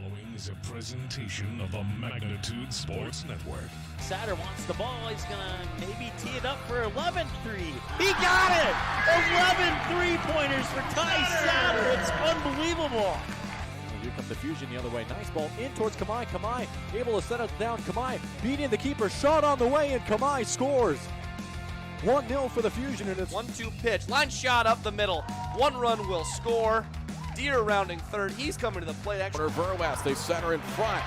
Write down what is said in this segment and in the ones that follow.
following is a presentation of the Magnitude Sports Network. Satter wants the ball. He's going to maybe tee it up for 11-3. He got it! 11 three-pointers for Ty Satter. It's unbelievable. Here comes the Fusion the other way. Nice ball in towards Kamai. Kamai able to set it down. Kamai beating the keeper. Shot on the way, and Kamai scores. 1-0 for the Fusion. And it's 1-2 pitch. Line shot up the middle. One run will score. Deer rounding third. He's coming to the plate. Verwest, they center in front.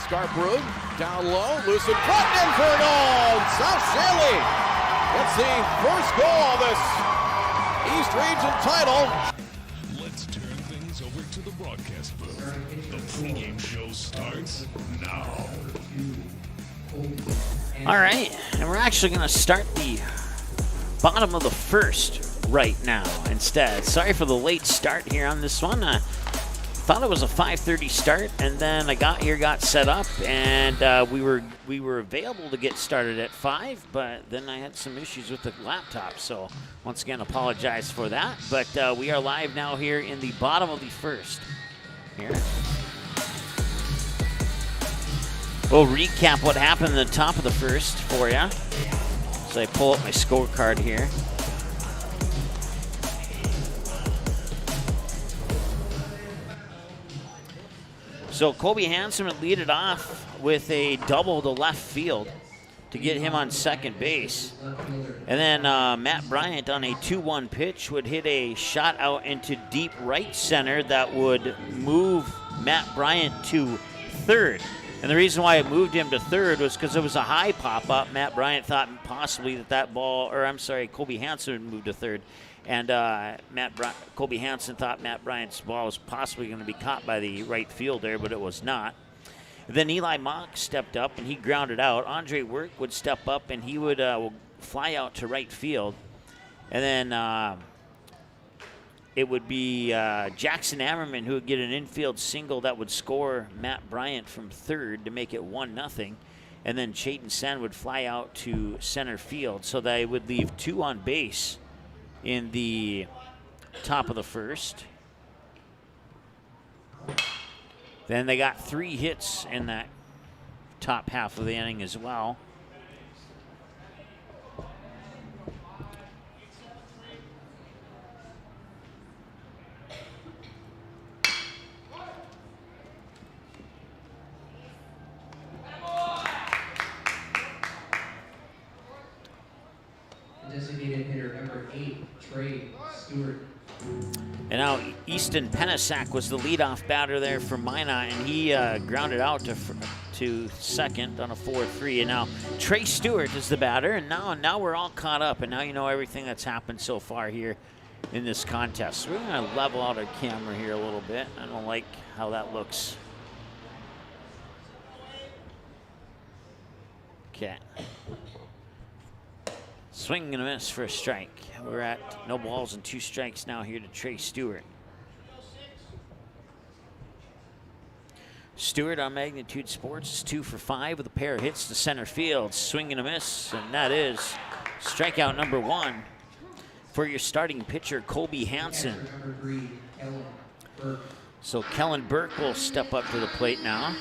Scarbrug down low, loose in front, in for a goal. South Shaley gets the first goal of this East Region title. Let's turn things over to the broadcast booth. The pregame show starts now. All right, and we're actually going to start the bottom of the first right now instead. Sorry for the late start here on this one. Thought it was a 5:30 start, and then I got here, got set up, and we were available to get started at 5, but then I had some issues with the laptop, so once again apologize for that. But we are live now here in the bottom of the first. Here we'll recap what happened in the top of the first for you. So I pull up my scorecard here. So Kobe Hansen would lead it off with a double to left field to get him on second base. And then Matt Bryant on a 2-1 pitch would hit a shot out into deep right center that would move Matt Bryant to third. And the reason why it moved him to third was because it was a high pop-up. Matt Bryant thought possibly that ball, or I'm sorry, Kobe Hansen would move to third. And Kobe Hansen thought Matt Bryant's ball was possibly going to be caught by the right fielder, but it was not. Then Eli Mock stepped up, and he grounded out. Andre Work would step up, and he would fly out to right field. And then it would be Jackson Ammerman who would get an infield single that would score Matt Bryant from third to make it 1-0. And then Chayton Sen would fly out to center field, so they would leave 2 on base in the top of the first. Then they got 3 hits in that top half of the inning as well. Designated hitter number 8, Trey Stewart. And now Easton Penasack was the leadoff batter there for Minot, and he grounded out to second on a 4-3. And now Trey Stewart is the batter, and now we're all caught up, and now you know everything that's happened so far here in this contest. We're going to level out our camera here a little bit. I don't like how that looks. Okay. Swing and a miss for a strike. We're at no balls and 2 strikes now here to Trey Stewart. Stewart on Magnitude Sports is 2 for 5 with a pair of hits to center field. Swing and a miss, and that is strikeout number 1 for your starting pitcher, Kobe Hansen. So Kellen Burke will step up to the plate now.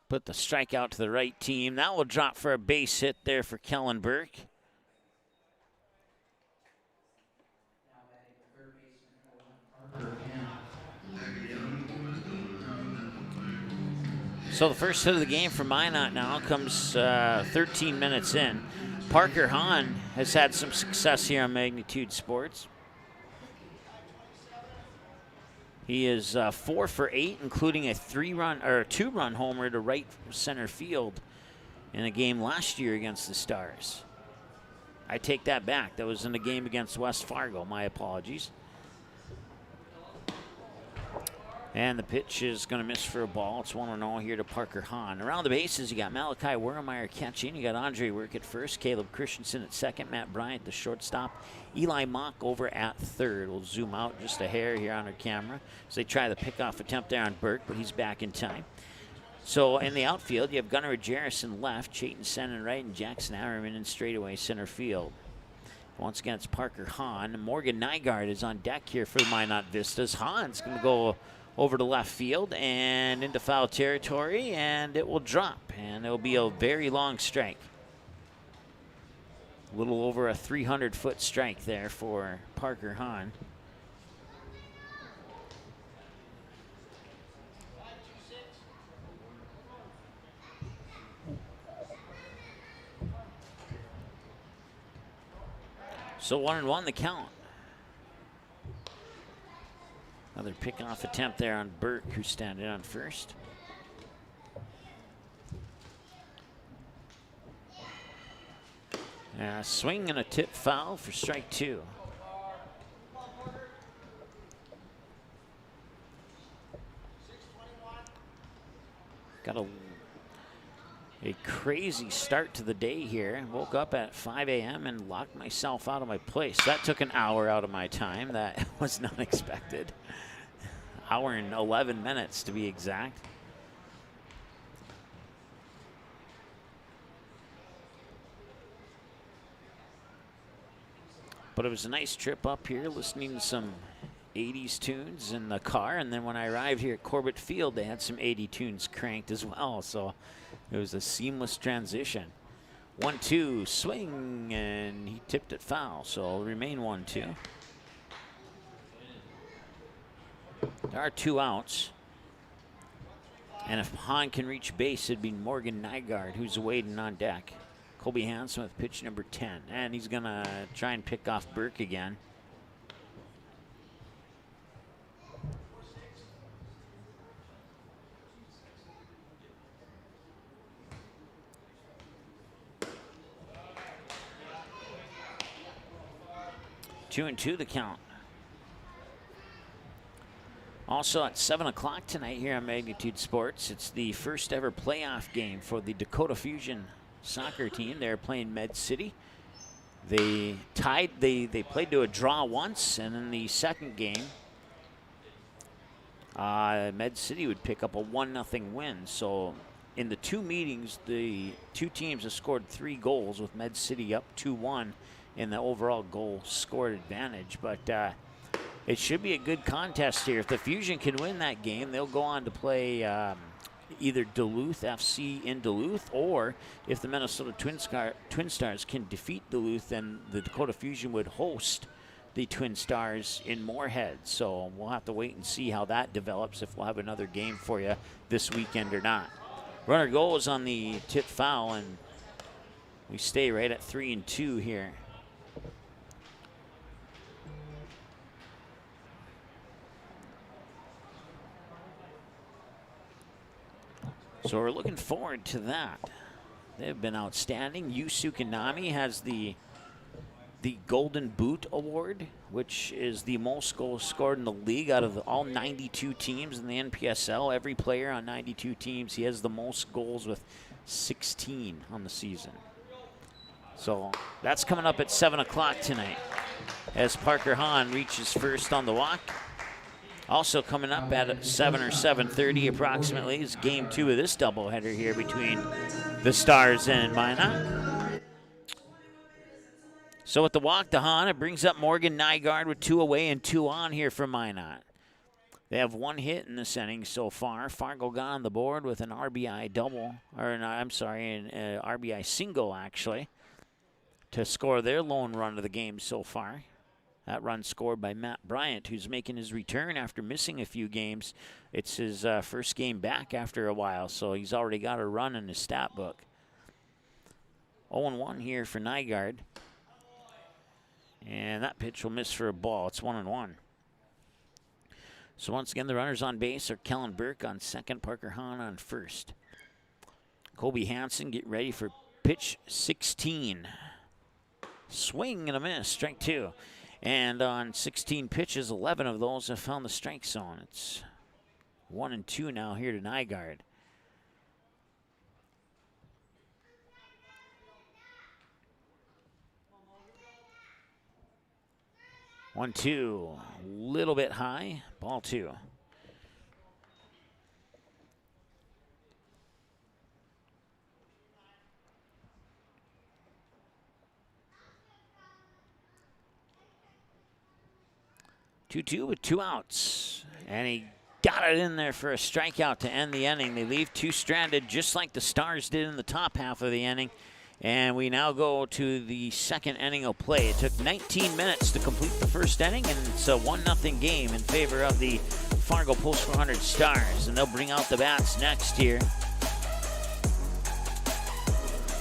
Put the strikeout to the right team. That will drop for a base hit there for Kellen Burke. So the first hit of the game for Minot now comes 13 minutes in. Parker Hahn has had some success here on Magnitude Sports. He is 4 for 8, including a 2-run homer to right center field in a game last year against the Stars. I take that back. That was in the game against West Fargo. My apologies. And the pitch is going to miss for a ball. It's 1-0 here to Parker Hahn. Around the bases, you got Malachi Wermeyer catching. You got Andre Work at first, Caleb Christensen at second, Matt Bryant the shortstop, Eli Mock over at third. We'll zoom out just a hair here on our camera as they try the pickoff attempt there on Burke, but he's back in time. So in the outfield, you have Gunnar Jarris in left, Chayton Sen in right, and Jackson Auerman in straightaway center field. Once again, it's Parker Hahn. Morgan Nygaard is on deck here for the Minot Vistas. Hahn's going to go over to left field and into foul territory, and it will drop, and it will be a very long strike. A little over a 300-foot strike there for Parker Hahn. So 1-1 the count. Another pickoff attempt there on Burke, who's standing on first. Swing and a tip foul for strike 2. Got a crazy start to the day here. Woke up at 5 a.m. and locked myself out of my place. That took an hour out of my time. That was not expected. Hour and 11 minutes to be exact. But it was a nice trip up here, listening to some 80s tunes in the car. And then when I arrived here at Corbett Field, they had some 80 tunes cranked as well. So it was a seamless transition. 1-2, swing, and he tipped it foul. So it'll remain 1-2. There are 2 outs. And if Hahn can reach base, it'd be Morgan Nygaard, who's waiting on deck. Colby Hansen with pitch number 10. And he's going to try and pick off Burke again. Two and 2 the count. Also at 7 o'clock tonight here on Magnitude Sports, it's the first ever playoff game for the Dakota Fusion soccer team. They're playing Med City. They tied, they played to a draw once, and in the second game, Med City would pick up a 1-0 win. So in the 2 meetings, the 2 teams have scored 3 goals, with Med City up 2-1 in the overall goal scored advantage. But it should be a good contest here. If the Fusion can win that game, they'll go on to play either Duluth FC in Duluth, or if the Minnesota Twin Stars can defeat Duluth, then the Dakota Fusion would host the Twin Stars in Moorhead. So we'll have to wait and see how that develops, if we'll have another game for you this weekend or not. Runner goes on the tip foul, and we stay right at 3 and 2 here. So we're looking forward to that. They've been outstanding. Yusu Kanami has the Golden Boot Award, which is the most goals scored in the league out of all 92 teams in the NPSL. Every player on 92 teams, he has the most goals with 16 on the season. So that's coming up at 7 o'clock tonight as Parker Hahn reaches first on the walk. Also coming up at 7 or 7:30 approximately is game 2 of this doubleheader here between the Stars and Minot. So with the walk to Hahn, it brings up Morgan Nygaard with 2 away and 2 on here for Minot. They have 1 hit in this inning so far. Fargo got on the board with an RBI double, or an RBI single actually, to score their lone run of the game so far. That run scored by Matt Bryant, who's making his return after missing a few games. It's his first game back after a while, so he's already got a run in his stat book. 0-1 here for Nygaard. And that pitch will miss for a ball. It's 1-1. So once again, the runners on base are Kellen Burke on second, Parker Hahn on first. Colby Hansen, get ready for pitch 16. Swing and a miss, strike 2. And on 16 pitches, 11 of those have found the strike zone. It's 1-2 now here to Nygaard. One, two, a little bit high, ball 2. 2-2 with 2 outs. And he got it in there for a strikeout to end the inning. They leave 2 stranded just like the Stars did in the top half of the inning. And we now go to the second inning of play. It took 19 minutes to complete the first inning, and it's a 1-0 game in favor of the Fargo Post 400 Stars. And they'll bring out the bats next here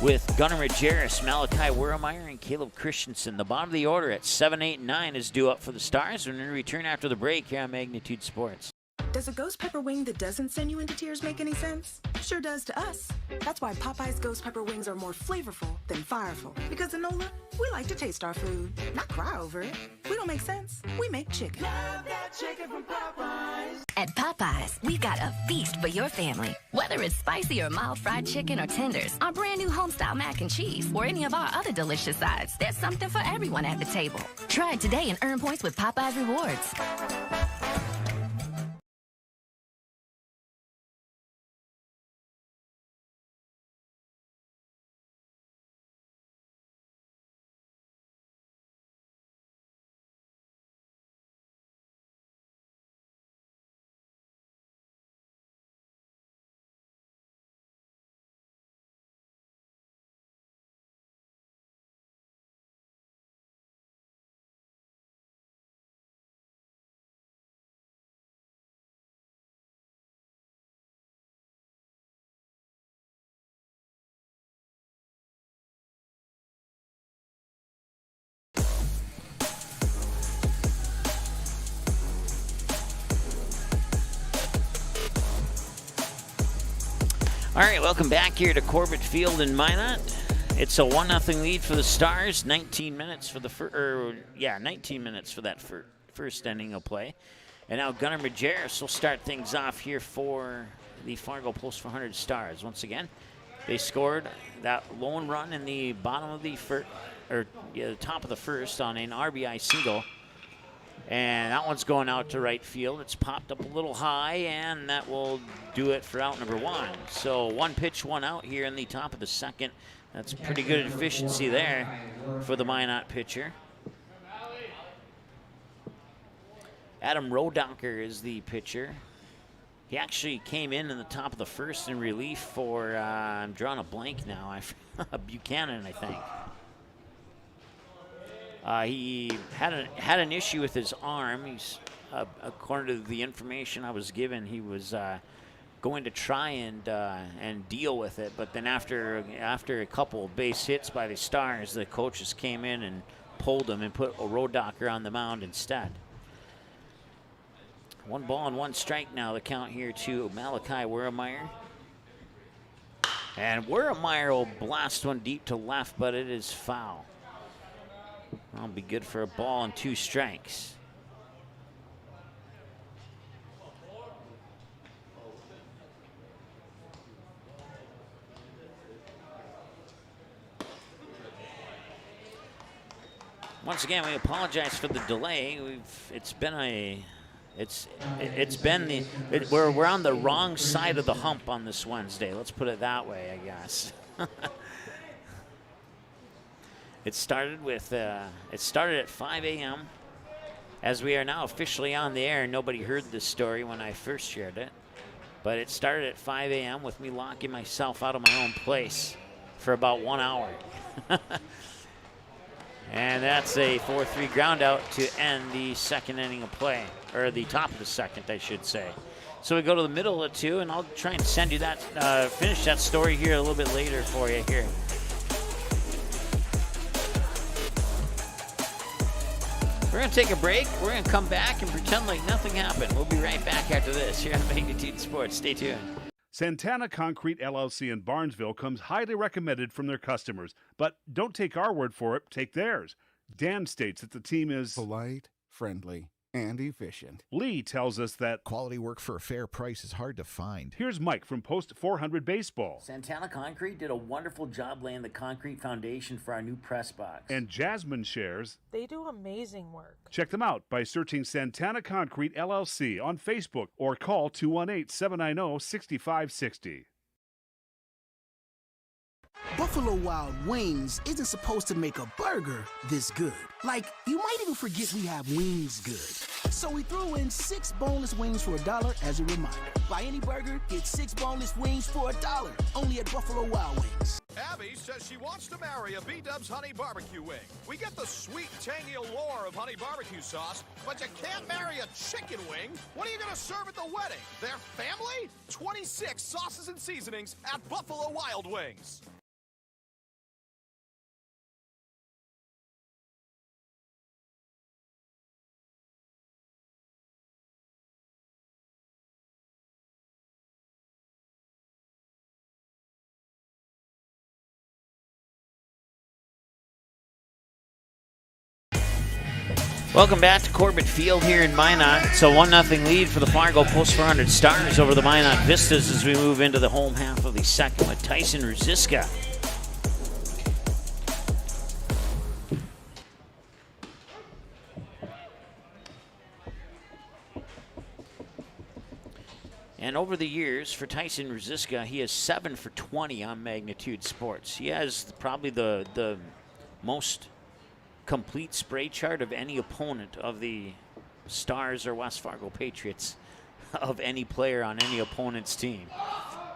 with Gunnar Majerus, Malachi Wermeyer, and Caleb Christensen. The bottom of the order at 7, 8, and 9 is due up for the Stars. We're going to return after the break here on Magnitude Sports. Does a ghost pepper wing that doesn't send you into tears make any sense? Sure does to us. That's why Popeye's ghost pepper wings are more flavorful than fireful. Because in NOLA, we like to taste our food, not cry over it. We don't make sense. We make chicken. Love that chicken from Popeyes. At Popeyes, we've got a feast for your family. Whether it's spicy or mild fried chicken or tenders, our brand new homestyle mac and cheese, or any of our other delicious sides, there's something for everyone at the table. Try it today and earn points with Popeyes Rewards. All right, welcome back here to Corbett Field in Minot. It's a 1-0 lead for the Stars. 19 minutes for the 19 minutes for that first inning of play. And now Gunnar Majerus will start things off here for the Fargo Post 400 Stars. Once again, they scored that lone run in the bottom of the the top of the first on an RBI single. And that one's going out to right field. It's popped up a little high, and that will do it for out number 1. So 1 pitch, 1 out here in the top of the second. That's pretty good efficiency there for the Minot pitcher. Adam Rodocker is the pitcher. He actually came in the top of the first in relief for, I'm drawing a blank now, Buchanan, I think. He had an issue with his arm. He's, according to the information I was given, he was going to try and deal with it. But then after a couple of base hits by the Stars, the coaches came in and pulled him and put a Rodocker on the mound instead. 1 ball and 1 strike now. The count here to Malachi Wermeyer. And Wermeyer will blast one deep to left, but it is foul. That'll be good for a ball and 2 strikes. Once again, we apologize for the delay. We're on the wrong side of the hump on this Wednesday. Let's put it that way, I guess. It started at 5 a.m. As we are now officially on the air, nobody heard this story when I first shared it. But it started at 5 a.m. with me locking myself out of my own place for about 1 hour. And that's a 4-3 ground out to end the second inning of play, or the top of the second, I should say. So we go to the middle of 2, and I'll try and send you that, finish that story here a little bit later for you here. We're going to take a break. We're going to come back and pretend like nothing happened. We'll be right back after this here on Magnitude Sports. Stay tuned. Santana Concrete LLC in Barnesville comes highly recommended from their customers. But don't take our word for it, take theirs. Dan states that the team is polite, friendly, and efficient. Lee tells us that quality work for a fair price is hard to find. Here's Mike from Post 400 Baseball. Santana Concrete did a wonderful job laying the concrete foundation for our new press box. And Jasmine shares they do amazing work. Check them out by searching Santana Concrete LLC on Facebook or call 218-790-6560. Buffalo Wild Wings isn't supposed to make a burger this good. Like, you might even forget we have wings good. So we threw in 6 boneless wings for $1 as a reminder. Buy any burger, get 6 boneless wings for $1. Only at Buffalo Wild Wings. Abby says she wants to marry a B-Dubs honey barbecue wing. We get the sweet, tangy allure of honey barbecue sauce, but you can't marry a chicken wing. What are you going to serve at the wedding? Their family? 26 sauces and seasonings at Buffalo Wild Wings. Welcome back to Corbett Field here in Minot. It's a 1-0 lead for the Fargo Post 400 Stars over the Minot Vistas as we move into the home half of the second with Tyson Ruziska. And over the years for Tyson Ruziska, he is 7 for 20 on Magnitude Sports. He has probably the most complete spray chart of any opponent of the Stars or West Fargo Patriots of any player on any opponent's team.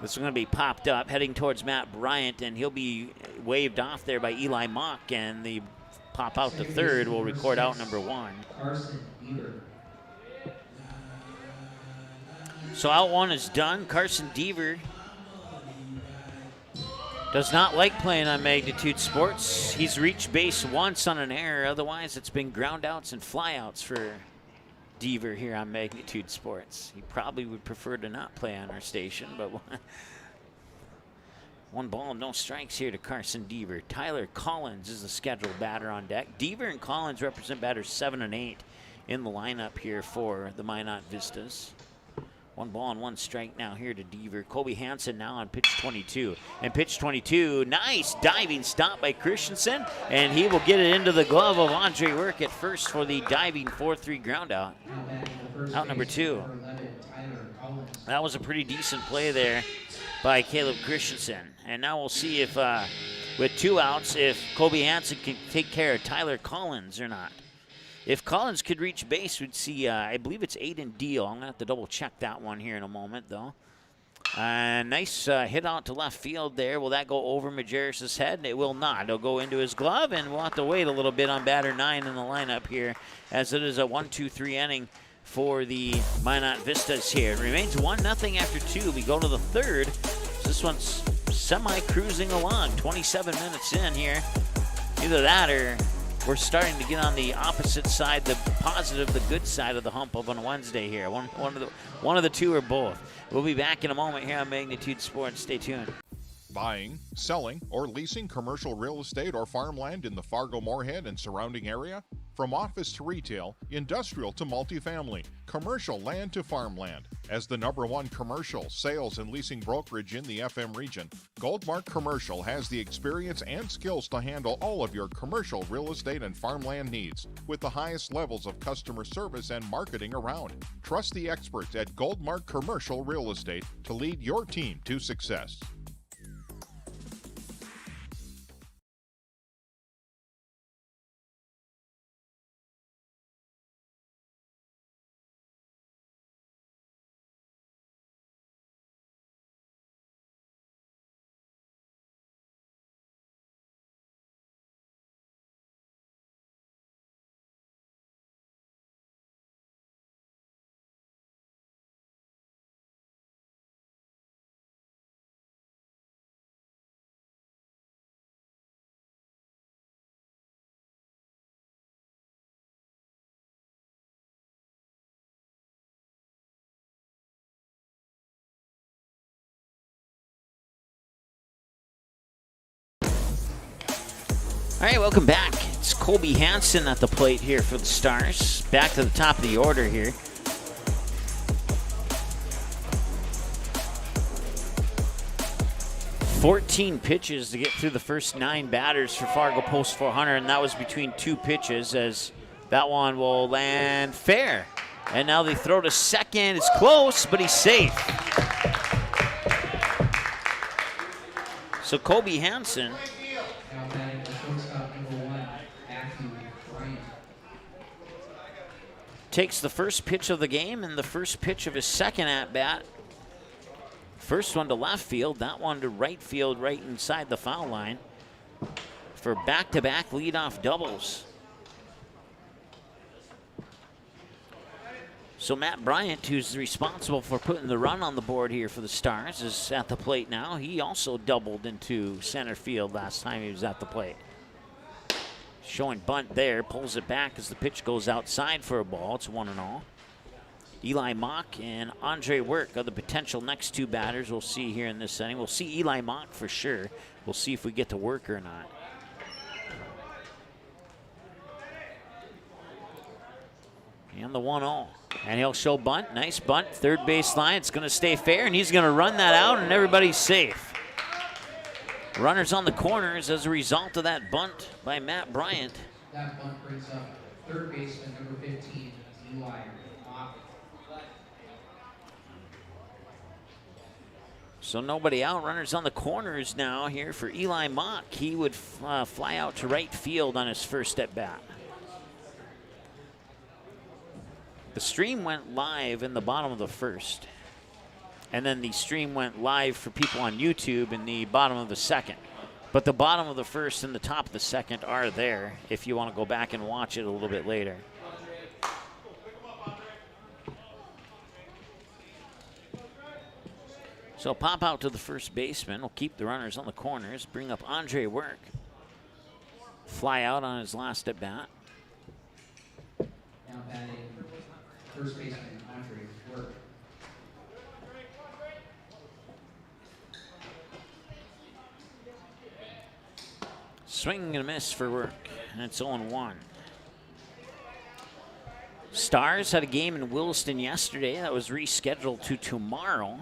This is going to be popped up heading towards Matt Bryant, and he'll be waved off there by Eli Mock, and the pop out to third will record out number 1. Carson Deaver. So out 1 is done. Carson Deaver does not like playing on Magnitude Sports. He's reached base once on an error. Otherwise, it's been ground outs and flyouts for Deaver here on Magnitude Sports. He probably would prefer to not play on our station, but 1 ball, no strikes here to Carson Deaver. Tyler Collins is the scheduled batter on deck. Deaver and Collins represent batters 7 and 8 in the lineup here for the Minot Vistas. 1 ball and 1 strike now here to Deaver. Kobe Hansen now on pitch 22. And pitch 22, nice diving stop by Christensen. And he will get it into the glove of Andre Work at first for the diving 4-3 ground out. Out number 2. That was a pretty decent play there by Caleb Christensen. And now we'll see if, with 2 outs, if Kobe Hansen can take care of Tyler Collins or not. If Collins could reach base, we'd see, I believe it's Aiden Deal. I'm going to have to double check that one here in a moment, though. Nice hit out to left field there. Will that go over Majerus' head? It will not. It'll go into his glove, and we'll have to wait a little bit on batter 9 in the lineup here, as it is a 1-2-3 inning for the Minot Vistas here. It remains 1-0 after 2. We go to the third. This one's semi-cruising along, 27 minutes in here. Either that or we're starting to get on the opposite side, the positive, the good side of the hump of on Wednesday here. One of the two or both. We'll be back in a moment here on Magnitude Sports. Stay tuned. Buying, selling, or leasing commercial real estate or farmland in the Fargo-Moorhead and surrounding area? From office to retail, industrial to multifamily, commercial land to farmland. As the #1 commercial, sales, and leasing brokerage in the FM region, Goldmark Commercial has the experience and skills to handle all of your commercial real estate and farmland needs with the highest levels of customer service and marketing around. Trust the experts at Goldmark Commercial Real Estate to lead your team to success. All right, welcome back. It's Colby Hansen at the plate here for the Stars. Back to the top of the order here. "14 pitches to get through the first 9 batters for Fargo Post 400, and that was between 2 pitches, as that one will land fair. And now they throw to second. It's close, but he's safe. So Kobe Hansen Now batting the shortstop, number 1, Matthew Bryant. takes the first pitch of the game and the first pitch of his second at-bat. First one to left field, that one to right field, right inside the foul line for back-to-back leadoff doubles. So Matt Bryant, who's responsible for putting the run on the board here for the Stars, is at the plate now. He also doubled into center field last time he was at the plate. Showing bunt there, pulls it back as the pitch goes outside for a ball. It's 1-0. Eli Mock and Andre Work are the potential next two batters we'll see here in this inning. We'll see Eli Mock for sure. We'll see if we get to Work or not. And the 1-0. And he'll show bunt. Nice bunt. Third base line. It's going to stay fair, and he's going to run that out, and everybody's safe. Runners on the corners as a result of that bunt by Matt Bryant. That bunt brings up third baseman, number 15, Eli Mock. So nobody out. Runners on the corners now here for Eli Mock. He would fly out to right field on his first at bat. The stream went live in the bottom of the first. And then the stream went live for people on YouTube in the bottom of the second. But the bottom of the first and the top of the second are there if you want to go back and watch it a little bit later. So pop out to the first baseman. We'll keep the runners on the corners. Bring up Andre Work. Fly out on his last at bat. Now batting first baseman, Andre Work. Swing and a miss for Work. And it's 0-1. Stars had a game in Williston yesterday that was rescheduled to tomorrow.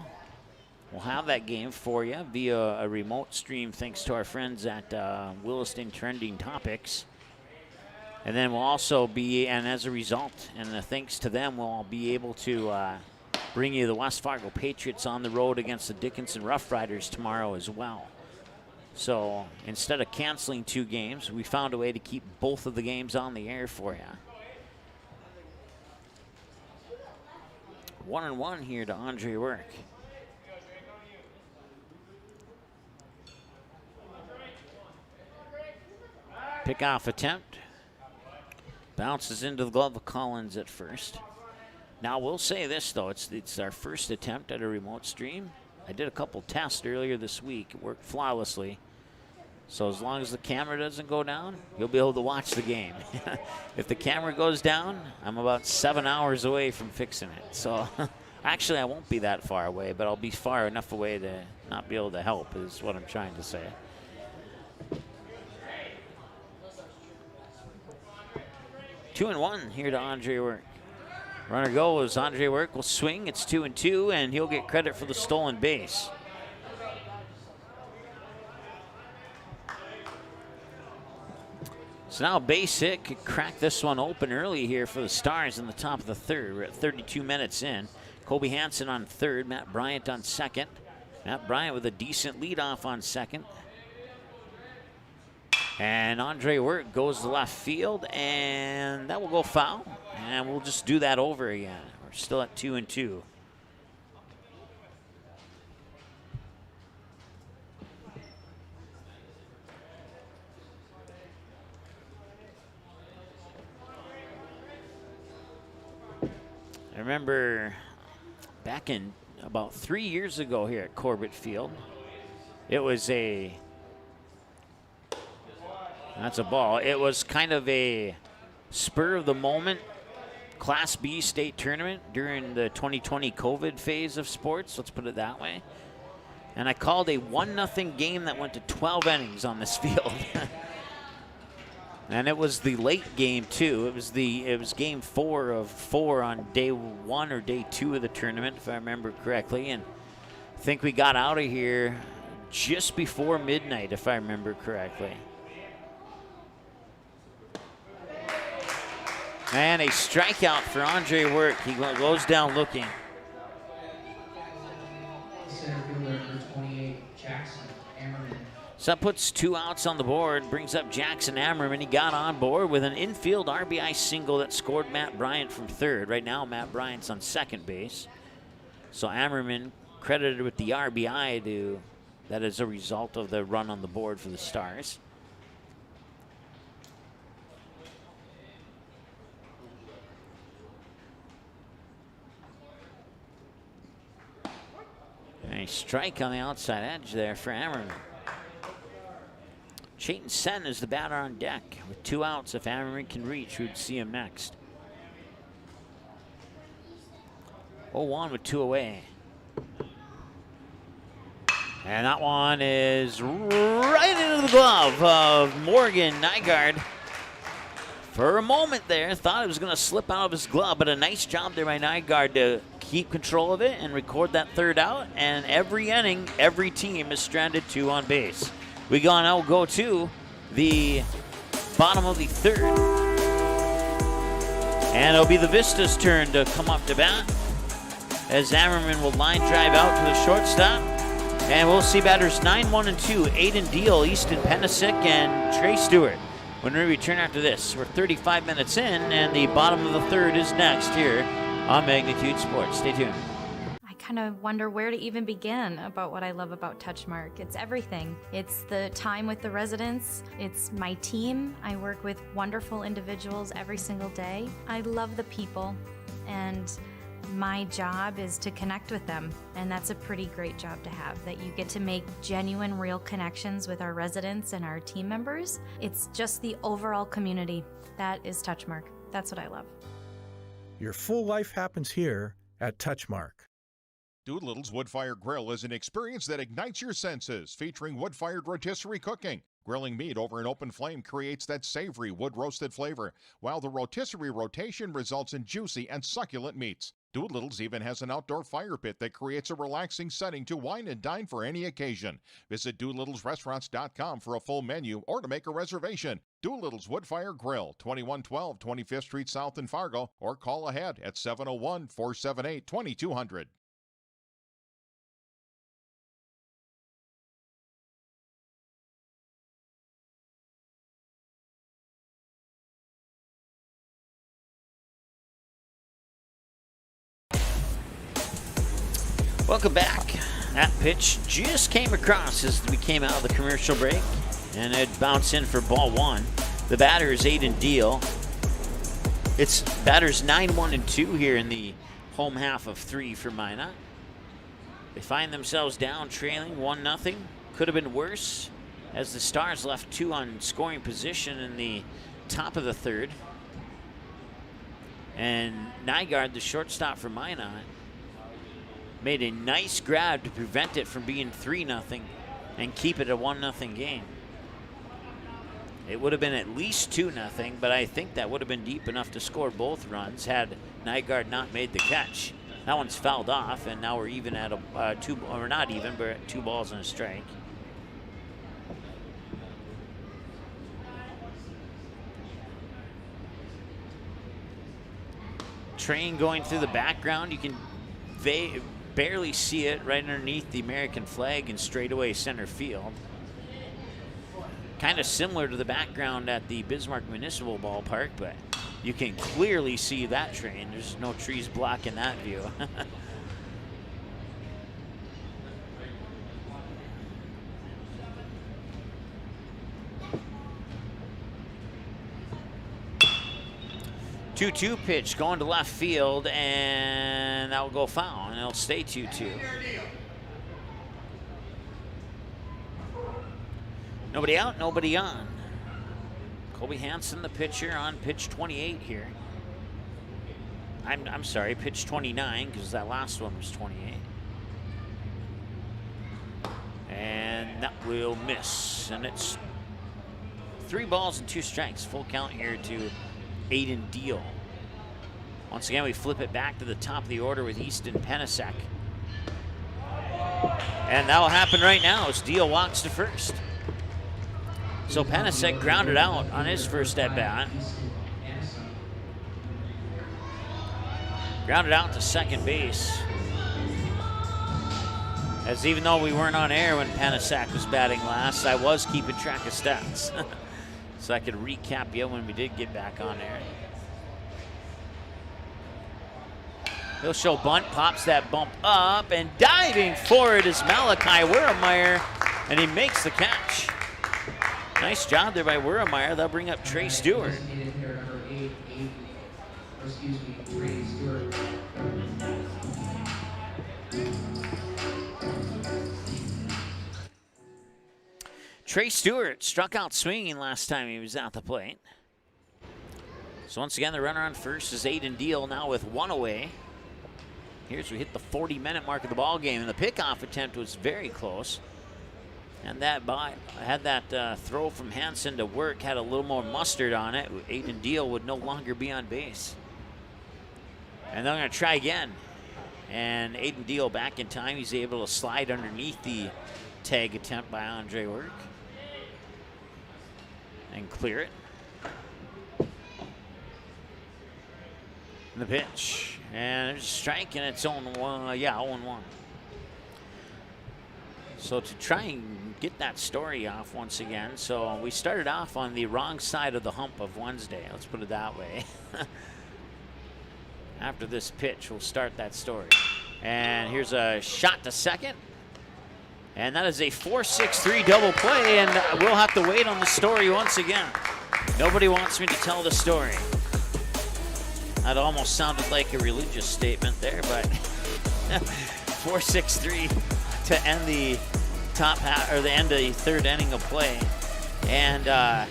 We'll have that game for you via a remote stream thanks to our friends at Williston Trending Topics. And then we'll also be, and as a result, and thanks to them, we'll be able to bring you the West Fargo Patriots on the road against the Dickinson Rough Riders tomorrow as well. So instead of canceling 2 games, we found a way to keep both of the games on the air for you. 1-1 here to Andre Work. Pickoff attempt. Bounces into the glove of Collins at first. Now we'll say this though, it's our first attempt at a remote stream. I did a couple tests earlier this week. It worked flawlessly. So as long as the camera doesn't go down, you'll be able to watch the game. If the camera goes down, I'm about 7 hours away from fixing it. So actually I won't be that far away, but I'll be far enough away to not be able to help is what I'm trying to say. Two and 1 here to Andre Work. Runner goes. Andre Work will swing. It's 2-2, and he'll get credit for the stolen base. So now base hit could crack this one open early here for the Stars in the top of the third. We're at 32 minutes in. Kobe Hansen on third. Matt Bryant on second. Matt Bryant with a decent leadoff on second. And Andre Work goes to left field, and that will go foul. And we'll just do that over again. We're still at 2-2. I remember back in about 3 years ago here at Corbett Field, it was that's a ball. It was kind of a spur of the moment Class B state tournament during the 2020 COVID phase of sports. Let's put it that way. And I called a 1-0 game that went to 12 innings on this field. And it was the late game too. It was game 4 of 4 on day 1 or day 2 of the tournament, if I remember correctly. And I think we got out of here just before midnight, if I remember correctly. And a strikeout for Andre Work. He goes down looking. Center fielder, number 28, Jackson Ammerman. So that puts 2 outs on the board, brings up Jackson Ammerman. He got on board with an infield RBI single that scored Matt Bryant from third. Right now, Matt Bryant's on second base. So Ammerman credited with the RBI that is a result of the run on the board for the Stars. A strike on the outside edge there for Ammerman. Chayton Sen is the batter on deck with 2 outs. If Ammerman can reach, we'd see him next. 0-1 with 2 away. And that one is right into the glove of Morgan Nygaard. For a moment there, thought it was going to slip out of his glove, but a nice job there by Nygaard to keep control of it and record that 3rd out. And every inning, every team is stranded 2 on base. We now go to the bottom of the 3rd. And it'll be the Vistas' turn to come up to bat, as Ammerman will line drive out to the shortstop. And we'll see batters 9, 1, and 2, Aiden Deal, Easton Penisic, and Trey Stewart. When we return after this, we're 35 minutes in, and the bottom of the 3rd is next here on Magnitude Sports. Stay tuned. I kind of wonder where to even begin about what I love about Touchmark. It's everything. It's the time with the residents. It's my team. I work with wonderful individuals every single day. I love the people, and my job is to connect with them, and that's a pretty great job to have, that you get to make genuine, real connections with our residents and our team members. It's just the overall community. That is Touchmark. That's what I love. Your full life happens here at Touchmark. Doolittle's Wood-Fired Grill is an experience that ignites your senses, featuring wood-fired rotisserie cooking. Grilling meat over an open flame creates that savory wood-roasted flavor, while the rotisserie rotation results in juicy and succulent meats. Doolittle's even has an outdoor fire pit that creates a relaxing setting to wine and dine for any occasion. Visit DoolittlesRestaurants.com for a full menu or to make a reservation. Doolittle's Wood-Fire Grill, 2112 25th Street South in Fargo, or call ahead at 701-478-2200. Welcome back. That pitch just came across as we came out of the commercial break, and it bounced in for ball 1. The batter is Aiden Deal. It's batters 9, 1, and 2 here in the home half of 3 for Minot. They find themselves down, trailing 1-0. Could have been worse, as the Stars left 2 on scoring position in the top of the 3rd. And Nygaard, the shortstop for Minot, made a nice grab to prevent it from being 3-0 and keep it a 1-0 game. It would have been at least 2-0, but I think that would have been deep enough to score both runs had Nygaard not made the catch. That one's fouled off, and now we're even at a 2, or not even, but at 2 balls and a strike. Train going through the background. You can barely see it right underneath the American flag in straightaway center field. Kind of similar to the background at the Bismarck Municipal Ballpark, but you can clearly see that train. There's no trees blocking that view. 2-2 pitch going to left field, and that will go foul, and it'll stay 2-2. Nobody out, nobody on. Colby Hansen, the pitcher, on pitch 28 here. I'm sorry, pitch 29, because that last one was 28. And that will miss, and it's 3 balls and 2 strikes. Full count here to Aiden Deal. Once again, we flip it back to the top of the order with Easton Penisic. And that will happen right now as Deal walks to first. So Penisic grounded out on his first at-bat. Grounded out to second base. As even though we weren't on air when Panasak was batting last, I was keeping track of stats. So I could recap you when we did get back on air. He'll show bunt, pops that bump up, and diving for it is Malachi Wurremeyer, and he makes the catch. Nice job there by Wurremeyer. They'll bring up Trey Stewart. Trey Stewart struck out swinging last time he was at the plate. So once again, the runner on first is Aiden Deal, now with one away. Here's we hit the 40-minute mark of the ball game, and the pickoff attempt was very close. And that had that throw from Hansen to work, had a little more mustard on it. Aiden Deal would no longer be on base. And they're going to try again. And Aiden Deal back in time. He's able to slide underneath the tag attempt by Andre Work and clear it. And the pitch. And there's a strike, and it's 0-1. Yeah, 0-1. So to try and get that story off once again, so we started off on the wrong side of the hump of Wednesday. Let's put it that way. After this pitch, we'll start that story. And here's a shot to second. And that is a 4-6-3 double play, and we'll have to wait on the story once again. Nobody wants me to tell the story. That almost sounded like a religious statement there, but 4-6-3 to end the top half, or the end of the third inning of play. And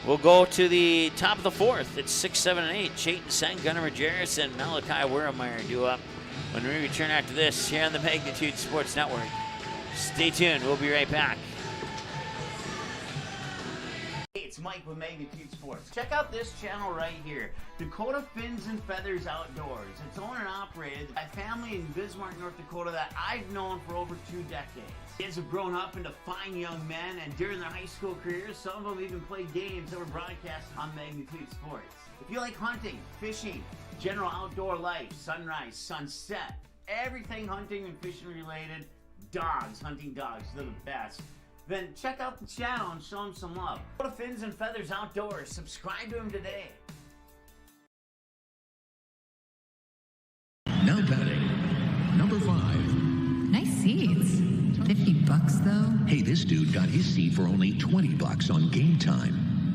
we'll go to the top of the fourth. It's 6, 7, and 8. Chayton Sen, Gunnar Majerus, and Malachi Wurremeyer due up when we return after this here on the Magnitude Sports Network. Stay tuned. We'll be right back. Hey, it's Mike with Magnitude Sports. Check out this channel right here, Dakota Fins and Feathers Outdoors. It's owned and operated by a family in Bismarck, North Dakota that I've known for over 2 decades. Kids have grown up into fine young men, and during their high school careers, some of them even played games that were broadcast on Magnitude Sports. If you like hunting, fishing, general outdoor life, sunrise, sunset, everything hunting and fishing related, dogs, hunting dogs, they're the best. Then check out the channel and show them some love. Go to Fins and Feathers Outdoors. Subscribe to them today. Now batting, number 5. Nice seats. $50 though? Hey, this dude got his seat for only $20 on Game Time.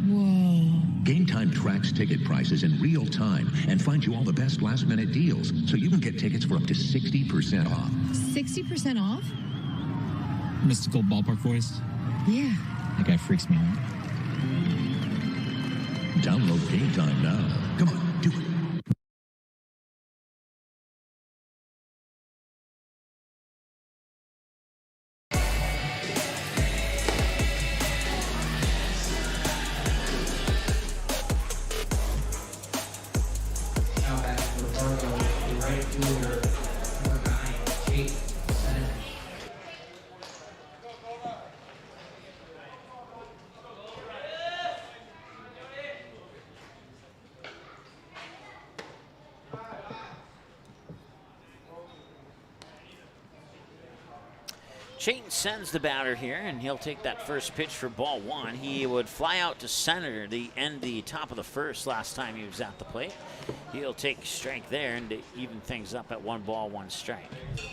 Whoa. Game Time tracks ticket prices in real time and finds you all the best last-minute deals, so you can get tickets for up to 60% off. 60% off? Mystical ballpark voice? Yeah. That guy freaks me out. Download Game Time now. Come on, do it. Now back for Fargo, the right fielder, number 9, Chayton Sen. Chayton sends the batter here, and he'll take that first pitch for ball 1. He would fly out to center the top of the first last time he was at the plate. He'll take strike there and to even things up at 1 ball, 1 strike.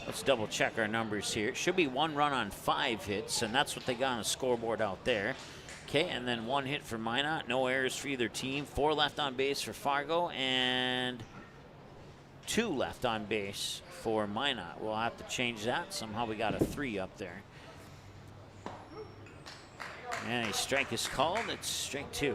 Let's double check our numbers here. It should be 1 run on 5 hits, and that's what they got on the scoreboard out there. Okay, and then 1 hit for Minot. No errors for either team. 4 left on base for Fargo, and 2 left on base for Minot. We'll have to change that. Somehow we got a 3 up there. And a strike is called. It's strike 2.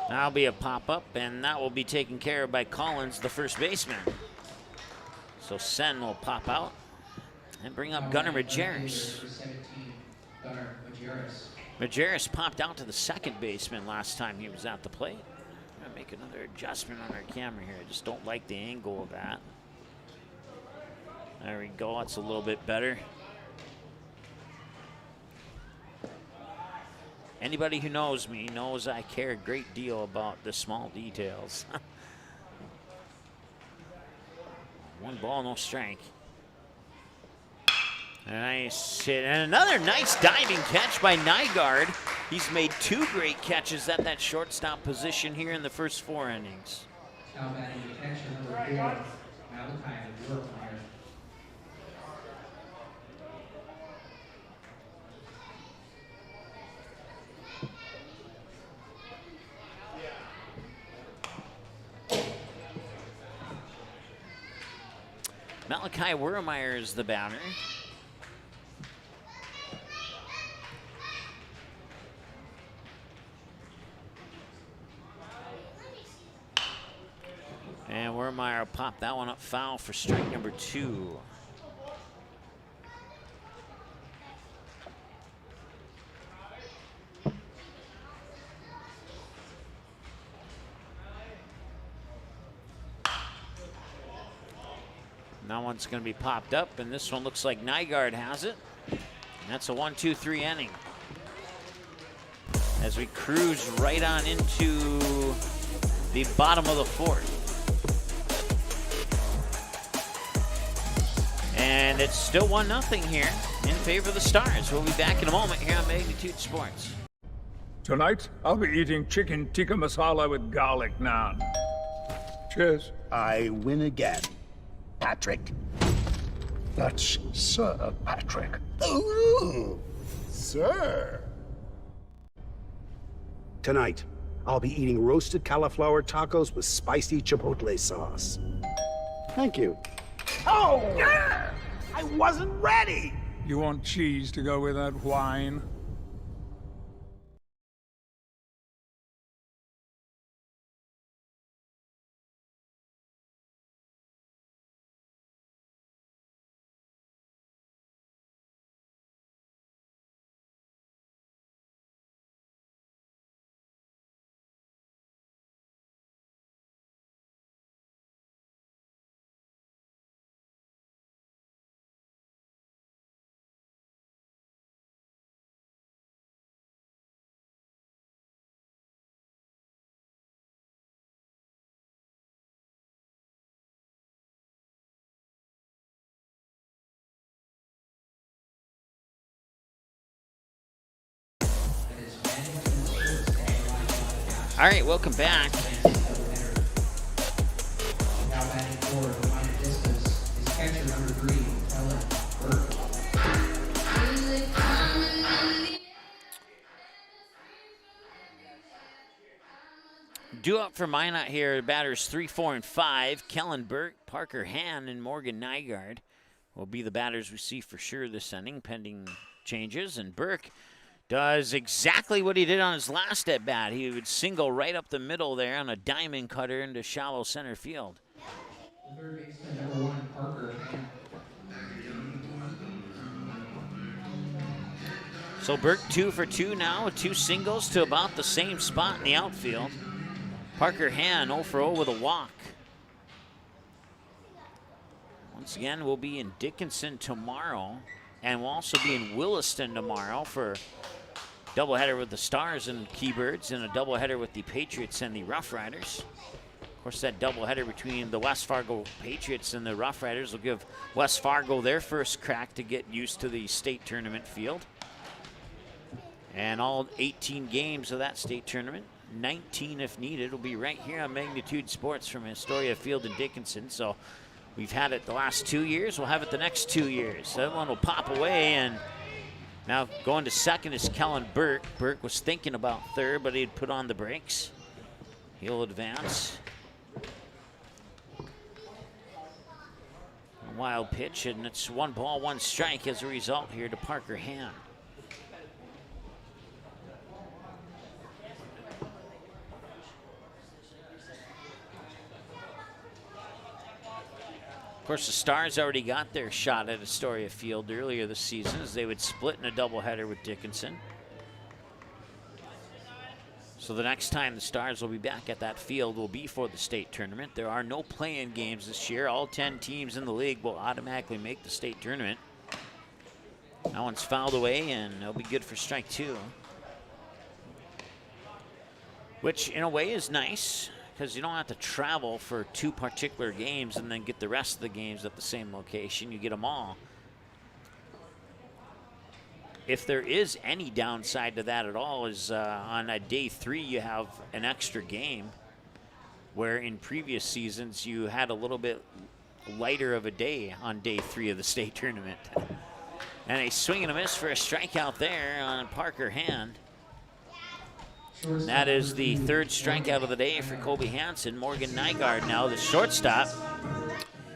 That'll be a pop-up, and that will be taken care of by Collins, the first baseman. So Sen will pop out and bring up Gunnar Majerus. Majerus popped out to the second baseman last time he was at the plate. I'm gonna make another adjustment on our camera here. I just don't like the angle of that. There we go, it's a little bit better. Anybody who knows me knows I care a great deal about the small details. 1 ball, no strike. Nice hit, and another nice diving catch by Nygaard. He's made 2 great catches at that shortstop position here in the first 4 innings. Now batting the catcher number 4, Malachi Wertmeyer. Malachi Wertmeyer is the batter. And Wertmeyer popped that one up foul for strike number 2. That one's going to be popped up, and this one looks like Nygaard has it. And that's a 1-2-3 inning. As we cruise right on into the bottom of the 4th. And it's still 1-0 here in favor of the Stars. We'll be back in a moment here on Magnitude Sports. Tonight, I'll be eating chicken tikka masala with garlic naan. Cheers. I win again, Patrick. That's Sir Patrick. Ooh, sir. Tonight, I'll be eating roasted cauliflower tacos with spicy chipotle sauce. Thank you. Oh! Yeah! I wasn't ready! You want cheese to go with that wine? All right, welcome back. Now batting forward, the line of Vistas is catcher number 3, Kellen Burke. Due up for Minot here, batters 3, 4, and 5. Kellen Burke, Parker Hann, and Morgan Nygaard will be the batters we see for sure this inning, pending changes. And Burke does exactly what he did on his last at-bat. He would single right up the middle there on a diamond cutter into shallow center field. Third baseman number 1, Parker Hann. So Burke 2 for 2 now with 2 singles to about the same spot in the outfield. Parker Hann 0 for 0 with a walk. Once again, we'll be in Dickinson tomorrow, and we'll also be in Williston tomorrow for doubleheader with the Stars and Keybirds, and a doubleheader with the Patriots and the Rough Riders. Of course, that doubleheader between the West Fargo Patriots and the Rough Riders will give West Fargo their first crack to get used to the state tournament field. And all 18 games of that state tournament, 19 if needed, will be right here on Magnitude Sports from Astoria Field in Dickinson. So we've had it the last 2 years. We'll have it the next 2 years. That one will pop away, and now going to second is Kellen Burke. Burke was thinking about third, but he'd put on the brakes. He'll advance. A wild pitch, and it's 1 ball, 1 strike as a result here to Parker Hann. Of course, the Stars already got their shot at Astoria Field earlier this season as they would split in a doubleheader with Dickinson. So the next time the Stars will be back at that field will be for the state tournament. There are no play-in games this year. All 10 teams in the league will automatically make the state tournament. That one's fouled away, and it'll be good for strike 2. which in a way is nice because you don't have to travel for 2 particular games and then get the rest of the games at the same location. You get them all. If there is any downside to that at all is on a day 3 you have an extra game, where in previous seasons you had a little bit lighter of a day on day 3 of the state tournament. And a swing and a miss for a strikeout there on Parker Hand. That is the 3rd strikeout of the day for Kobe Hansen. Morgan Nygaard now the shortstop.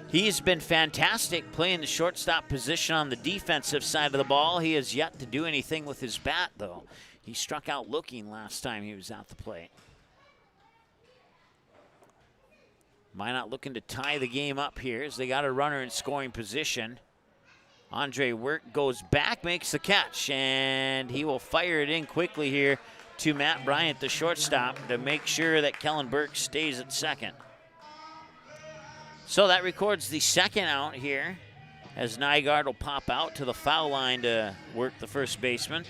He's been fantastic playing the shortstop position on the defensive side of the ball. He has yet to do anything with his bat, though. He struck out looking last time he was at the plate. Minot looking to tie the game up here as they got a runner in scoring position. Andre Work goes back, makes the catch, and he will fire it in quickly here to Matt Bryant, the shortstop, to make sure that Kellen Burke stays at second. So that records the 2nd out here as Nygaard will pop out to the foul line to work the first baseman.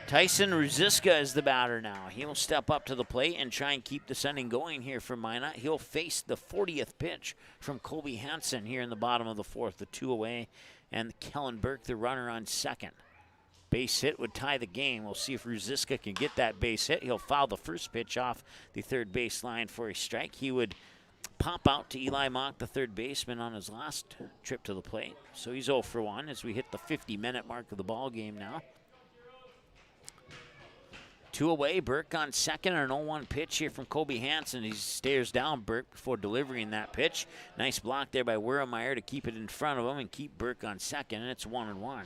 Tyson Ruziska is the batter now. He will step up to the plate and try and keep this inning going here for Minot. He'll face the 40th pitch from Kobe Hansen here in the bottom of the 4th, the 2 away, and Kellen Burke, the runner, on second. Base hit would tie the game. We'll see if Ruziska can get that base hit. He'll foul the first pitch off the third base line for a strike. He would pop out to Eli Mock, the third baseman, on his last trip to the plate. So he's 0 for 1 as we hit the 50-minute mark of the ball game now. 2 away, Burke on second, an 0-1 pitch here from Kobe Hansen. He stares down Burke before delivering that pitch. Nice block there by Wermeyer to keep it in front of him and keep Burke on second, and it's 1-1.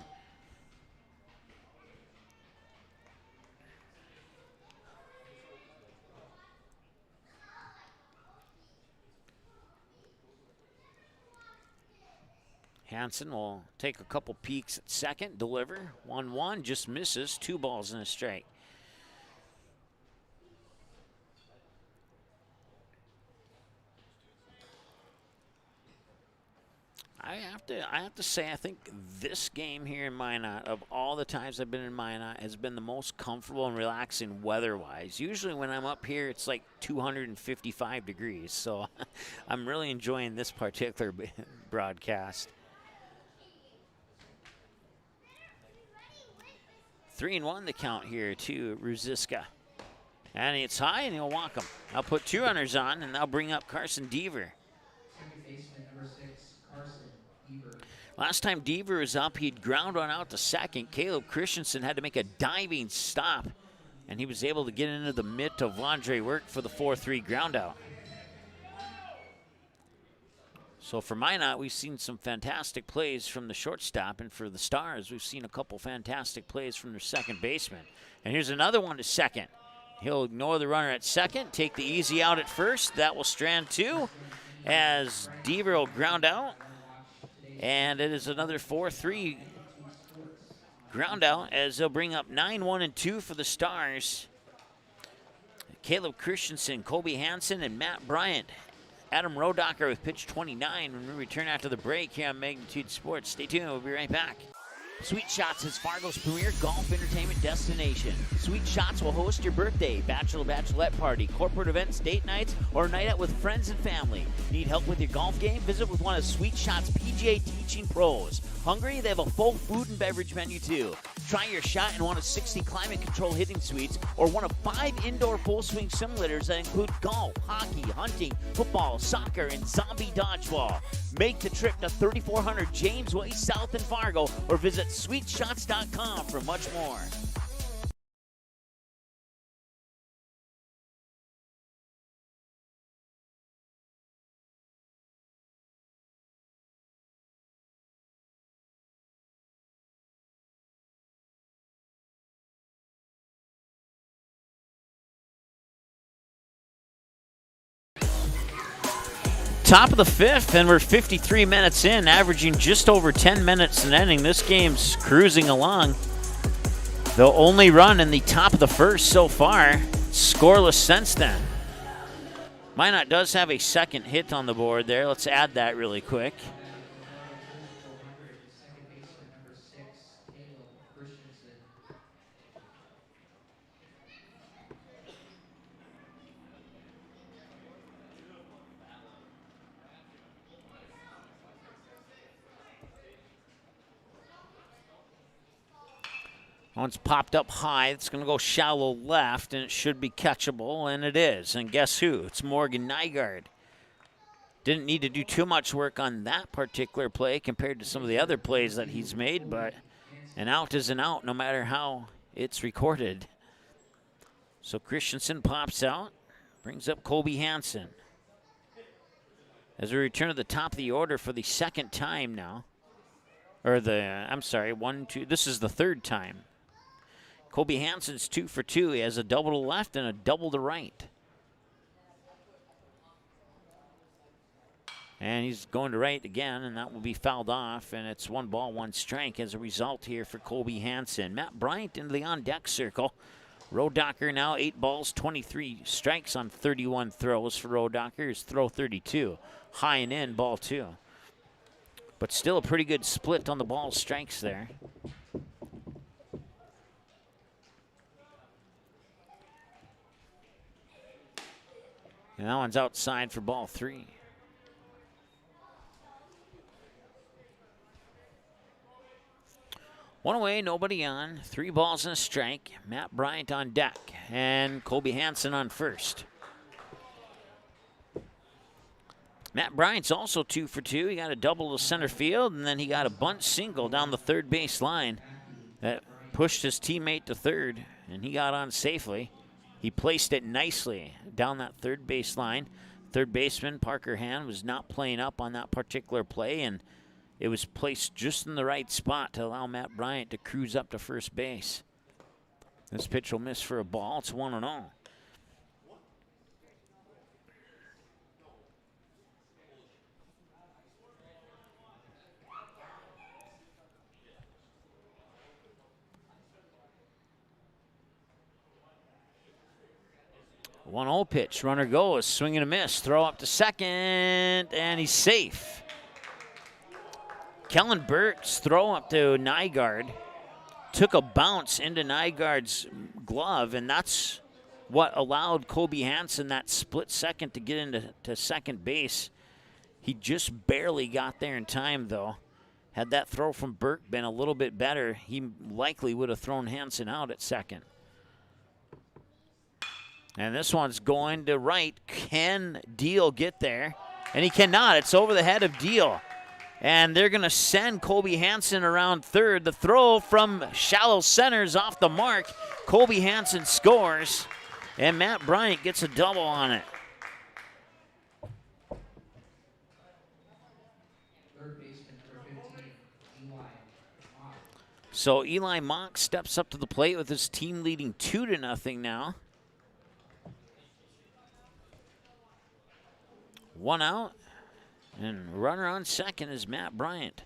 Hansen will take a couple peeks at second, deliver. 1-1, just misses. 2 balls and a strike. I have to say, I think this game here in Minot, of all the times I've been in Minot, has been the most comfortable and relaxing weather-wise. Usually when I'm up here, it's like 255 degrees, so I'm really enjoying this particular broadcast. 3-1 the count here to Ruziska. And it's high, and he'll walk him. I'll put 2 runners on, and they'll bring up Carson Deaver. Second baseman, number 6, Carson Deaver. Last time Deaver was up, he'd ground one out to second. Caleb Christensen had to make a diving stop, and he was able to get into the mitt of Andre Work for the 4-3 ground out. So for Minot, we've seen some fantastic plays from the shortstop, and for the Stars, we've seen a couple fantastic plays from their second baseman. And here's another one to second. He'll ignore the runner at second, take the easy out at first. That will strand 2 as Deaver will ground out. And it is another 4-3 ground out as they'll bring up 9-1-2 for the Stars. Caleb Christensen, Kobe Hansen, and Matt Bryant. Adam Rodocker with pitch 29 when we return after the break here on Magnitude Sports. Stay tuned, we'll be right back. Sweet Shots is Fargo's premier golf entertainment destination. Sweet Shots will host your birthday, bachelorette party, corporate events, date nights, or a night out with friends and family. Need help with your golf game? Visit with one of Sweet Shots' PGA teaching pros. Hungry? They have a full food and beverage menu too. Try your shot in one of 60 climate control hitting suites or one of 5 indoor full swing simulators that include golf, hockey, hunting, football, soccer, and zombie dodgeball. Make the trip to 3400 James Way South in Fargo or visit sweetshots.com for much more. Top of the 5th, and we're 53 minutes in, averaging just over 10 minutes an inning. This game's cruising along. The only run in the top of the 1st so far, scoreless since then. Minot does have a second hit on the board there. Let's add that really quick. Second baseman, number 6, Caleb Christensen. One's popped up high. It's going to go shallow left, and it should be catchable, and it is. And guess who? It's Morgan Nygaard. Didn't need to do too much work on that particular play compared to some of the other plays that he's made, but an out is an out no matter how it's recorded. So Christensen pops out, brings up Kobe Hansen. As we return to the top of the order for the second time now. Or this is the third time. Kobe Hansen's 2 for 2. He has a double to left and a double to right. And he's going to right again, and that will be fouled off, and it's 1 ball, 1 strike as a result here for Kobe Hansen. Matt Bryant into the on-deck circle. Rodacher now 8 balls, 23 strikes on 31 throws for Rodacher. His throw 32. High and in, ball 2. But still a pretty good split on the ball strikes there. And that one's outside for ball 3. One away, nobody on. 3 balls and a strike. Matt Bryant on deck and Kobe Hansen on first. Matt Bryant's also 2 for 2. He got a double to center field, and then he got a bunt single down the third base line that pushed his teammate to third, and he got on safely. He placed it nicely down that third base line. Third baseman Parker Hand was not playing up on that particular play, and it was placed just in the right spot to allow Matt Bryant to cruise up to first base. This pitch will miss for a ball. It's 1-0. One 0 pitch. Runner goes. Swing and a miss. Throw up to second, and he's safe. Kellen Burke's throw up to Nygaard took a bounce into Nygaard's glove, and that's what allowed Kobe Hansen that split second to get into second base. He just barely got there in time, though. Had that throw from Burke been a little bit better, he likely would have thrown Hansen out at second. And this one's going to right. Can Deal get there? And he cannot. It's over the head of Deal. And they're going to send Kobe Hansen around third. The throw from shallow centers off the mark. Kobe Hansen scores, and Matt Bryant gets a double on it. So Eli Mock steps up to the plate with his team leading 2-0 now. 1 out. And runner on second is Matt Bryant.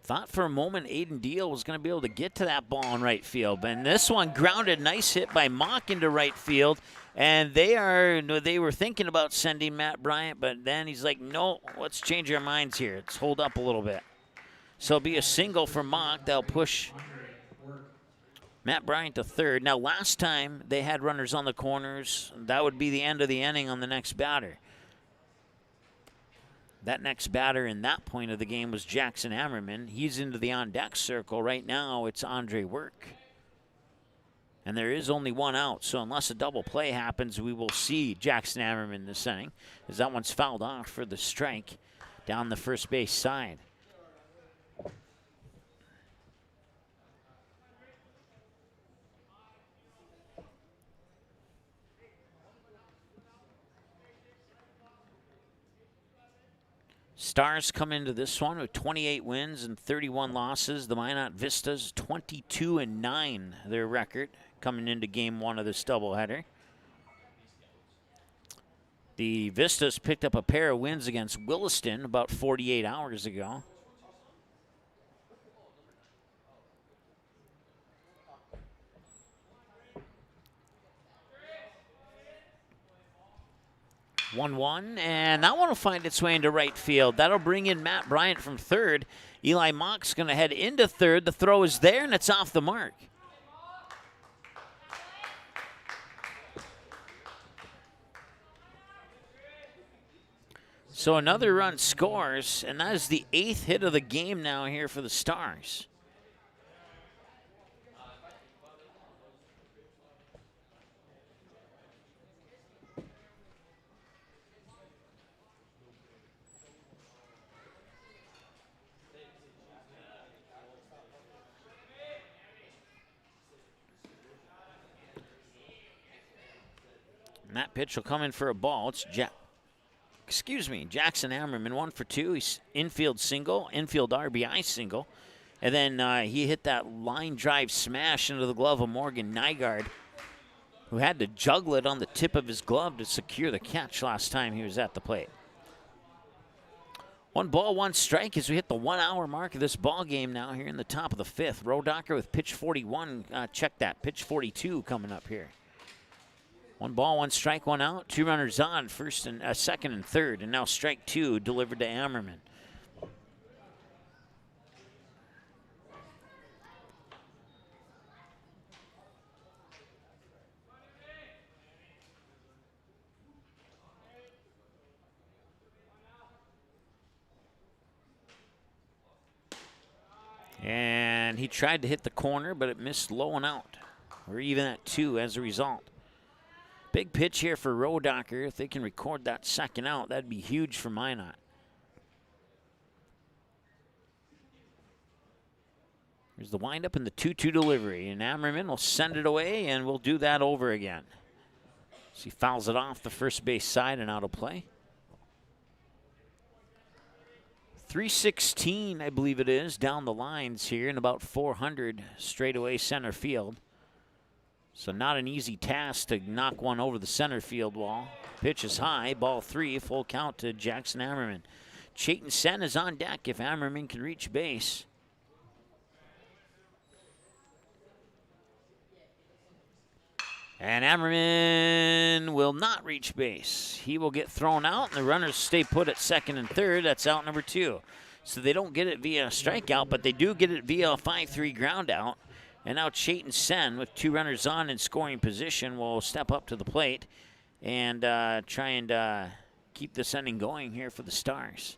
Thought for a moment Aiden Deal was going to be able to get to that ball in right field. And this one grounded, nice hit by Mock into right field. And they were thinking about sending Matt Bryant, but then he's like, no, let's change our minds here. Let's hold up a little bit. So it'll be a single for Mock. They'll push Matt Bryant to third. Now, last time they had runners on the corners, that would be the end of the inning on the next batter. That next batter in that point of the game was Jackson Hammerman. He's into the on-deck circle. Right now, it's Andre Work. And there is only 1 out, so unless a double play happens, we will see Jackson Hammerman this inning, as that one's fouled off for the strike down the first base side. Stars come into this one with 28 wins and 31 losses. The Minot Vistas 22-9, their record coming into game 1 of this doubleheader. The Vistas picked up a pair of wins against Williston about 48 hours ago. One, and that one will find its way into right field. That'll bring in Matt Bryant from third. Eli Mock's going to head into third. The throw is there, and it's off the mark. So another run scores, and that is the 8th hit of the game now here for the Stars. And that pitch will come in for a ball. It's Jackson Hammerman, 1 for 2. He's infield single, infield RBI single. And then he hit that line drive smash into the glove of Morgan Nygaard, who had to juggle it on the tip of his glove to secure the catch last time he was at the plate. 1 ball, 1 strike as we hit the 1 hour mark of this ball game now here in the top of the 5th. Rodacker with pitch 41. Check that. Pitch 42 coming up here. 1 ball, 1 strike, 1 out. 2 runners on, second and third. And now strike 2 delivered to Ammerman. And he tried to hit the corner, but it missed low and out. We're even at 2 as a result. Big pitch here for Rodacker. If they can record that second out, that'd be huge for Minot. Here's the windup and the 2-2 delivery. And Ammerman will send it away, and we'll do that over again. So he fouls it off the first base side and out of play. 316, I believe it is, down the lines here, and about 400 straightaway center field. So not an easy task to knock one over the center field wall. Pitch is high, ball 3, full count to Jackson Ammerman. Chayton Sen is on deck if Ammerman can reach base. And Ammerman will not reach base. He will get thrown out, and the runners stay put at second and third. That's out number 2. So they don't get it via a strikeout, but they do get it via a 5-3 ground out. And now Chayton Sen, with 2 runners on in scoring position, will step up to the plate and try and keep this inning going here for the Stars.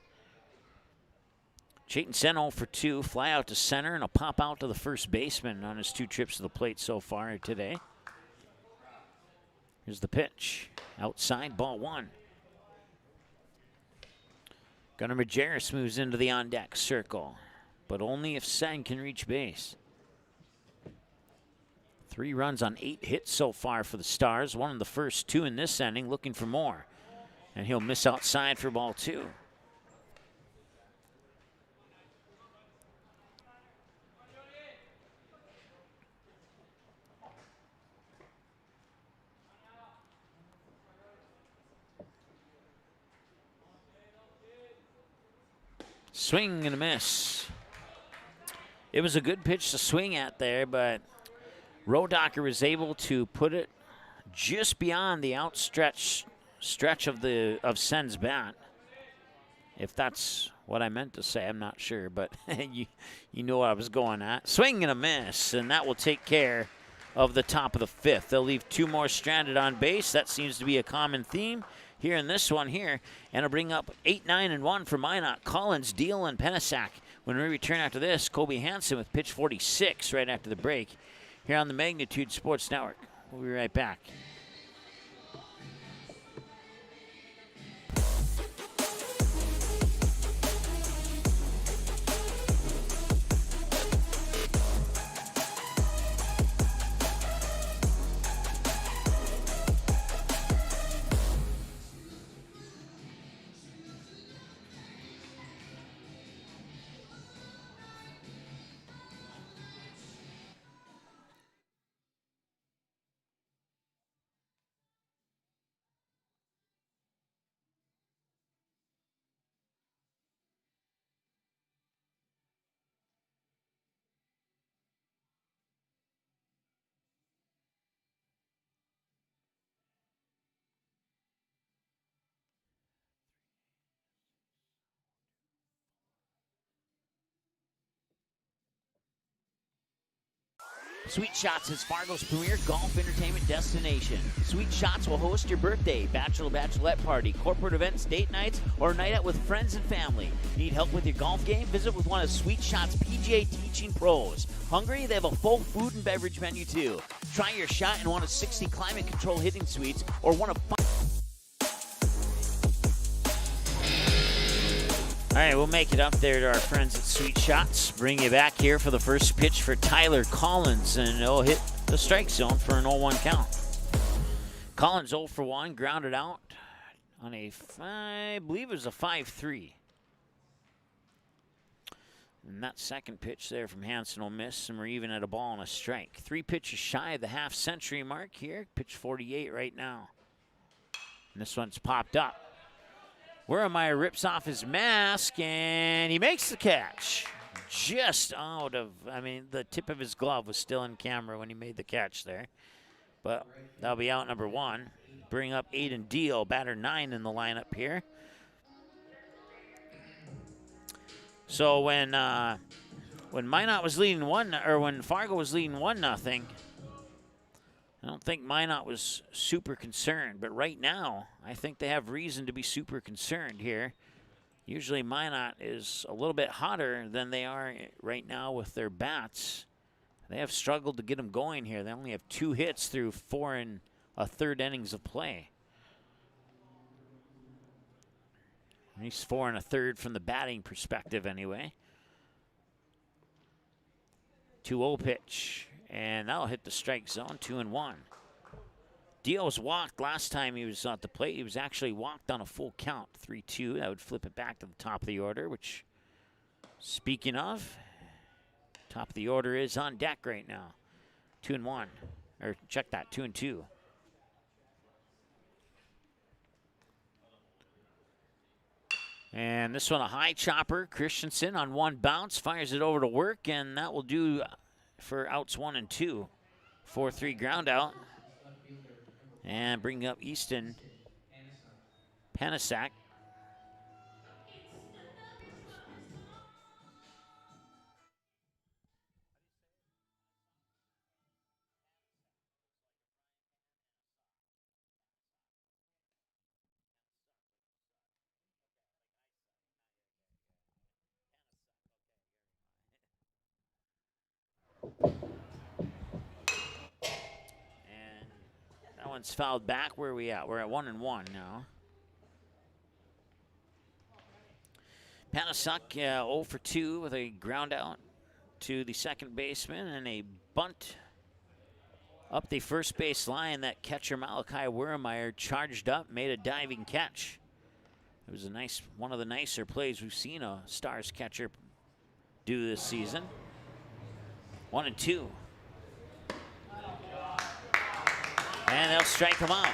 Chayton Sen 0 for 2, fly out to center, and a pop out to the first baseman on his 2 trips to the plate so far today. Here's the pitch. Outside, ball 1. Gunnar Majerus moves into the on-deck circle, but only if Sen can reach base. 3 runs on 8 hits so far for the Stars. 1 in the first, 2 in this inning, looking for more. And he'll miss outside for ball 2. Swing and a miss. It was a good pitch to swing at there, but Rodacker was able to put it just beyond the outstretched stretch of Sen's bat. If that's what I meant to say, I'm not sure, but you know what I was going at. Swing and a miss, and that will take care of the top of the 5th. They'll leave 2 more stranded on base. That seems to be a common theme here in this one here, and it'll bring up 8, 9, and 1 for Minot. Collins, Deal, and Penasac. When we return after this, Kobe Hansen with pitch 46 right after the break here on the Magnitude Sports Network. We'll be right back. Sweet Shots is Fargo's premier golf entertainment destination. Sweet Shots will host your birthday, bachelorette party, corporate events, date nights, or a night out with friends and family. Need help with your golf game? Visit with one of Sweet Shots' PGA teaching pros. Hungry? They have a full food and beverage menu too. Try your shot in one of 60 climate control hitting suites or one of All right, we'll make it up there to our friends at Sweet Shots. Bring you back here for the first pitch for Tyler Collins, and he'll hit the strike zone for an 0-1 count. Collins 0 for 1, grounded out on I believe it was a 5-3. And that second pitch there from Hansen will miss, and we're even at a ball and a strike. 3 pitches shy of the half-century mark here. Pitch 48 right now. And this one's popped up. Weremeyer rips off his mask, and he makes the catch. Just out of, the tip of his glove was still in camera when he made the catch there. But that'll be out number 1. Bring up Aiden Deal, batter 9 in the lineup here. So when Minot was leading when Fargo was leading 1-0, I don't think Minot was super concerned, but right now, I think they have reason to be super concerned here. Usually Minot is a little bit hotter than they are right now with their bats. They have struggled to get them going here. They only have 2 hits through 4 1/3 innings of play. He's 4 1/3 from the batting perspective anyway. 2-0 pitch. And that'll hit the strike zone, 2-1. Deal was walked last time he was at the plate. He was actually walked on a full count, 3-2. That would flip it back to the top of the order, which, speaking of, top of the order is on deck right now. 2-1. Or check that, 2-2. And this one, a high chopper. Christensen on 1 bounce, fires it over to work, and that will do for outs 1 and 2. 4-3 ground out. And bring up Easton Panasak. That one's fouled back. Where are we at? We're at 1-1 now. Panasuk 0 for 2 with a ground out to the second baseman and a bunt up the first base line. That catcher Malachi Weremeyer charged up, made a diving catch. It was one of the nicer plays we've seen a Stars catcher do this season. 1-2. And they'll strike him out.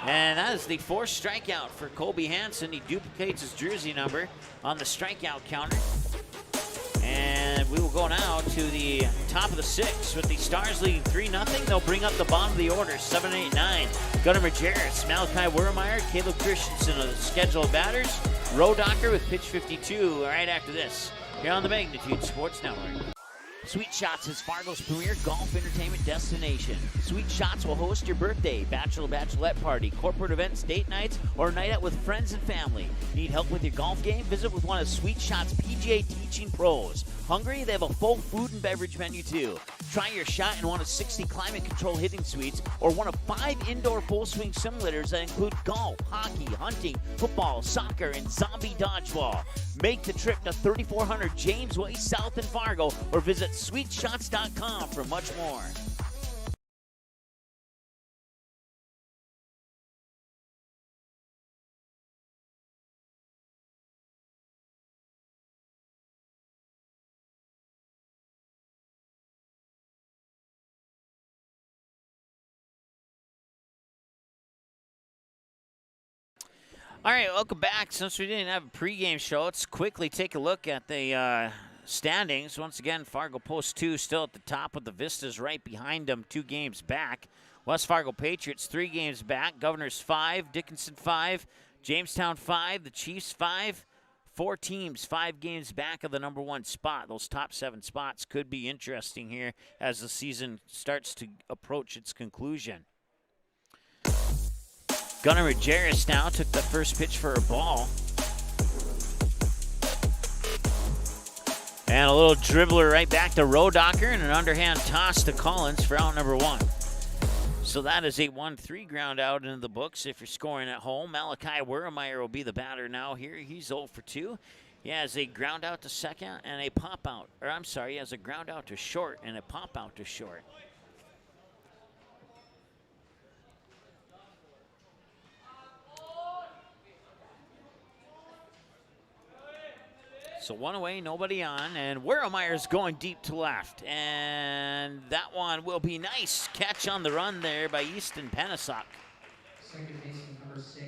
And that is the 4th strikeout for Colby Hansen. He duplicates his jersey number on the strikeout counter. And we will go now to the top of the 6th with the Stars leading 3-0. They'll bring up the bottom of the order, 7, 8, 9. Gunnar Majerus, Malachi Weremeyer, Caleb Christensen are the scheduled batters. Rodocker with pitch 52 right after this here on the Magnitude Sports Network. Sweet Shots is Fargo's premier golf entertainment destination. Sweet Shots will host your birthday, bachelorette party, corporate events, date nights, or a night out with friends and family. Need help with your golf game? Visit with one of Sweet Shots' PGA teaching pros. Hungry? They have a full food and beverage menu too. Try your shot in one of 60 climate control hitting suites or one of 5 indoor full swing simulators that include golf, hockey, hunting, football, soccer, and zombie dodgeball. Make the trip to 3400 James Way South in Fargo or visit sweetshots.com for much more. All right, welcome back. Since we didn't have a pregame show, let's quickly take a look at the standings. Once again, Fargo Post 2 still at the top with the Vistas right behind them, 2 games back. West Fargo Patriots 3 games back. Governors 5, Dickinson 5, Jamestown 5, the Chiefs 5, 4 teams, 5 games back of the number 1 spot. Those top 7 spots could be interesting here as the season starts to approach its conclusion. Gunnar Majerus now took the first pitch for a ball. And a little dribbler right back to Rodocker and an underhand toss to Collins for out number 1. So that is a 1-3 ground out into the books if you're scoring at home. Malachi Wermeyer will be the batter now here. He's 0 for 2. He has a ground out to second and a pop out. Or I'm sorry, he has a ground out to short and a pop out to short. So 1 away, nobody on, and Weremeyer's going deep to left. And that one will be nice. Catch on the run there by Easton Penasuk. Second baseman number 6,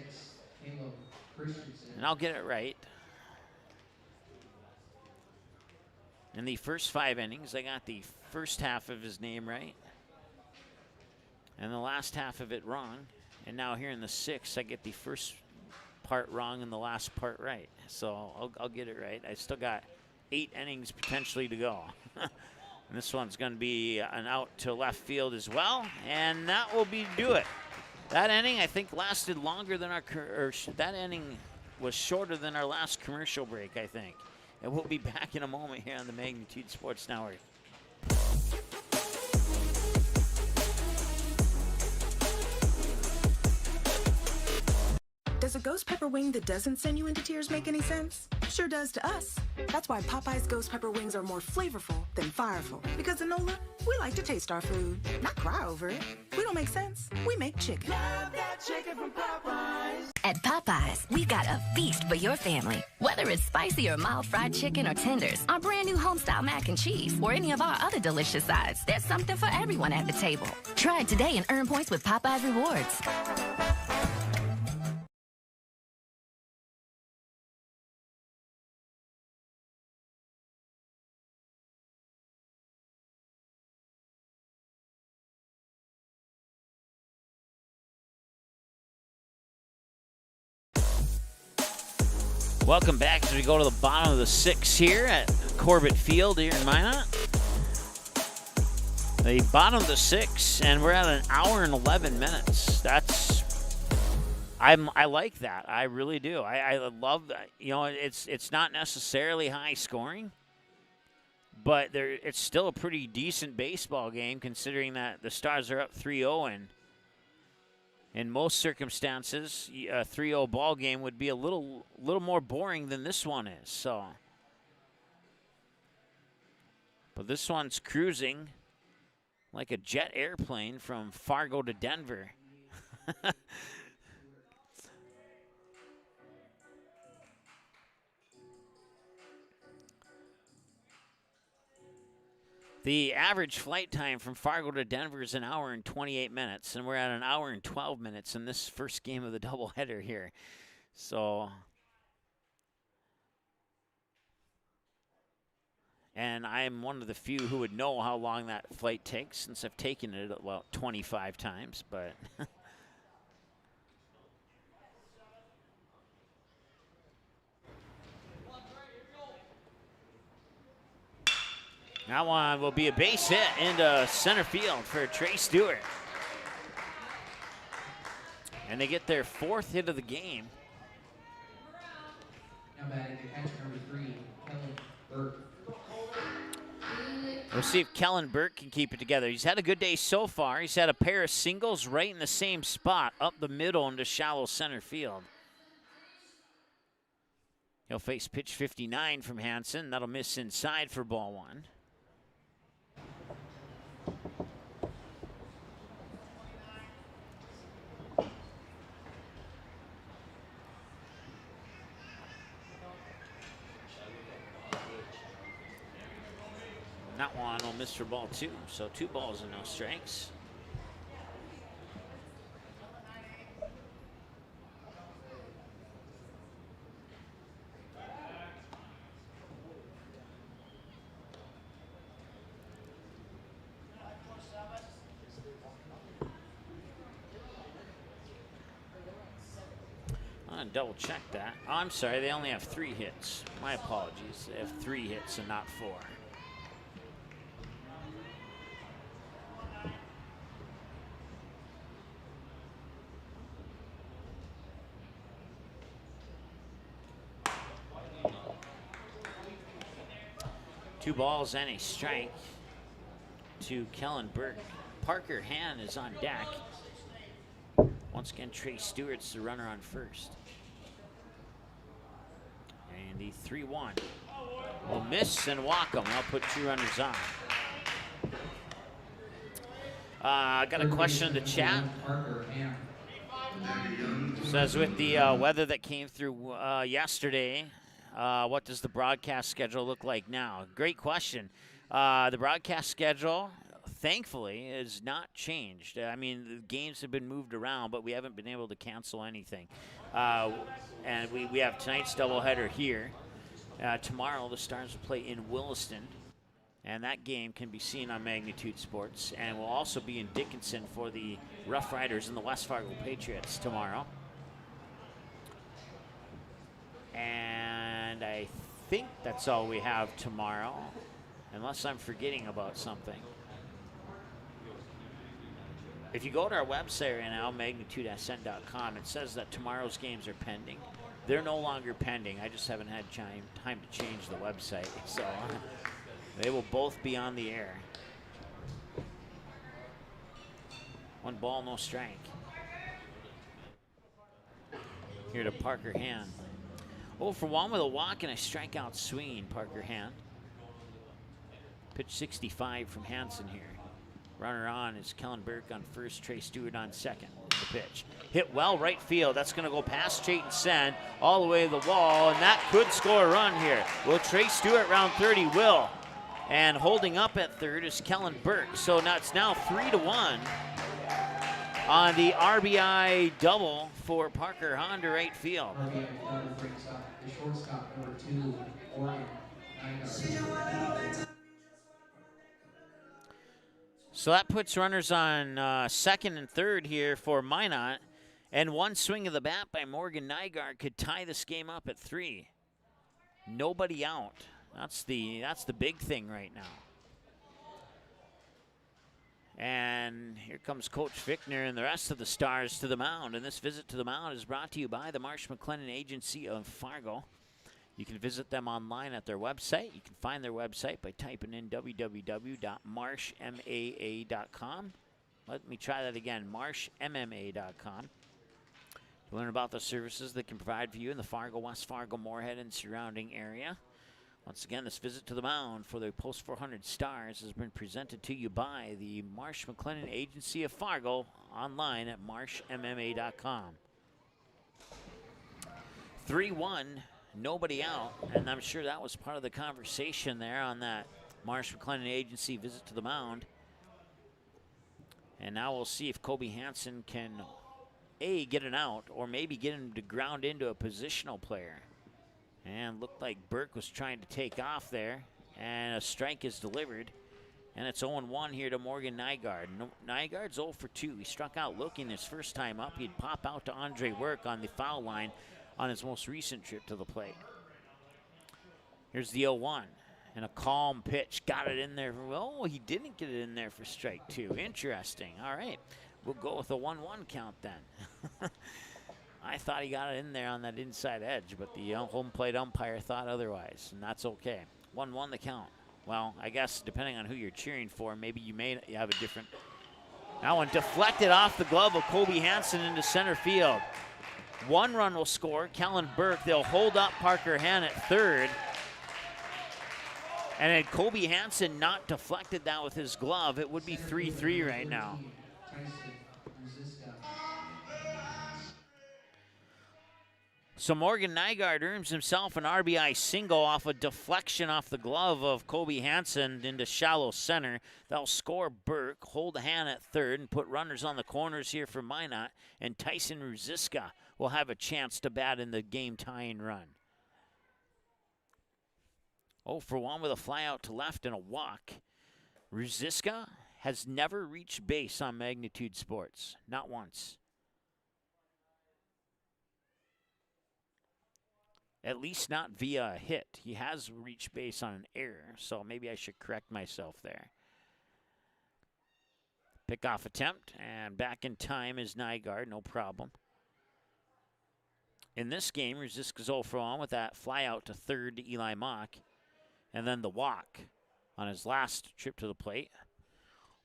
Caleb Christensen. And I'll get it right. In the first 5 innings, I got the first half of his name right. And the last half of it wrong. And now here in the 6th, I get the first part wrong and the last part right. So I'll get it right. I still got 8 innings potentially to go. And this one's going to be an out to left field as well. And that will do it. That inning, I think, lasted longer than that inning was shorter than our last commercial break, I think. And we'll be back in a moment here on the Magnitude Sports Network. Does a ghost pepper wing that doesn't send you into tears make any sense? Sure does to us. That's why Popeye's ghost pepper wings are more flavorful than fireful. Because in NOLA, we like to taste our food, not cry over it. We don't make sense. We make chicken. Love that chicken from Popeyes. At Popeyes, we've got a feast for your family. Whether it's spicy or mild fried chicken or tenders, our brand new homestyle mac and cheese, or any of our other delicious sides, there's something for everyone at the table. Try it today and earn points with Popeyes Rewards. Welcome back as we go to the bottom of the 6th here at Corbett Field here in Minot. The bottom of the 6th, and we're at an hour and 11 minutes. I like that. I really do. I love that. You know, it's not necessarily high scoring, but it's still a pretty decent baseball game considering that the Stars are up 3-0, and in most circumstances, a 3-0 ball game would be a little more boring than this one is. So, but this one's cruising like a jet airplane from Fargo to Denver. The average flight time from Fargo to Denver is 1 hour and 28 minutes, and we're at 1 hour and 12 minutes in this first game of the doubleheader here. So, and I'm one of the few who would know how long that flight takes since I've taken it about 25 times, but that one will be a base hit into center field for Trey Stewart. And they get their 4th hit of the game. Now batting the catcher number 3, Kellen Burke. We'll see if Kellen Burke can keep it together. He's had a good day so far. He's had a pair of singles right in the same spot, up the middle into shallow center field. He'll face pitch 59 from Hansen. That'll miss inside for ball 1. That one will miss for ball 2, so 2 balls and no strikes. double check that. Oh, I'm sorry, they only have 3 hits. My apologies. They have 3 hits and not 4. Two balls and a strike to Kellen Burke. Parker Hand is on deck. Once again, Trey Stewart's the runner on first. And the 3-1 will miss and walk him. I'll put 2 runners on. I got a question in the chat. Says with the weather that came through yesterday, what does the broadcast schedule look like now? Great question. The broadcast schedule, thankfully, is not changed. I mean, the games have been moved around, but we haven't been able to cancel anything. And we have tonight's doubleheader here. Tomorrow, the Stars will play in Williston, and that game can be seen on Magnitude Sports. And we'll also be in Dickinson for the Rough Riders and the West Fargo Patriots tomorrow. And I think that's all we have tomorrow, unless I'm forgetting about something. If you go to our website right now, magnitudesn.com, it says that tomorrow's games are pending. They're no longer pending. I just haven't had time to change the website. So they will both be on the air. 1 ball, no strike. Here to Parker Hand. 0 for 1 with a walk and a strikeout swinging, Parker Hand. Pitch 65 from Hansen here. Runner on is Kellen Burke on first, Trey Stewart on second. The pitch. Hit well right field. That's going to go past Chayton Sen all the way to the wall, and that could score a run here. Will Trey Stewart round third? He will. And holding up at third is Kellen Burke. So now it's now 3-1 on the RBI double for Parker Hand to right field. The shortstop, number 2, Oregon. So that puts runners on second and third here for Minot. And 1 swing of the bat by Morgan Nygaard could tie this game up at 3. Nobody out. That's the big thing right now. And here comes Coach Fichtner and the rest of the Stars to the mound. And this visit to the mound is brought to you by the Marsh McLennan Agency of Fargo. You can visit them online at their website. You can find their website by typing in www.marshmaa.com. Let me try that again, marshmma.com. To learn about the services they can provide for you in the Fargo, West Fargo, Moorhead, and surrounding area. Once again, this visit to the mound for the Post 400 Stars has been presented to you by the Marsh McLennan Agency of Fargo, online at marshmma.com. 3-1, nobody out, and I'm sure that was part of the conversation there on that Marsh McLennan Agency visit to the mound. And now we'll see if Kobe Hansen can, A, get an out, or maybe get him to ground into a positional player. And looked like Burke was trying to take off there. And a strike is delivered. And it's 0-1 here to Morgan Nygaard. Nygaard's 0 for 2. He struck out looking his first time up. He'd pop out to Andre Work on the foul line on his most recent trip to the plate. Here's the 0-1. And a calm pitch. Got it in there. Oh, he didn't get it in there for strike 2. Interesting. All right. We'll go with a 1-1 count then. I thought he got it in there on that inside edge, but the home plate umpire thought otherwise, and that's okay. 1-1 the count. Well, I guess depending on who you're cheering for, maybe you may have a different. That one deflected off the glove of Kobe Hansen into center field. 1 run will score, Kellen Burke. They'll hold up Parker Hand at third. And had Kobe Hansen not deflected that with his glove, it would be 3-3 right now. So Morgan Nygaard earns himself an RBI single off a deflection off the glove of Kobe Hansen into shallow center. They'll score Burke, hold a hand at third, and put runners on the corners here for Minot. And Tyson Ruziska will have a chance to bat in the game-tying run. 0 for 1 with a fly out to left and a walk. Ruziska has never reached base on Magnitude Sports. Not once. At least not via a hit. He has reached base on an error, so maybe I should correct myself there. Pickoff attempt, and back in time is Nygaard, no problem. In this game, Resist goes 0 for 1 with that fly out to third to Eli Mock, and then the walk on his last trip to the plate.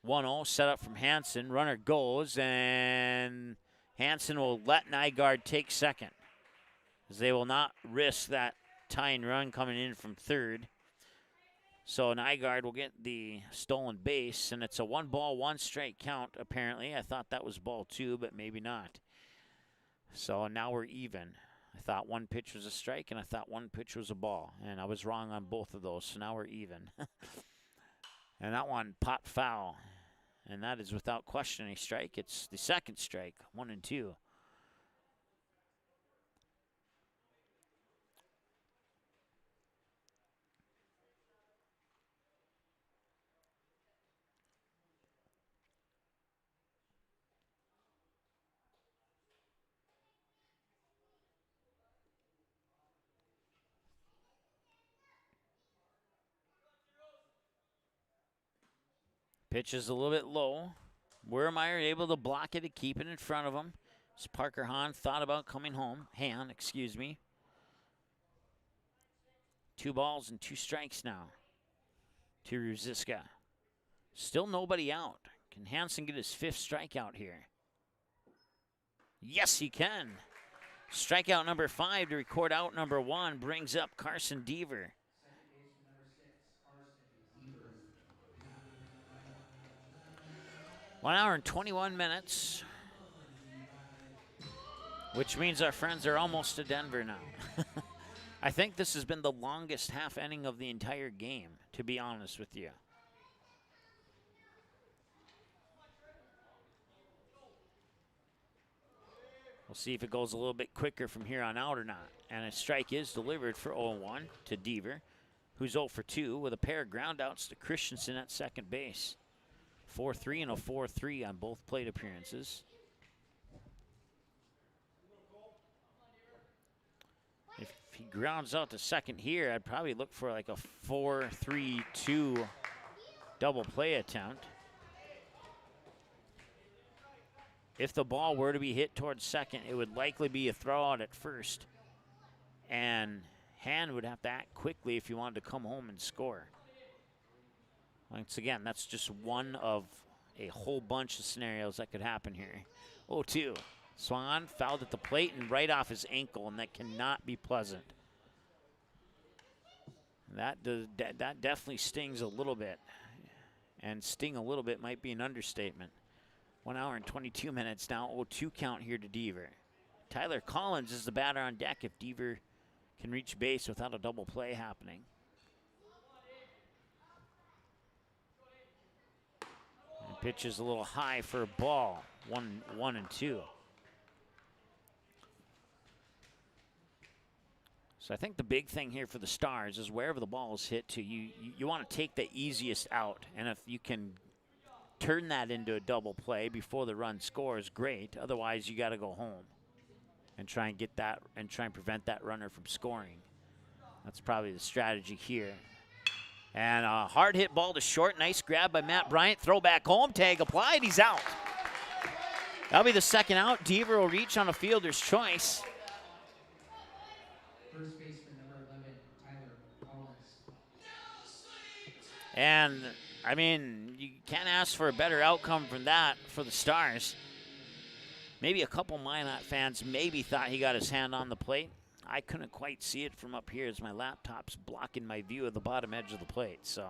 1-0 set up from Hansen. Runner goes, and Hansen will let Nygaard take second, as they will not risk that tying run coming in from third. So Nygaard will get the stolen base, and it's a 1-ball, 1-strike count, apparently. I thought that was ball 2, but maybe not. So now we're even. I thought one pitch was a strike, and I thought one pitch was a ball, and I was wrong on both of those, so now we're even. And that one popped foul, and that is without question a strike. It's the second strike, 1-2. Pitch is a little bit low. Wermeyer able to block it and keep it in front of him. As Parker Hahn thought about coming home. Han, excuse me. 2 balls and 2 strikes now to Ruziska. Still nobody out. Can Hansen get his 5th strikeout here? Yes, he can. Strikeout number 5 to record out number 1 brings up Carson Deaver. 1 hour and 21 minutes, which means our friends are almost to Denver now. I think this has been the longest half inning of the entire game, to be honest with you. We'll see if it goes a little bit quicker from here on out or not. And a strike is delivered for 0-1 to Deaver, who's 0 for 2 with a pair of groundouts to Christensen at second base. 4-3 and a 4-3 on both plate appearances. If he grounds out to second here, I'd probably look for like a 4-3-2 double play attempt. If the ball were to be hit towards second, it would likely be a throw out at first. And Han would have to act quickly if he wanted to come home and score. Once again, that's just one of a whole bunch of scenarios that could happen here. 0-2. Swan fouled at the plate and right off his ankle, and that cannot be pleasant. That definitely stings a little bit. And sting a little bit might be an understatement. 1 hour and 22 minutes now. 0-2 count here to Deaver. Tyler Collins is the batter on deck if Deaver can reach base without a double play happening. Pitch is a little high for a ball. 1-2. So I think the big thing here for the Stars is wherever the ball is hit to, you want to take the easiest out. And if you can turn that into a double play before the run scores, great. Otherwise, you got to go home and try and get that and try and prevent that runner from scoring. That's probably the strategy here. And a hard hit ball to short. Nice grab by Matt Bryant. Throw back home. Tag applied. He's out. That'll be the second out. Deaver will reach on a fielder's choice. First baseman number 11, Tyler Collins. And, I mean, you can't ask for a better outcome from that for the Stars. Maybe a couple Minot fans maybe thought he got his hand on the plate. I couldn't quite see it from up here as my laptop's blocking my view of the bottom edge of the plate, so.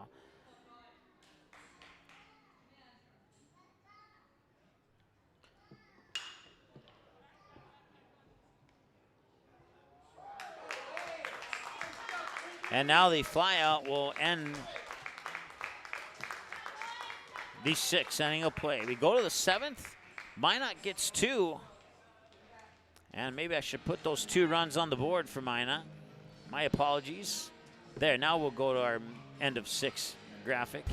And now the flyout will end the 6th inning of play. We go to the 7th. Minot gets 2. And maybe I should put those 2 runs on the board for Minot. My apologies. There, now we'll go to our end of 6 graphic.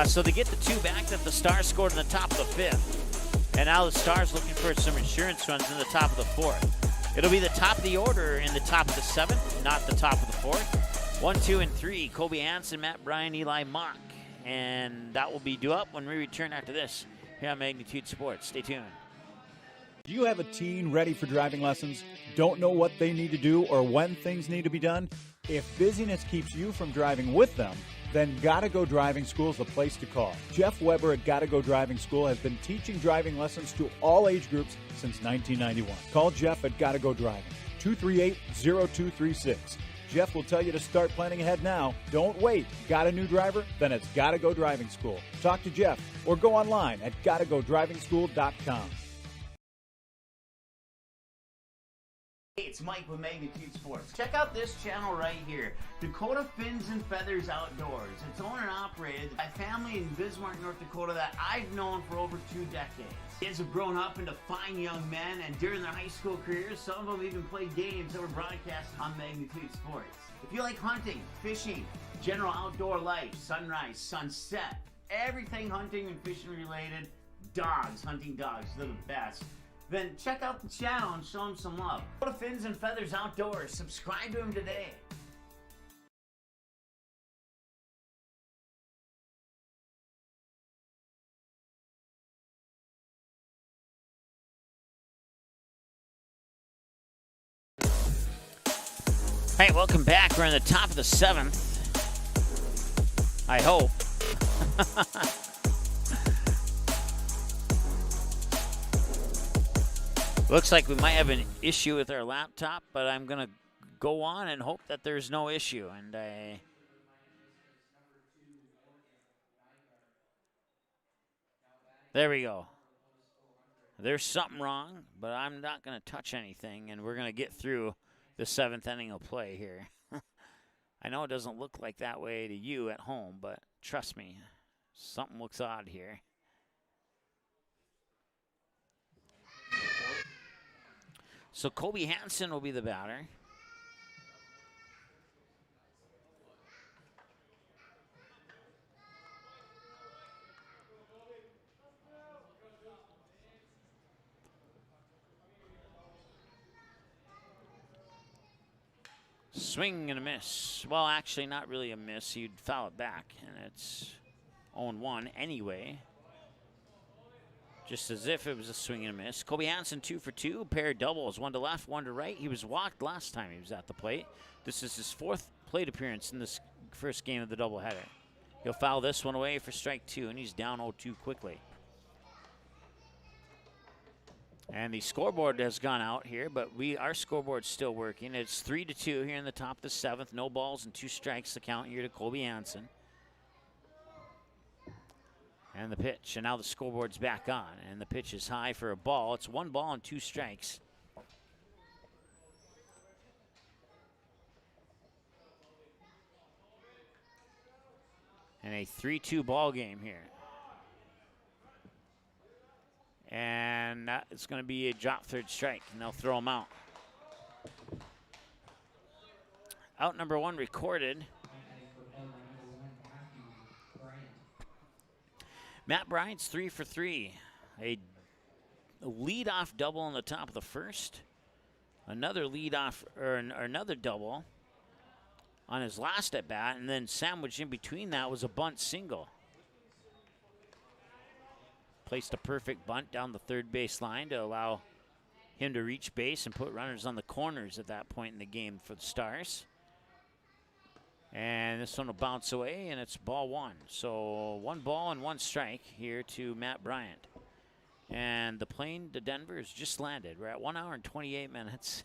So they get the 2 back that the Stars scored in the top of the 5th. And now the Stars looking for some insurance runs in the top of the 4th. It'll be the top of the order in the top of the 7th, not the top of the 4th. 1, 2, and 3, Kobe Hansen, Matt Bryan, Eli Mock. And that will be due up when we return after this here on Magnitude Sports. Stay tuned. Do you have a teen ready for driving lessons? Don't know what they need to do or when things need to be done? If busyness keeps you from driving with them, then Gotta Go Driving School is the place to call. Jeff Weber at Gotta Go Driving School has been teaching driving lessons to all age groups since 1991. Call Jeff at Gotta Go Driving, 238-0236. Jeff will tell you to start planning ahead now. Don't wait. Got a new driver? Then it's Gotta Go Driving School. Talk to Jeff or go online at gottagodrivingschool.com. Hey, it's Mike with Magnitude Sports. Check out this channel right here, Dakota Fins and Feathers Outdoors. It's owned and operated by a family in Bismarck, North Dakota that I've known for over 2 decades. Kids have grown up into fine young men, and during their high school careers, some of them even played games that were broadcast on Magnitude Sports. If you like hunting, fishing, general outdoor life, sunrise, sunset, everything hunting and fishing related, dogs, hunting dogs, they're the best. Then check out the channel and show them some love. Go to Fins and Feathers Outdoors. Subscribe to them today. All right, welcome back. We're in the top of the 7th. I hope. Looks like we might have an issue with our laptop, but I'm going to go on and hope that there's no issue. And there we go. There's something wrong, but I'm not going to touch anything, and we're going to get through the 7th inning of play here. I know it doesn't look like that way to you at home, but trust me, something looks odd here. So Kobe Hansen will be the batter. Swing and a miss. Well, actually, not really a miss. You'd foul it back, and it's 0-1 anyway. Just as if it was a swing and a miss. Kobe Hansen 2 for 2, pair of doubles, 1 to left, 1 to right. He was walked last time he was at the plate. This is his 4th plate appearance in this first game of the doubleheader. He'll foul this one away for strike 2, and he's down 0-2 quickly. And the scoreboard has gone out here, but our scoreboard's still working. It's 3-2 here in the top of the 7th. No balls and 2 strikes to count here to Kobe Hansen. And the pitch, and now the scoreboard's back on, and the pitch is high for a ball. It's 1 ball and 2 strikes. And a 3-2 ball game here. And that is going to be a drop third strike, and they'll throw him out. Out number 1 recorded. Matt Bryant's 3 for 3. A leadoff double in the top of the 1st. Another leadoff, or another double on his last at bat, and then sandwiched in between that was a bunt single. Placed a perfect bunt down the third base line to allow him to reach base and put runners on the corners at that point in the game for the Stars. And this one will bounce away, and it's ball 1. So 1 ball and 1 strike here to Matt Bryant. And the plane to Denver has just landed. We're at 1 hour and 28 minutes.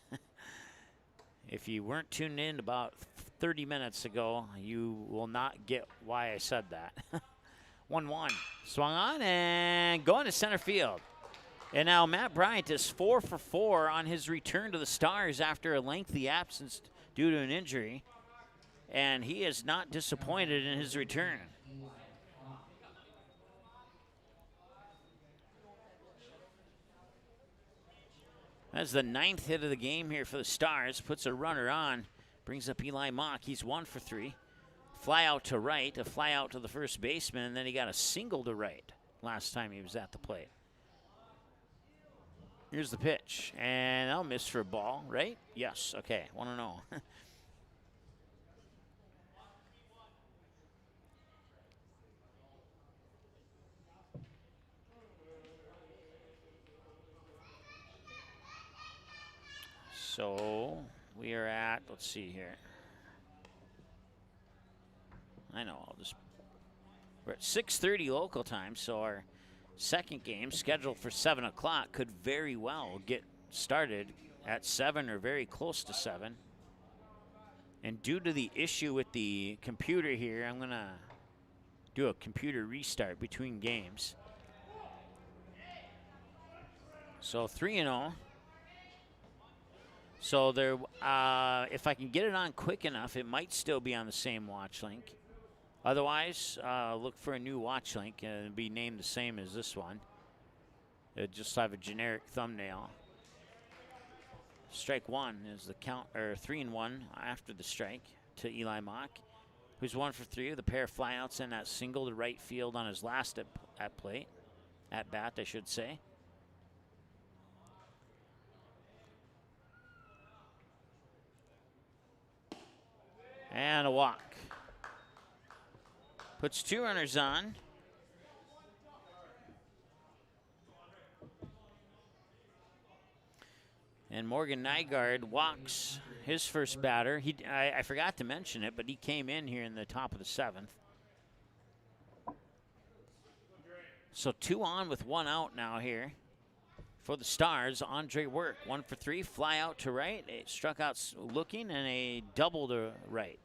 If you weren't tuned in about 30 minutes ago, you will not get why I said that. 1-1. Swung on and going to center field. And now Matt Bryant is 4 for 4 on his return to the Stars after a lengthy absence due to an injury. And he is not disappointed in his return. That's the 9th hit of the game here for the Stars. Puts a runner on. Brings up Eli Mock. He's 1 for 3. Fly out to right, a fly out to the first baseman, and then he got a single to right last time he was at the plate. Here's the pitch, and I'll miss for a ball, right? Yes, okay, 1-0. So we are at, let's see here. I know, we're at 6:30 local time, so our second game, scheduled for 7 o'clock, could very well get started at 7 or very close to 7. And due to the issue with the computer here, I'm going to do a computer restart between games. So 3-0. So there, if I can get it on quick enough, it might still be on the same watch link. Otherwise, look for a new watch link and it'll be named the same as this one. It'll just have a generic thumbnail. Strike one is the count, or 3-1 after the strike to Eli Mock, who's 1 for 3 with a pair of flyouts and that single to right field on his last at bat, I should say. And a walk. Puts 2 runners on. And Morgan Nygaard walks his first batter. I forgot to mention it, but he came in here in the top of the 7th. So 2 on with 1 out now here for the Stars. Andre Work, 1 for 3, fly out to right. It struck out looking and a double to right.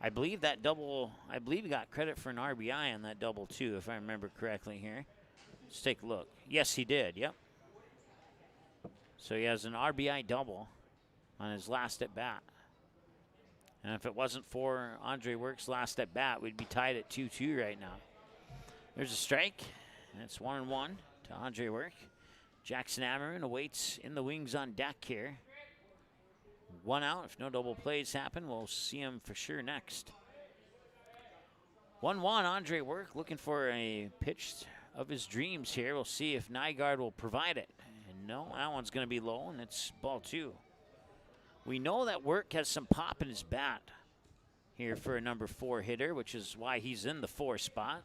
I believe he got credit for an RBI on that double too, if I remember correctly here. Let's take a look. Yes, he did, yep. So he has an RBI double on his last at bat. And if it wasn't for Andre Work's last at bat, we'd be tied at 2-2 right now. There's a strike, and it's 1-1 to Andre Work. Jackson Ammerman awaits in the wings on deck here. 1 out. If no double plays happen, we'll see him for sure next. 1-1, Andre Work looking for a pitch of his dreams here. We'll see if Nygaard will provide it. And no, that one's going to be low, and it's ball 2. We know that Work has some pop in his bat here for a number 4 hitter, which is why he's in the 4 spot.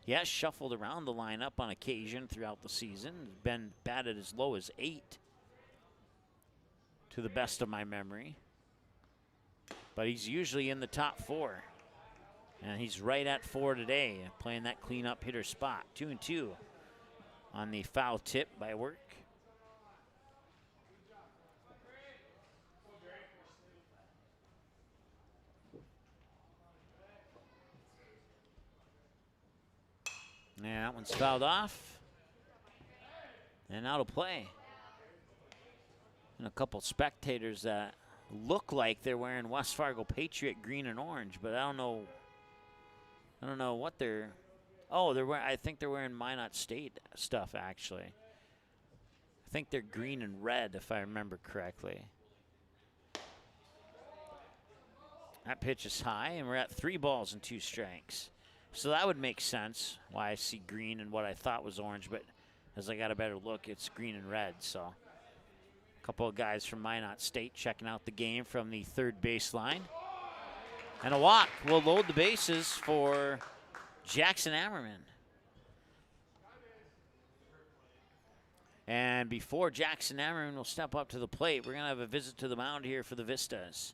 He has shuffled around the lineup on occasion throughout the season. Been batted as low as 8. To the best of my memory. But he's usually in the top 4. And he's right at 4 today, playing that cleanup hitter spot. 2-2 on the foul tip by Work. Yeah, that one's fouled off. And out of play. And a couple spectators that look like they're wearing West Fargo Patriot green and orange, but I don't know what they're. Oh, I think they're wearing Minot State stuff actually. I think they're green and red if I remember correctly. That pitch is high, and we're at 3 balls and 2 strikes. So that would make sense why I see green and what I thought was orange, but as I got a better look, it's green and red. So. Couple of guys from Minot State checking out the game from the third baseline. And a walk will load the bases for Jackson Ammerman. And before Jackson Ammerman will step up to the plate, we're going to have a visit to the mound here for the Vistas.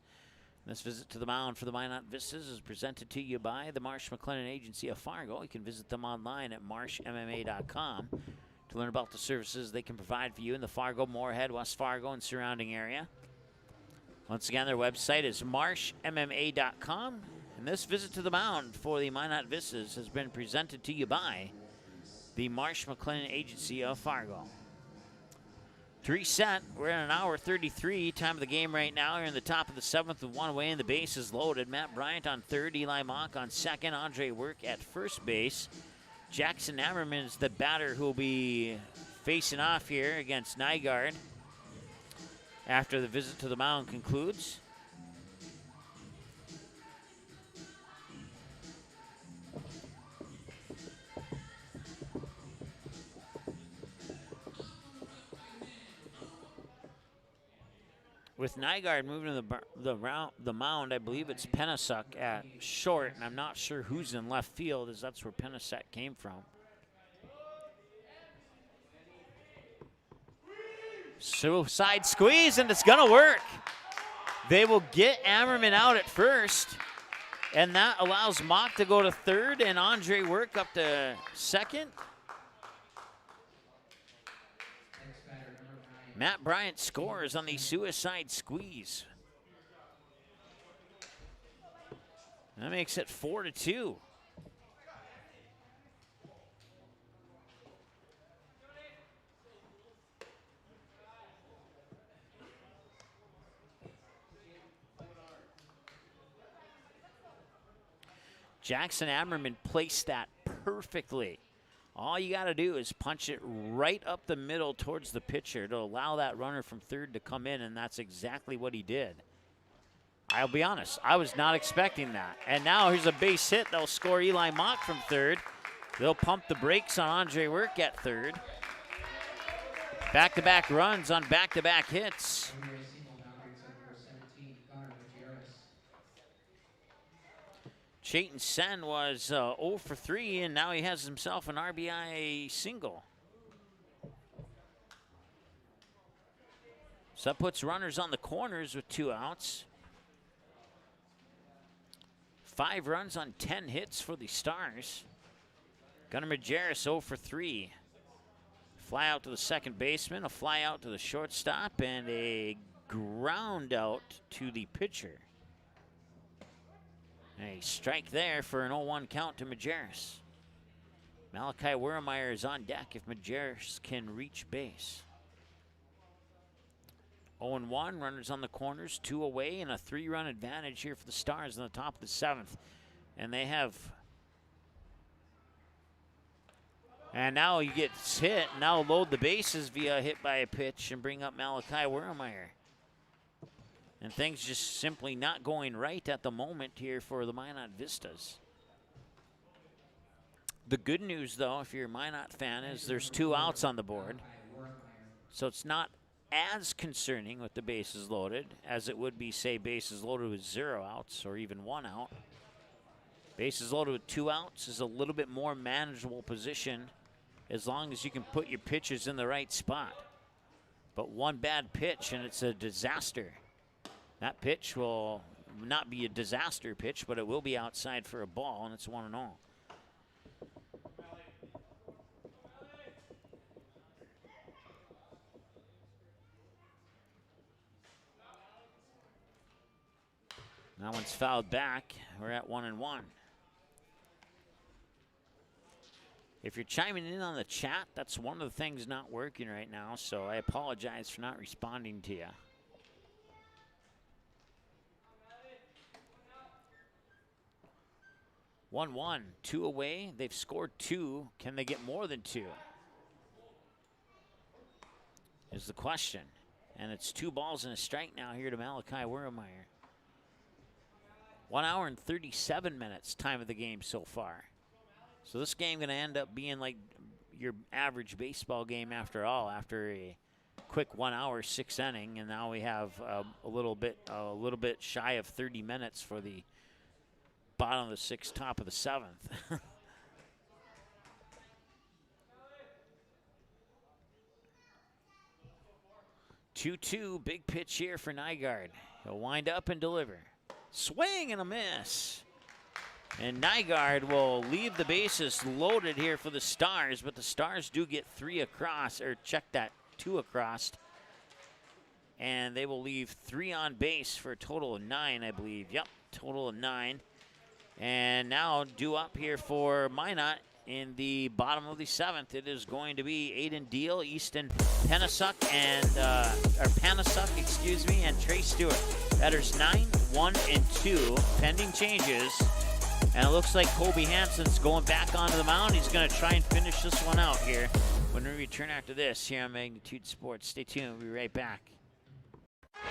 This visit to the mound for the Minot Vistas is presented to you by the Marsh McLennan Agency of Fargo. You can visit them online at marshmma.com. to learn about the services they can provide for you in the Fargo, Moorhead, West Fargo, and surrounding area. Once again, their website is marshmma.com. And this visit to the mound for the Minot Vistas has been presented to you by the Marsh McLennan Agency of Fargo. 3 set. We're at 1:33. Time of the game right now. We're in the top of the 7th with 1 away, and the base is loaded. Matt Bryant on third, Eli Mock on second, Andre Work at first base. Jackson Ammerman is the batter who will be facing off here against Nygaard after the visit to the mound concludes. With Nygaard moving to the mound, I believe it's Penasuk at short, and I'm not sure who's in left field, as that's where Penasuk came from. Suicide squeeze, and it's going to work. They will get Ammerman out at first, and that allows Mock to go to third and Andre Work up to second. Matt Bryant scores on the suicide squeeze. That makes it 4-2. Jackson Ammerman placed that perfectly. All you got to do is punch it right up the middle towards the pitcher to allow that runner from third to come in, and that's exactly what he did. I'll be honest, I was not expecting that. And now here's a base hit. They'll score Eli Mock from third. They'll pump the brakes on Andre Work at third. Back-to-back runs on back-to-back hits. Chayton Sen was 0 for 3, and now he has himself an RBI single. So that puts runners on the corners with 2 outs. 5 runs on 10 hits for the Stars. Gunnar Majerus 0 for 3. Fly out to the second baseman, a fly out to the shortstop, and a ground out to the pitcher. A strike there for an 0-1 count to Majerus. Malachi Wermeyer is on deck if Majerus can reach base. 0-1, runners on the corners, 2 away, and a 3-run advantage here for the Stars in the top of the 7th. And they have... And now he gets hit. Now load the bases via a hit by a pitch and bring up Malachi Wermeyer. And things just simply not going right at the moment here for the Minot Vistas. The good news, though, if you're a Minot fan, is there's 2 outs on the board. So it's not as concerning with the bases loaded as it would be, say, bases loaded with 0 outs or even 1 out. Bases loaded with 2 outs is a little bit more manageable position as long as you can put your pitches in the right spot. But one bad pitch and it's a disaster. That pitch will not be a disaster pitch, but it will be outside for a ball, and it's 1-0. That one's fouled back. We're at 1-1. If you're chiming in on the chat, that's one of the things not working right now, so I apologize for not responding to you. 1-1, 2 away. They've scored 2. Can they get more than 2? Is the question. And it's 2 balls and a strike now here to Malachi Wermeyer. 1 hour and 37 minutes time of the game so far. So this game going to end up being like your average baseball game after all, after a quick 1 hour, 6 inning, and now we have a little bit shy of 30 minutes for the bottom of the 6th, top of the 7th. Two, big pitch here for Nygaard. He'll wind up and deliver. Swing and a miss. And Nygaard will leave the bases loaded here for the Stars, but the Stars do get 3 across, or check that, 2 across. And they will leave 3 on base for a total of 9, I believe. Yep, total of 9. And now due up here for Minot in the bottom of the 7th. It is going to be Aiden Deal, Easton Panasuk, and and Trey Stewart. Batters 9, 1, and 2, pending changes. And it looks like Kobe Hansen's going back onto the mound. He's going to try and finish this one out here when we return after this here on Magnitude Sports. Stay tuned. We'll be right back.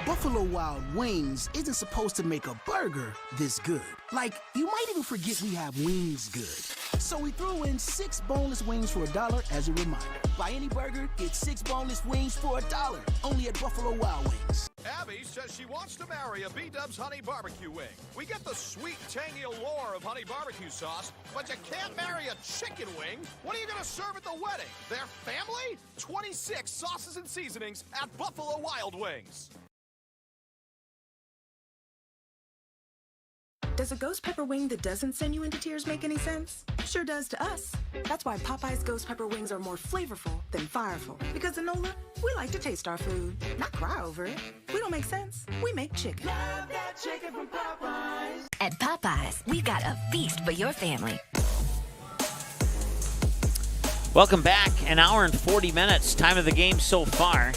Buffalo Wild Wings isn't supposed to make a burger this good. Like, you might even forget we have wings good. So we threw in 6 boneless wings for $1 as a reminder. Buy any burger, get 6 boneless wings for $1. Only at Buffalo Wild Wings. Abby says she wants to marry a B-Dubs honey barbecue wing. We get the sweet, tangy allure of honey barbecue sauce, but you can't marry a chicken wing. What are you going to serve at the wedding? Their family? 26 sauces and seasonings at Buffalo Wild Wings. Does a ghost pepper wing that doesn't send you into tears make any sense? Sure does to us. That's why Popeye's ghost pepper wings are more flavorful than fireful. Because in NOLA, we like to taste our food, not cry over it. We don't make sense. We make chicken. Love that chicken from Popeyes. At Popeyes, we've got a feast for your family. Welcome back. An hour and 40 minutes. Time of the game so far.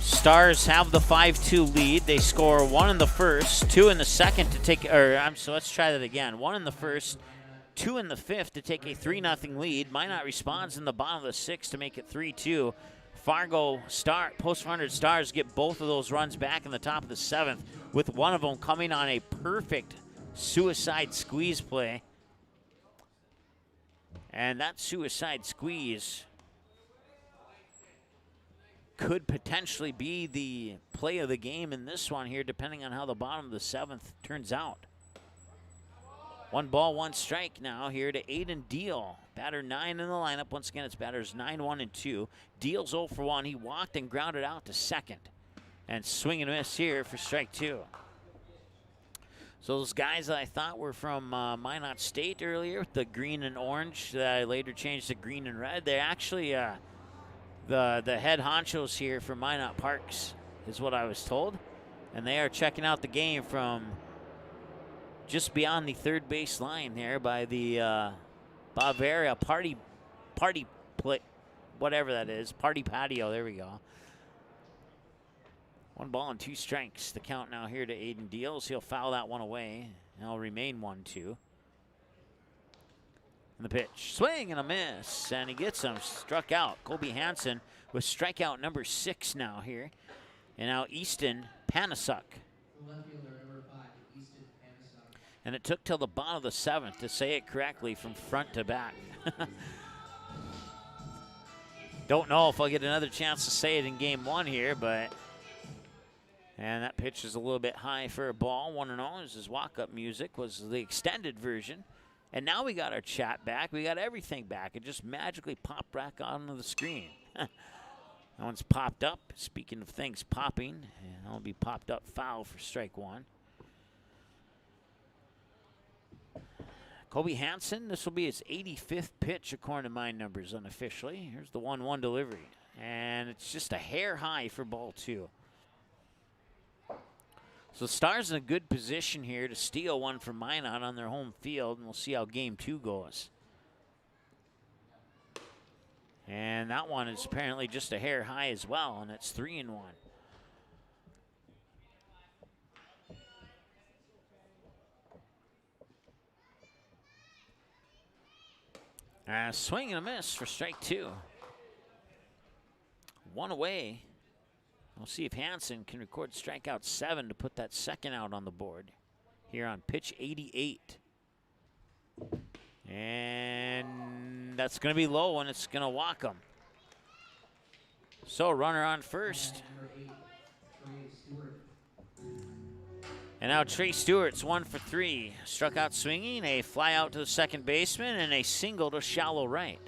Stars have the 5-2 lead. They score 1 in the first, 2 in the second to take, so let's try that again. 1 in the first, 2 in the fifth to take a 3-0 lead. Minot responds in the bottom of the sixth to make it 3-2. Fargo post 100 Stars get both of those runs back in the top of the seventh, with one of them coming on a perfect suicide squeeze play. And that suicide squeeze could potentially be the play of the game in this one here, depending on how the bottom of the seventh turns out. 1 ball, 1 strike now here to Aiden Deal. Batter 9 in the lineup. Once again, it's batters 9, 1, and 2. Deal's 0 for 1. He walked and grounded out to second. And swing and miss here for strike 2. So those guys that I thought were from Minot State earlier, with the green and orange, that I later changed to green and red, they're actually the head honchos here for Minot Parks, is what I was told. And they are checking out the game from just beyond the third base line there by the Bavaria party play, whatever that is, party patio. There we go. 1 ball and 2 strikes. The count now here to Aiden Deals. He'll foul that one away. And it'll remain 1-2. And the pitch, swing and a miss, and he gets him, struck out. Kobe Hansen with strikeout number 6 now here. And now Easton Panasuk. And it took till the bottom of the seventh to say it correctly from front to back. Don't know if I'll get another chance to say it in game 1 here, but. And that pitch is a little bit high for a ball. 1-0 as his walk-up music was the extended version. And now we got our chat back. We got everything back. It just magically popped back onto the screen. That one's popped up. Speaking of things popping, that'll be popped up foul for strike 1. Kobe Hansen, this will be his 85th pitch according to my numbers unofficially. Here's the 1-1 delivery. And it's just a hair high for ball 2. So Stars in a good position here to steal one from Minot on their home field, and we'll see how game 2 goes. And that one is apparently just a hair high as well, and it's 3-1. Swing and a miss for strike 2. 1 away. We'll see if Hansen can record strikeout 7 to put that second out on the board here on pitch 88. And that's going to be low, and it's going to walk him. So runner on first. And now Trey Stewart's 1 for 3. Struck out swinging, a fly out to the second baseman, and a single to shallow right.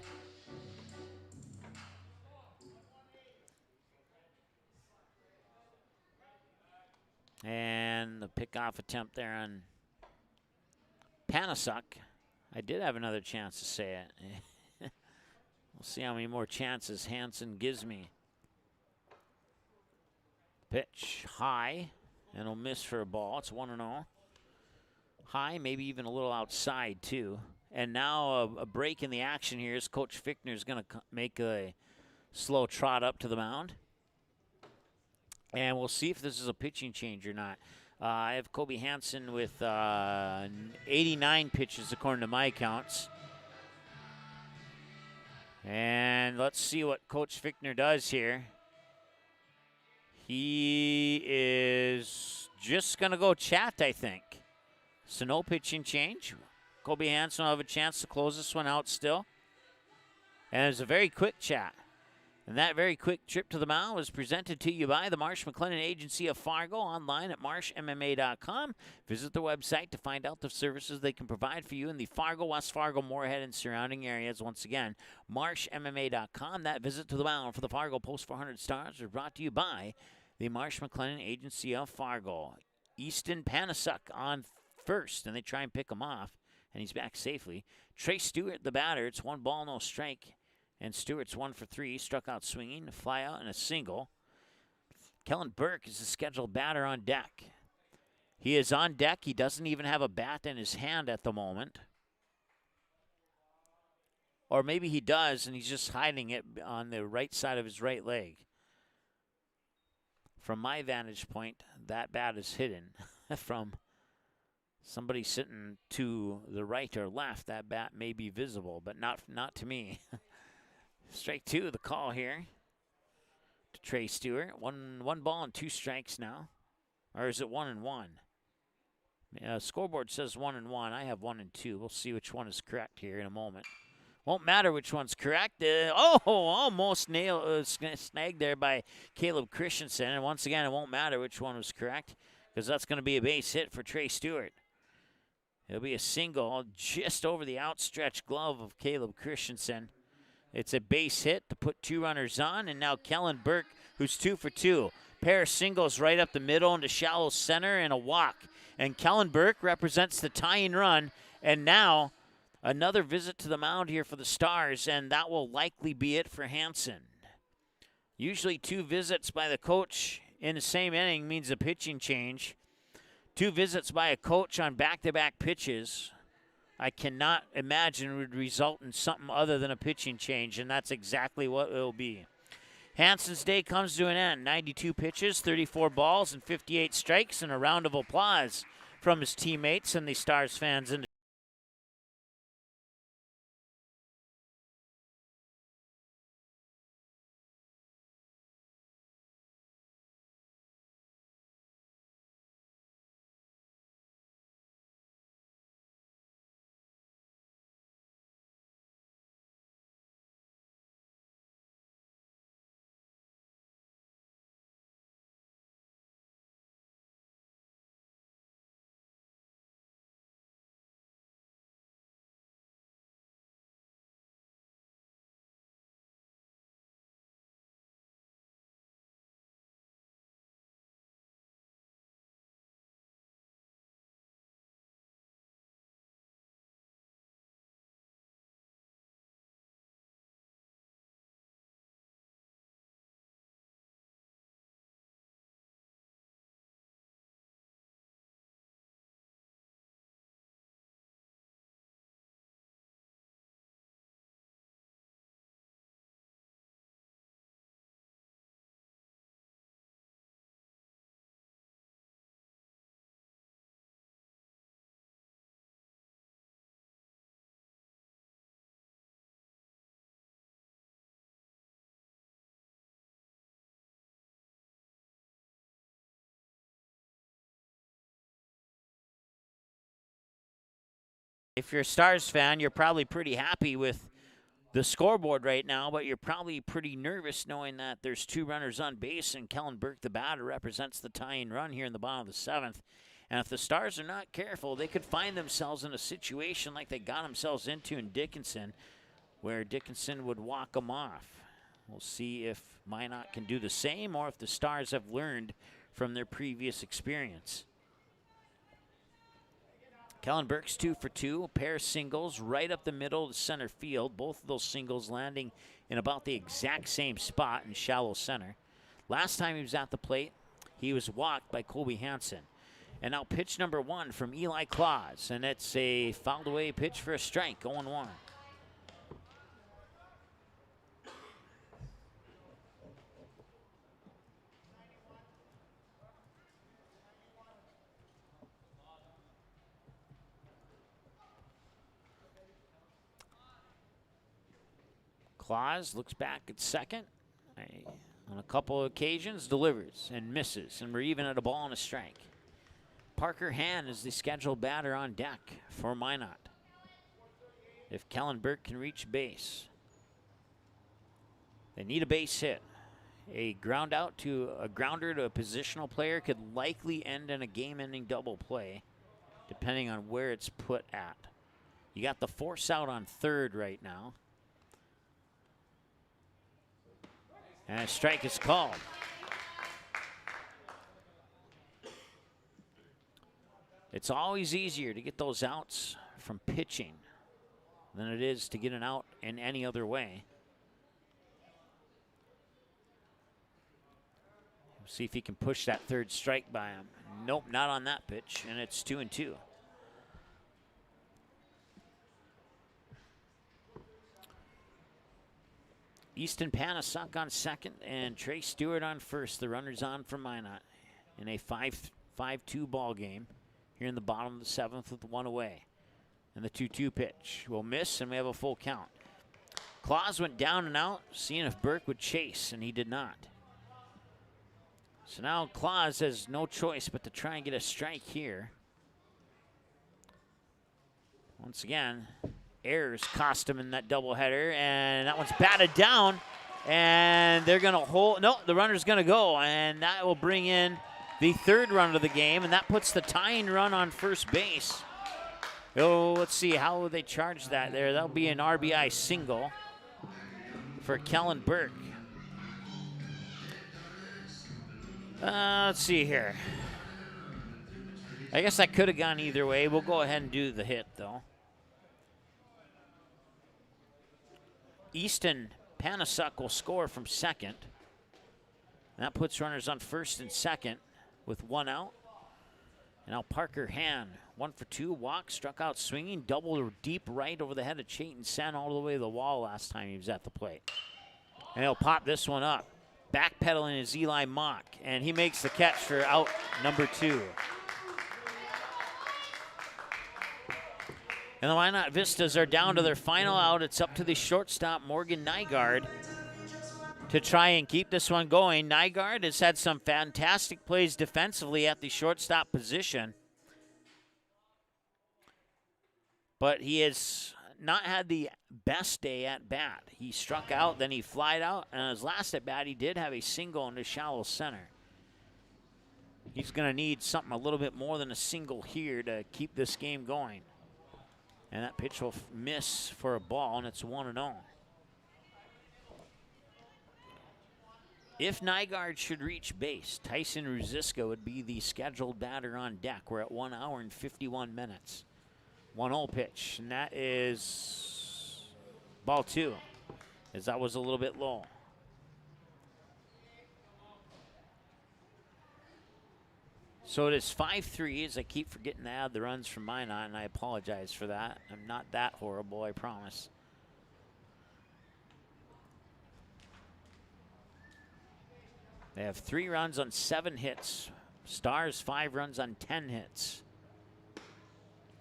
And the pickoff attempt there on Panasuk. I did have another chance to say it. We'll see how many more chances Hansen gives me. Pitch high, and he'll miss for a ball. It's 1-0. High, maybe even a little outside too. And now a break in the action here as Coach Fichtner is going to make a slow trot up to the mound. And we'll see if this is a pitching change or not. I have Kobe Hansen with 89 pitches according to my counts. And let's see what Coach Fichtner does here. He is just going to go chat, I think. So no pitching change. Kobe Hansen will have a chance to close this one out still. And it's a very quick chat. And that very quick trip to the mound was presented to you by the Marsh McLennan Agency of Fargo, online at marshmma.com. Visit their website to find out the services they can provide for you in the Fargo, West Fargo, Moorhead, and surrounding areas. Once again, marshmma.com. That visit to the mound for the Fargo Post 400 Stars was brought to you by the Marsh McLennan Agency of Fargo. Easton Panasuk on first, and they try and pick him off, and he's back safely. Trey Stewart, the batter. It's 1 ball, no strike. And Stewart's 1 for 3, struck out swinging, a fly out, and a single. Kellen Burke is the scheduled batter on deck. He is on deck. He doesn't even have a bat in his hand at the moment. Or maybe he does, and he's just hiding it on the right side of his right leg. From my vantage point, that bat is hidden. From somebody sitting to the right or left, that bat may be visible, but not to me. Strike 2, the call here to Trey Stewart. One ball and 2 strikes now. Or is it 1-1? Scoreboard says 1-1. I have 1-2. We'll see which one is correct here in a moment. Won't matter which one's correct. Almost snagged there by Caleb Christensen. And once again, it won't matter which one was correct because that's going to be a base hit for Trey Stewart. It'll be a single just over the outstretched glove of Caleb Christensen. It's a base hit to put 2 runners on, and now Kellen Burke, who's 2 for 2. Pair of singles right up the middle into shallow center and a walk. And Kellen Burke represents the tying run, and now another visit to the mound here for the Stars, and that will likely be it for Hansen. Usually 2 visits by the coach in the same inning means a pitching change. 2 visits by a coach on back-to-back pitches, I cannot imagine would result in something other than a pitching change, and that's exactly what it will be. Hansen's day comes to an end. 92 pitches, 34 balls, and 58 strikes, and a round of applause from his teammates and the Stars fans. If you're a Stars fan, you're probably pretty happy with the scoreboard right now, but you're probably pretty nervous knowing that there's 2 runners on base, and Kellen Burke, the batter, represents the tying run here in the bottom of the 7th. And if the Stars are not careful, they could find themselves in a situation like they got themselves into in Dickinson, where Dickinson would walk them off. We'll see if Minot can do the same or if the Stars have learned from their previous experience. Kellen Burke's 2 for 2, a pair of singles right up the middle of center field. Both of those singles landing in about the exact same spot in shallow center. Last time he was at the plate, he was walked by Colby Hansen. And now pitch number 1 from Eli Claus, and it's a fouled away pitch for a strike, 0-1. Claus looks back at second. On a couple of occasions, delivers and misses, and we're even at a ball and a strike. Parker Hand is the scheduled batter on deck for Minot. If Kellen Burke can reach base. They need a base hit. A grounder to a positional player could likely end in a game-ending double play, depending on where it's put at. You got the force out on third right now. And a strike is called. It's always easier to get those outs from pitching than it is to get an out in any other way. See if he can push that third strike by him. Nope, not on that pitch, and it's 2-2. Easton Panasuk on second and Trey Stewart on first. The runner's on for Minot in a 5-2 ball game here in the bottom of the seventh with one away. And the 2-2 pitch will miss, and we have a full count. Claus went down and out, seeing if Burke would chase, and he did not. So now Claus has no choice but to try and get a strike here. Once again, errors cost him in that doubleheader, and that one's batted down, and they're going to hold. No, the runner's going to go, and that will bring in the third run of the game, and that puts the tying run on first base. Oh, let's see, how will they charge that there? That'll be an RBI single for Kellen Burke. Let's see here. I guess I could have gone either way. We'll go ahead and do the hit, though. Easton Panasuk will score from second. That puts runners on first and second with one out. And now Parker Hand, 1 for 2, walk, struck out swinging, double deep right over the head of Chayton Sen all the way to the wall last time he was at the plate. And he'll pop this one up. Backpedaling is Eli Mock, and he makes the catch for out number 2. And the Minot Vistas are down to their final out. It's up to the shortstop, Morgan Nygaard, to try and keep this one going. Nygaard has had some fantastic plays defensively at the shortstop position, but he has not had the best day at bat. He struck out, then he flied out, and his last at bat, he did have a single into shallow center. He's going to need something a little bit more than a single here to keep this game going. And that pitch will miss for a ball, and it's 1-0. If Nygaard should reach base, Tyson Ruziska would be the scheduled batter on deck. We're at 1 hour and 51 minutes. 1-0 pitch, and that is ball 2, as that was a little bit low. So it is 5-3, as I keep forgetting to add the runs from Minot, and I apologize for that. I'm not that horrible, I promise. They have 3 runs on 7 hits. Stars 5 runs on 10 hits.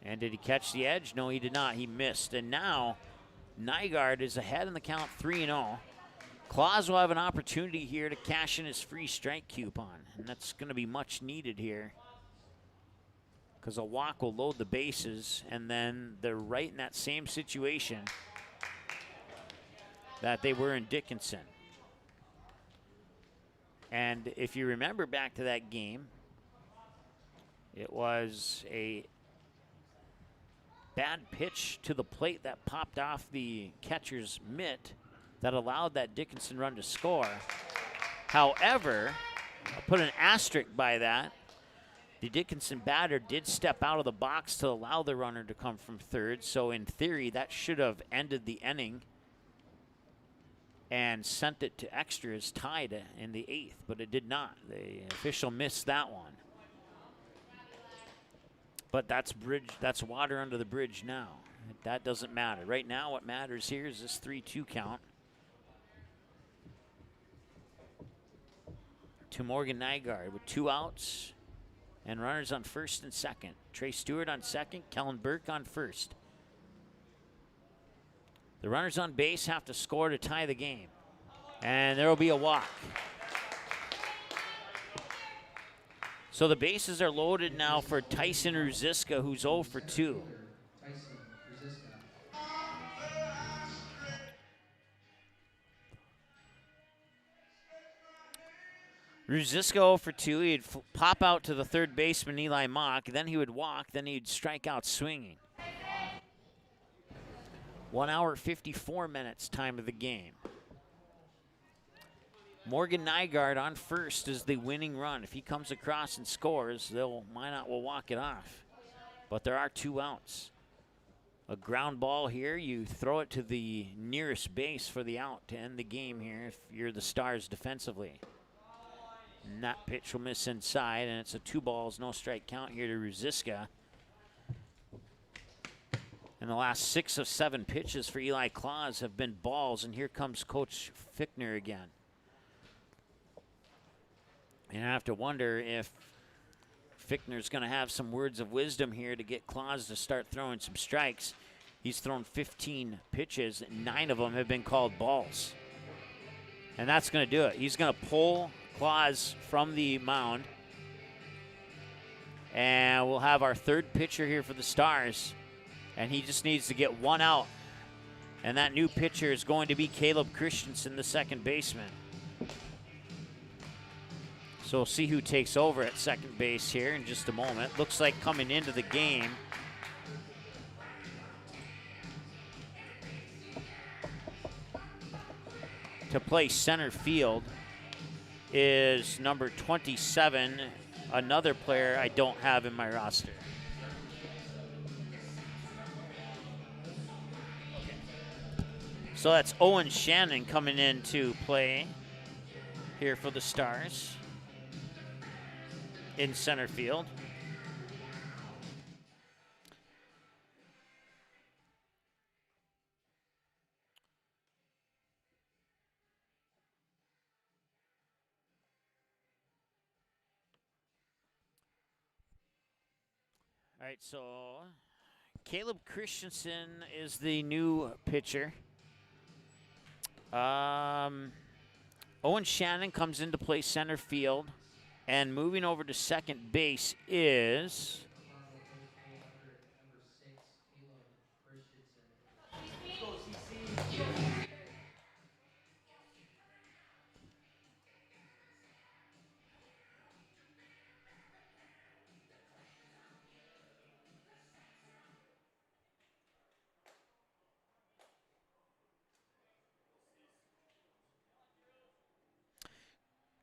And did he catch the edge? No, he did not. He missed. And now Nygaard is ahead in the count 3-0. Claus will have an opportunity here to cash in his free strike coupon. And that's going to be much needed here, because a walk will load the bases, and then they're right in that same situation that they were in Dickinson. And if you remember back to that game, it was a bad pitch to the plate that popped off the catcher's mitt that allowed that Dickinson run to score. However, I'll put an asterisk by that. The Dickinson batter did step out of the box to allow the runner to come from third, so in theory that should have ended the inning and sent it to extras, tied in the 8th, but it did not. The official missed that one. But that's water under the bridge now. That doesn't matter. Right now what matters here is this 3-2 count to Morgan Nygaard with 2 outs and runners on first and second. Trey Stewart on second, Kellen Burke on first. The runners on base have to score to tie the game, and there will be a walk. So the bases are loaded now for Tyson Ruziska, who's 0 for 2. Ruzisco for 2. He'd pop out to the third baseman, Eli Mock. Then he would walk. Then he'd strike out swinging. 1 hour, 54 minutes, time of the game. Morgan Nygaard on first is the winning run. If he comes across and scores, Minot will walk it off. But there are 2 outs. A ground ball here, you throw it to the nearest base for the out to end the game here if you're the Stars defensively. And that pitch will miss inside, and it's a 2 balls, no strike count here to Ruzicka. And the last 6 of 7 pitches for Eli Claus have been balls, and here comes Coach Fichtner again. And I have to wonder if Fichtner's going to have some words of wisdom here to get Claus to start throwing some strikes. He's thrown 15 pitches, and 9 of them have been called balls. And that's going to do it. He's going to pull Claus from the mound. And we'll have our 3rd pitcher here for the Stars. And he just needs to get 1 out. And that new pitcher is going to be Caleb Christensen, the 2nd baseman. So we'll see who takes over at second base here in just a moment. Looks like coming into the game, to play center field is number 27, another player I don't have in my roster. So that's Owen Shannon coming in to play here for the Stars in center field. All right, so Caleb Christensen is the new pitcher. Owen Shannon comes into play center field. And moving over to second base is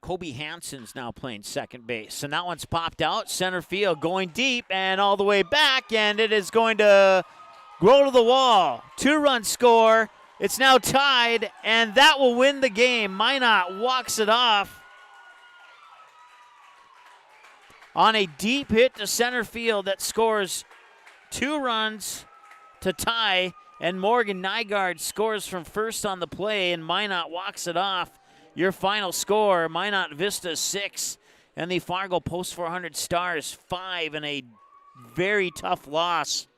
Kobe Hansen's now playing second base. And that one's popped out. Center field going deep and all the way back. And it is going to go to the wall. 2-run score. It's now tied. And that will win the game. Minot walks it off on a deep hit to center field that scores 2 runs to tie. And Morgan Nygaard scores from first on the play. And Minot walks it off. Your final score, Minot Vistas 6 and the Fargo Post 400 Stars 5 in a very tough loss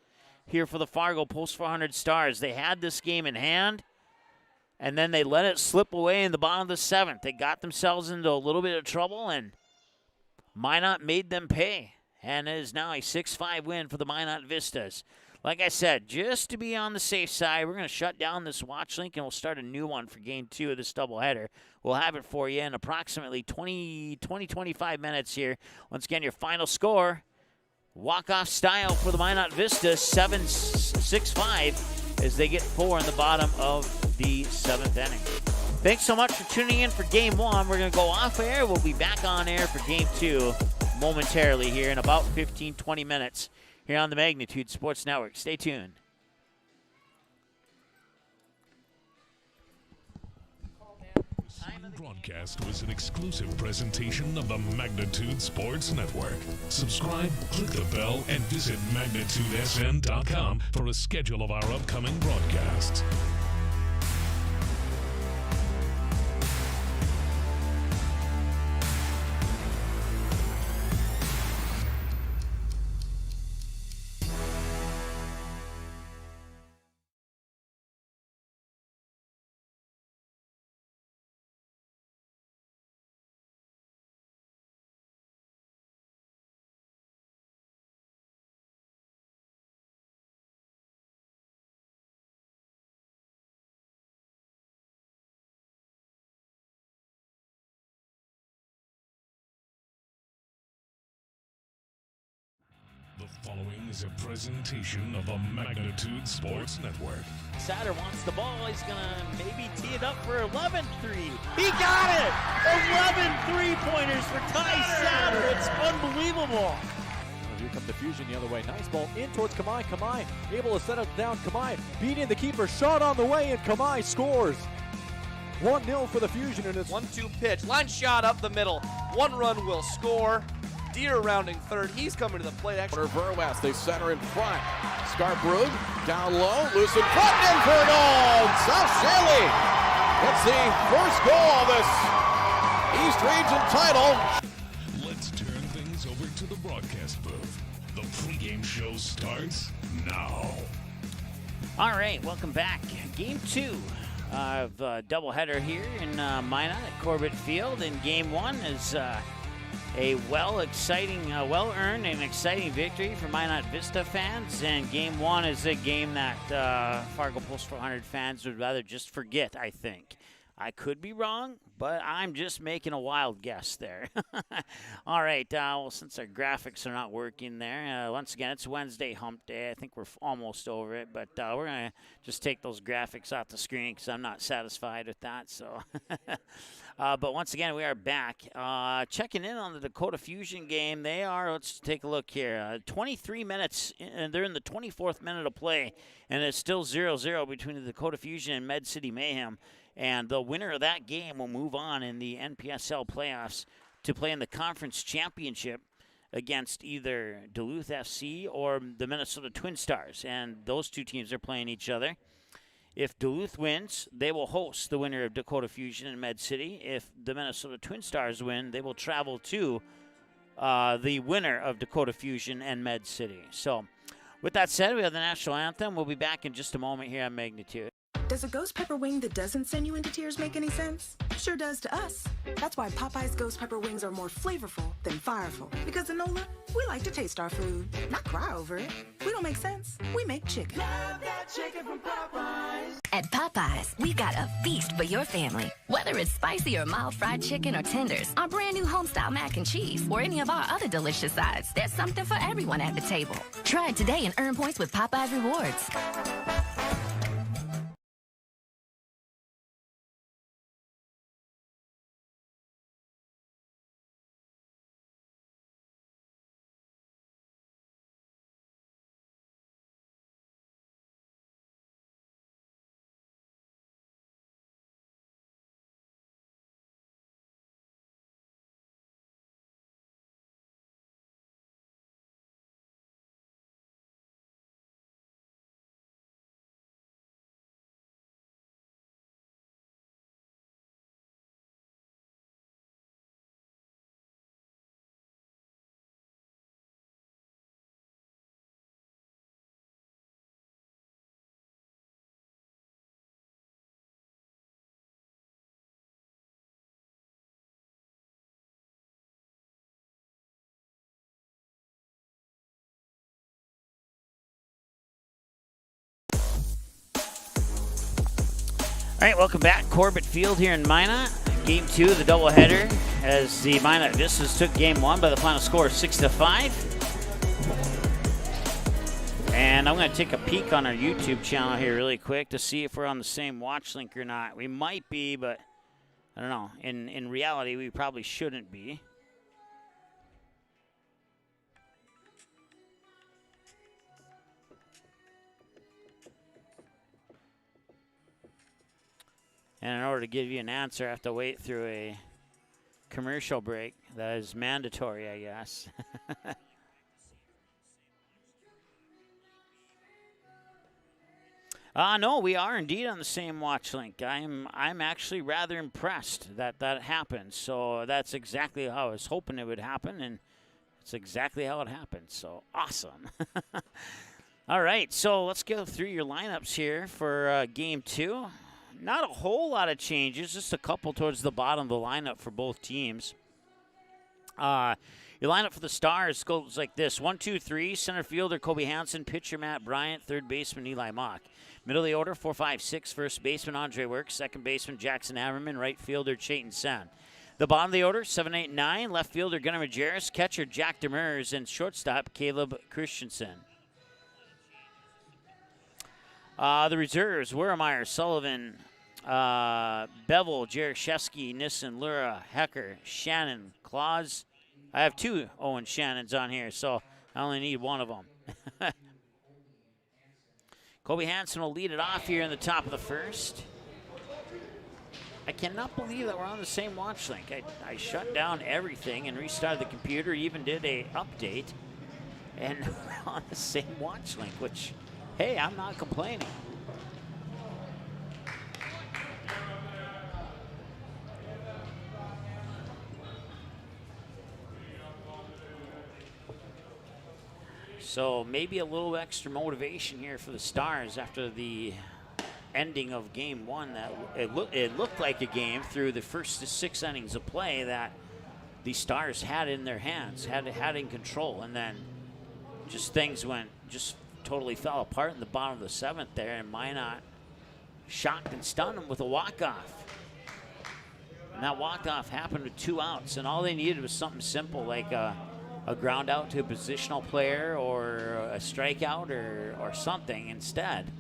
here for the Fargo Post 400 Stars. They had this game in hand, and then they let it slip away in the bottom of the 7th. They got themselves into a little bit of trouble, and Minot made them pay. And it is now a 6-5 win for the Minot Vistas. Like I said, just to be on the safe side, we're going to shut down this watch link, and we'll start a new one for Game 2 of this doubleheader. We'll have it for you in approximately 25 minutes here. Once again, your final score, walk-off style for the Minot Vistas, 6-5, as they get 4 in the bottom of the 7th inning. Thanks so much for tuning in for Game 1. We're going to go off air. We'll be back on air for Game 2 momentarily here in about 15-20 minutes. Here on the Magnitude Sports Network. Stay tuned. Broadcast was an exclusive presentation of the Magnitude Sports Network. Subscribe, click the bell, and visit magnitudesn.com for a schedule of our upcoming broadcasts. The following is a presentation of the Magnitude Sports Network. Satter wants the ball. He's going to maybe tee it up for 11-3. He got it! 11 three-pointers for Ty Satter. It's unbelievable. Here comes the Fusion the other way. Nice ball in towards Kamai. Kamai able to set it down. Kamai beating the keeper. Shot on the way, and Kamai scores. 1-0 for the Fusion. And it's 1-2 pitch. Line shot up the middle. 1 run will score. Deer rounding third. He's coming to the plate. Actually, Verwest, they center in front. Scarbrug down low, loose in front, in for a goal. South Shaley gets the first goal of this East Region title. Let's turn things over to the broadcast booth. The pregame show starts now. All right, welcome back. Game 2 of doubleheader here in Minot at Corbett Field. And Game 1 is a well-earned and exciting victory for Minot Vista fans. And Game 1 is a game that Fargo Post 400 fans would rather just forget, I think. I could be wrong, but I'm just making a wild guess there. All right, well, since our graphics are not working there, once again, it's Wednesday hump day. I think we're almost over it, but we're going to just take those graphics off the screen because I'm not satisfied with that. So, but once again, we are back. Checking in on the Dakota Fusion game. They are, let's take a look here, 23 minutes, and they're in the 24th minute of play, and it's still 0-0 between the Dakota Fusion and Med City Mayhem. And the winner of that game will move on in the NPSL playoffs to play in the conference championship against either Duluth FC or the Minnesota Twin Stars. And those two teams are playing each other. If Duluth wins, they will host the winner of Dakota Fusion and Med City. If the Minnesota Twin Stars win, they will travel to the winner of Dakota Fusion and Med City. So with that said, we have the national anthem. We'll be back in just a moment here on Magnitude. Does a ghost pepper wing that doesn't send you into tears make any sense? Sure does to us. That's why Popeye's ghost pepper wings are more flavorful than fireful. Because in NOLA, we like to taste our food, not cry over it. We don't make sense. We make chicken. Love that chicken from Popeyes. At Popeyes, we've got a feast for your family. Whether it's spicy or mild fried chicken or tenders, our brand new homestyle mac and cheese, or any of our other delicious sides, there's something for everyone at the table. Try it today and earn points with Popeyes Rewards. All right, welcome back. Corbett Field here in Minot. Game 2 of the doubleheader as the Minot Vistas took Game 1 by the final score of 6-5. And I'm going to take a peek on our YouTube channel here really quick to see if we're on the same watch link or not. We might be, but I don't know. In reality, we probably shouldn't be. And in order to give you an answer, I have to wait through a commercial break. That is mandatory, I guess. No, we are indeed on the same watch link. I'm actually rather impressed that that happened. So that's exactly how I was hoping it would happen, and it's exactly how it happened. So awesome. All right, so let's go through your lineups here for Game 2. Not a whole lot of changes, just a couple towards the bottom of the lineup for both teams. Your lineup for the Stars goes like this. 1, 2, 3, center fielder Kobe Hansen, pitcher Matt Bryant, third baseman Eli Mock. Middle of the order, 4, 5, 6, first baseman Andre Works, second baseman Jackson Hammerman, right fielder Chayton Sen. The bottom of the order, 7, 8, 9. Left fielder Gunnar Majerus, catcher Jack Demers, and shortstop Caleb Christensen. The reserves, Weremeyer, Sullivan, Bevel, Jaroszewski, Nissen, Lura, Hecker, Shannon, Claus. I have 2 Owen Shannons on here, so I only need one of them. Kobe Hansen will lead it off here in the top of the first. I cannot believe that we're on the same watch link. I shut down everything and restarted the computer, even did a update, and we're on the same watch link, which, hey, I'm not complaining. So maybe a little extra motivation here for the Stars after the ending of game 1. That it looked like a game through the first 6 innings of play that the Stars had in their hands, had in control, and then just things just totally fell apart in the bottom of the 7th there, and Minot shocked and stunned them with a walk-off. And that walk-off happened with 2 outs, and all they needed was something simple like a ground out to a positional player or a strikeout or something instead.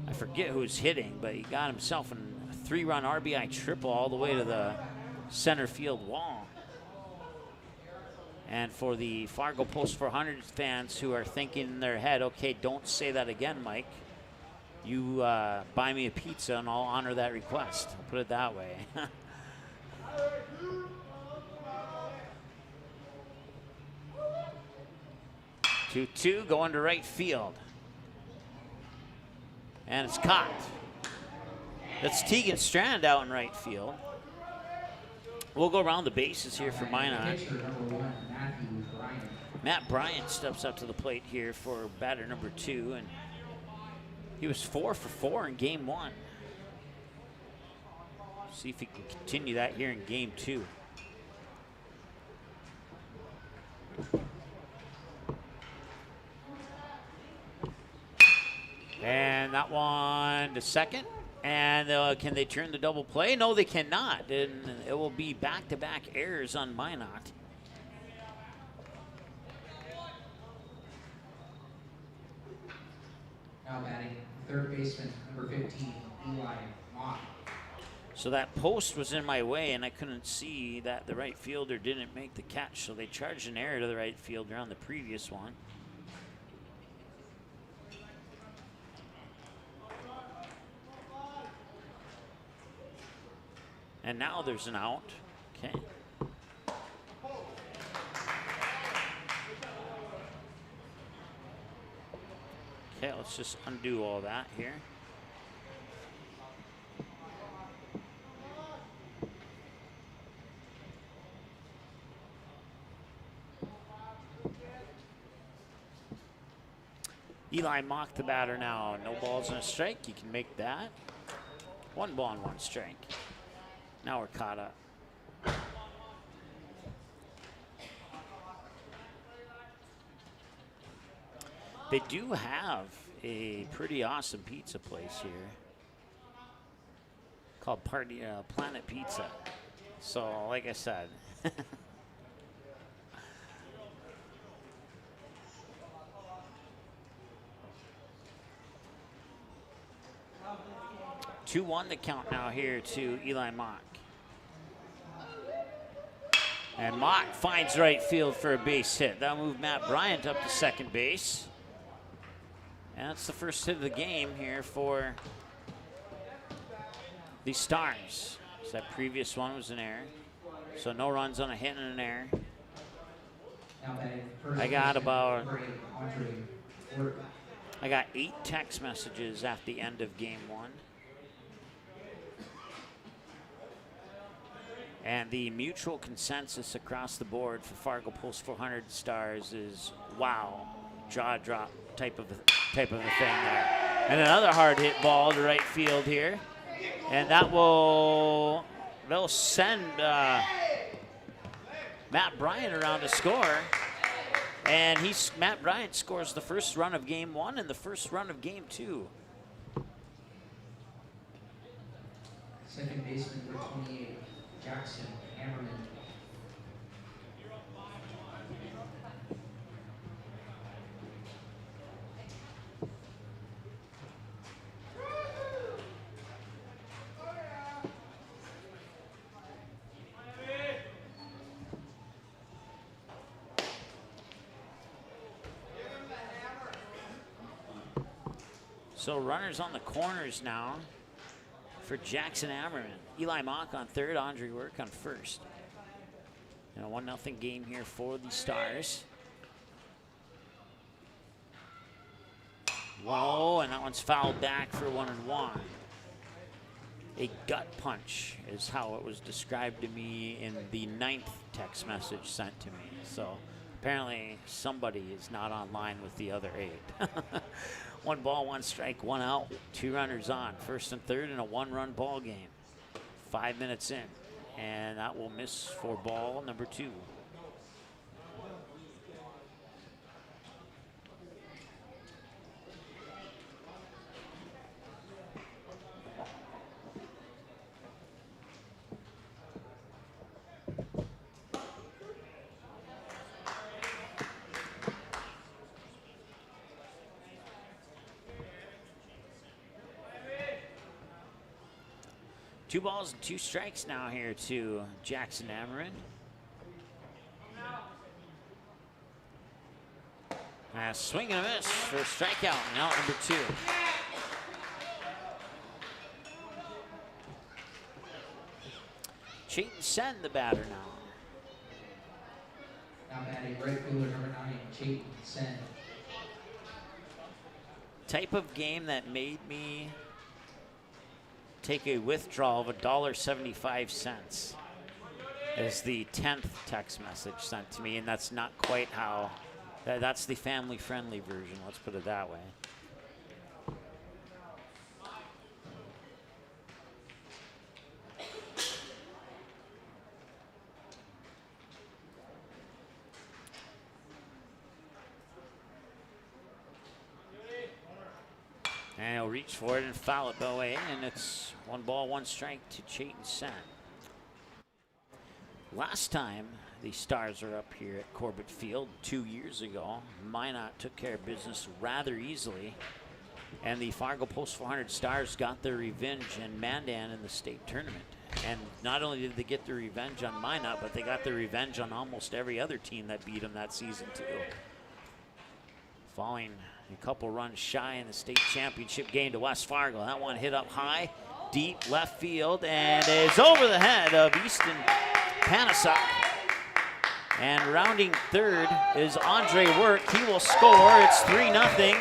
I forget who's hitting, but he got himself a 3-run RBI triple all the way to the center field wall. And for the Fargo Post 400 fans who are thinking in their head, okay, don't say that again, Mike. You buy me a pizza and I'll honor that request. I'll put it that way. 2-2 going to right field. And it's caught. That's Tegan Strand out in right field. We'll go around the bases here for Minot. Matt Bryant steps up to the plate here for batter number 2, and he was 4 for 4 in game 1. See if he can continue that here in game 2. And that one to second. And can they turn the double play? No, they cannot. And it will be back-to-back errors on Minot. Now batting third baseman, number 15, Eli Mott. So that post was in my way, and I couldn't see that the right fielder didn't make the catch. So they charged an error to the right fielder on the previous one. And now there's an out. Okay. Okay, let's just undo all that here. Eli Mock the batter now. No balls and a strike. You can make that. 1 ball and 1 strike. Now we're caught up. They do have a pretty awesome pizza place here called Planet Pizza. So, like I said, 2-1 to count now here to Eli Mock. And Mock finds right field for a base hit. That'll move Matt Bryant up to second base. And that's the first hit of the game here for the Stars. So that previous one was an error. So no runs on a hit and an error. I got 8 text messages at the end of game 1. And the mutual consensus across the board for Fargo Post 400 Stars is wow, jaw drop type of a thing there. And another hard hit ball to right field here, and they'll send Matt Bryant around to score. And Matt Bryant scores the first run of game 1 and the first run of game 2. Second baseman, number 28, Jackson Hammerman. So runners on the corners now for Jackson Ammerman. Eli Mock on third, Andre Work on first. And a 1-0 game here for the Stars. Whoa, and that one's fouled back for 1-1. A gut punch is how it was described to me in the 9th text message sent to me. So apparently somebody is not online with the other 8. 1 ball, 1 strike, 1 out, 2 runners on. First and third in a 1-run ball game. 5 minutes in, and that will miss for ball number 2. Two balls and 2 strikes now here to Jackson Ammerman. Swing and a miss for a strikeout, and out number 2. Chayton Sen, the batter now. Now batting right fielder number 9, Chayton Sen. Type of game that made me take a withdrawal of $1.75 is the 10th text message sent to me, and that's not quite how, that's the family-friendly version, let's put it that way. And he'll reach for it and foul it away, and it's 1 ball, 1 strike to Chayton Sen. Last time the Stars are up here at Corbett Field 2 years ago, Minot took care of business rather easily, and the Fargo Post 400 Stars got their revenge in Mandan in the state tournament. And not only did they get their revenge on Minot, but they got their revenge on almost every other team that beat them that season too. Falling a couple runs shy in the state championship game to West Fargo. That one hit up high, deep left field, and is over the head of Easton Panasuk. And rounding third is Andre Work. He will score. It's 3-0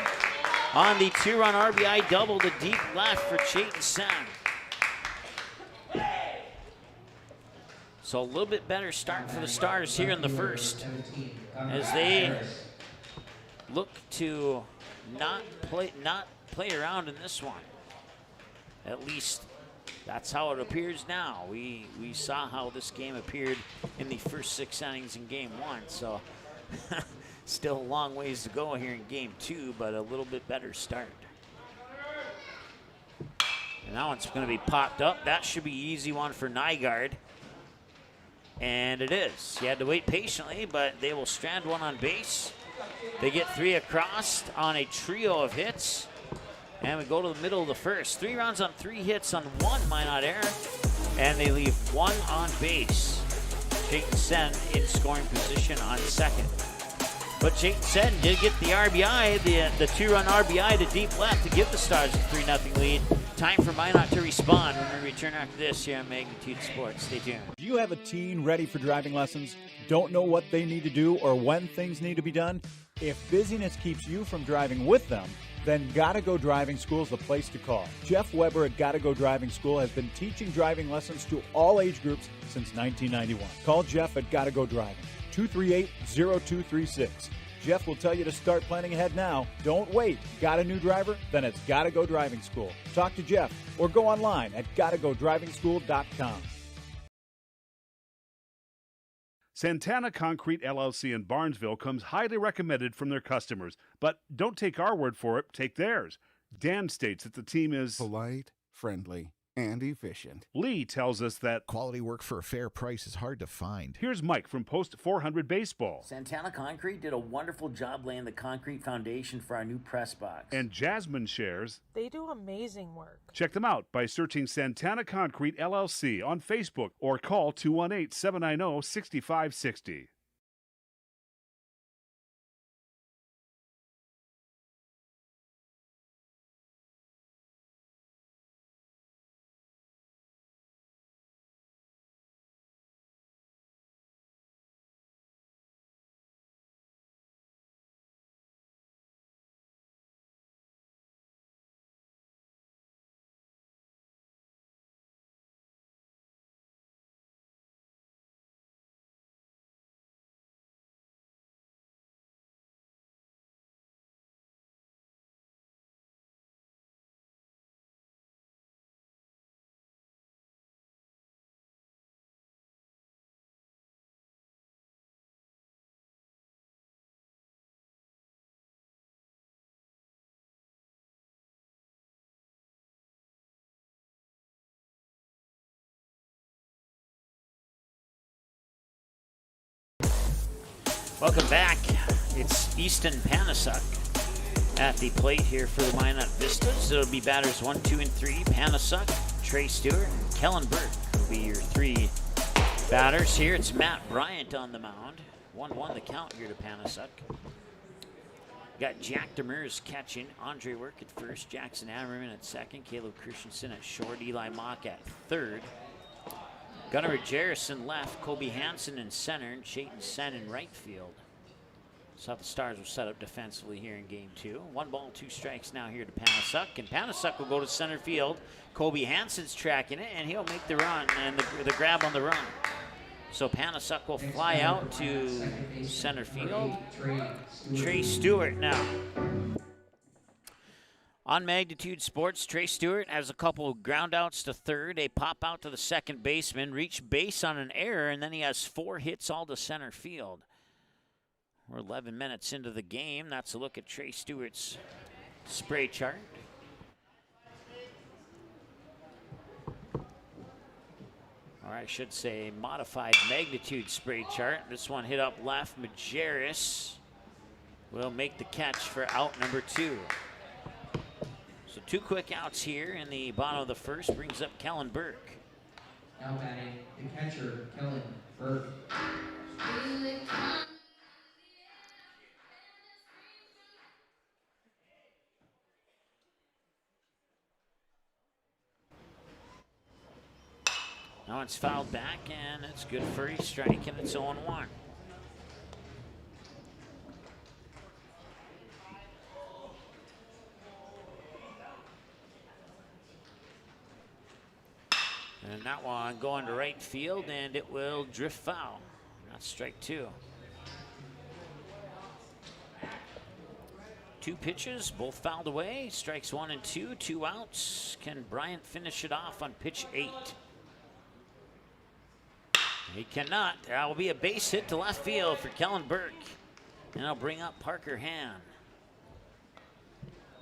on the 2-run RBI double to deep left for Chayton Sen. So a little bit better start for the Stars here in the first, as they look to not play around in this one. At least that's how it appears now. We saw how this game appeared in the first 6 innings in game 1, so still a long ways to go here in game 2, but a little bit better start. And that one's going to be popped up. That should be an easy one for Nygaard. And it is. He had to wait patiently, but they will strand one on base. They get 3 across on a trio of hits. And we go to the middle of the first. 3 runs on 3 hits on 1 Minot error. And they leave 1 on base. Chayton Sen in scoring position on second. But Chayton Sen did get the RBI, the 2-run RBI to deep left to give the Stars a 3-0 lead. Time for Minot to respond when we return after this here on Magnitude Sports. Stay tuned. Do you have a teen ready for driving lessons? Don't know what they need to do or when things need to be done? If busyness keeps you from driving with them, then Gotta Go Driving School is the place to call. Jeff Weber at Gotta Go Driving School has been teaching driving lessons to all age groups since 1991. Call Jeff at Gotta Go Driving, 238-0236. Jeff will tell you to start planning ahead now. Don't wait. Got a new driver? Then it's Gotta Go Driving School. Talk to Jeff or go online at gottagodrivingschool.com. Santana Concrete LLC in Barnesville comes highly recommended from their customers. But don't take our word for it, take theirs. Dan states that the team is polite, friendly, and efficient. Lee tells us that quality work for a fair price is hard to find. Here's Mike from Post 400 Baseball. Santana Concrete did a wonderful job laying the concrete foundation for our new press box. And Jasmine shares, they do amazing work. Check them out by searching Santana Concrete LLC on Facebook or call 218-790-6560. Welcome back. It's Easton Panasuk at the plate here for the Minot Vistas. It'll be batters 1, 2, and 3. Panasuk, Trey Stewart, and Kellen Burke will be your 3 batters here. It's Matt Bryant on the mound. 1-1 the count here to Panasuk. Got Jack Demers catching, Andre Work at first, Jackson Ammerman at second, Caleb Christensen at short, Eli Mock at third. Gunnar Jarrison left, Kobe Hansen in center, and Chayton Sen in right field. So the Stars will set up defensively here in game 2. 1 ball, 2 strikes now here to Panasuk, and Panasuk will go to center field. Kobe Hansen's tracking it, and he'll make the run, and the grab on the run. So Panasuk will fly out to center field. Trey Stewart now. On Magnitude Sports, Trey Stewart has a couple of ground outs to third, a pop out to the second baseman, reach base on an error, and then he has 4 hits all to center field. We're 11 minutes into the game. That's a look at Trey Stewart's spray chart. Or I should say modified magnitude spray chart. This one hit up left. Majerus will make the catch for out number 2. So 2 quick outs here in the bottom of the first, brings up Kellen Burke. Now batting the catcher, Kellen Burke. Now it's fouled back, and it's good for a strike, and it's 0-1. And that one going to right field, and it will drift foul. That's strike 2. 2 pitches, both fouled away. Strikes 1 and 2, 2 outs. Can Bryant finish it off on pitch 8? He cannot. That will be a base hit to left field for Kellen Burke. And I'll bring up Parker Hand.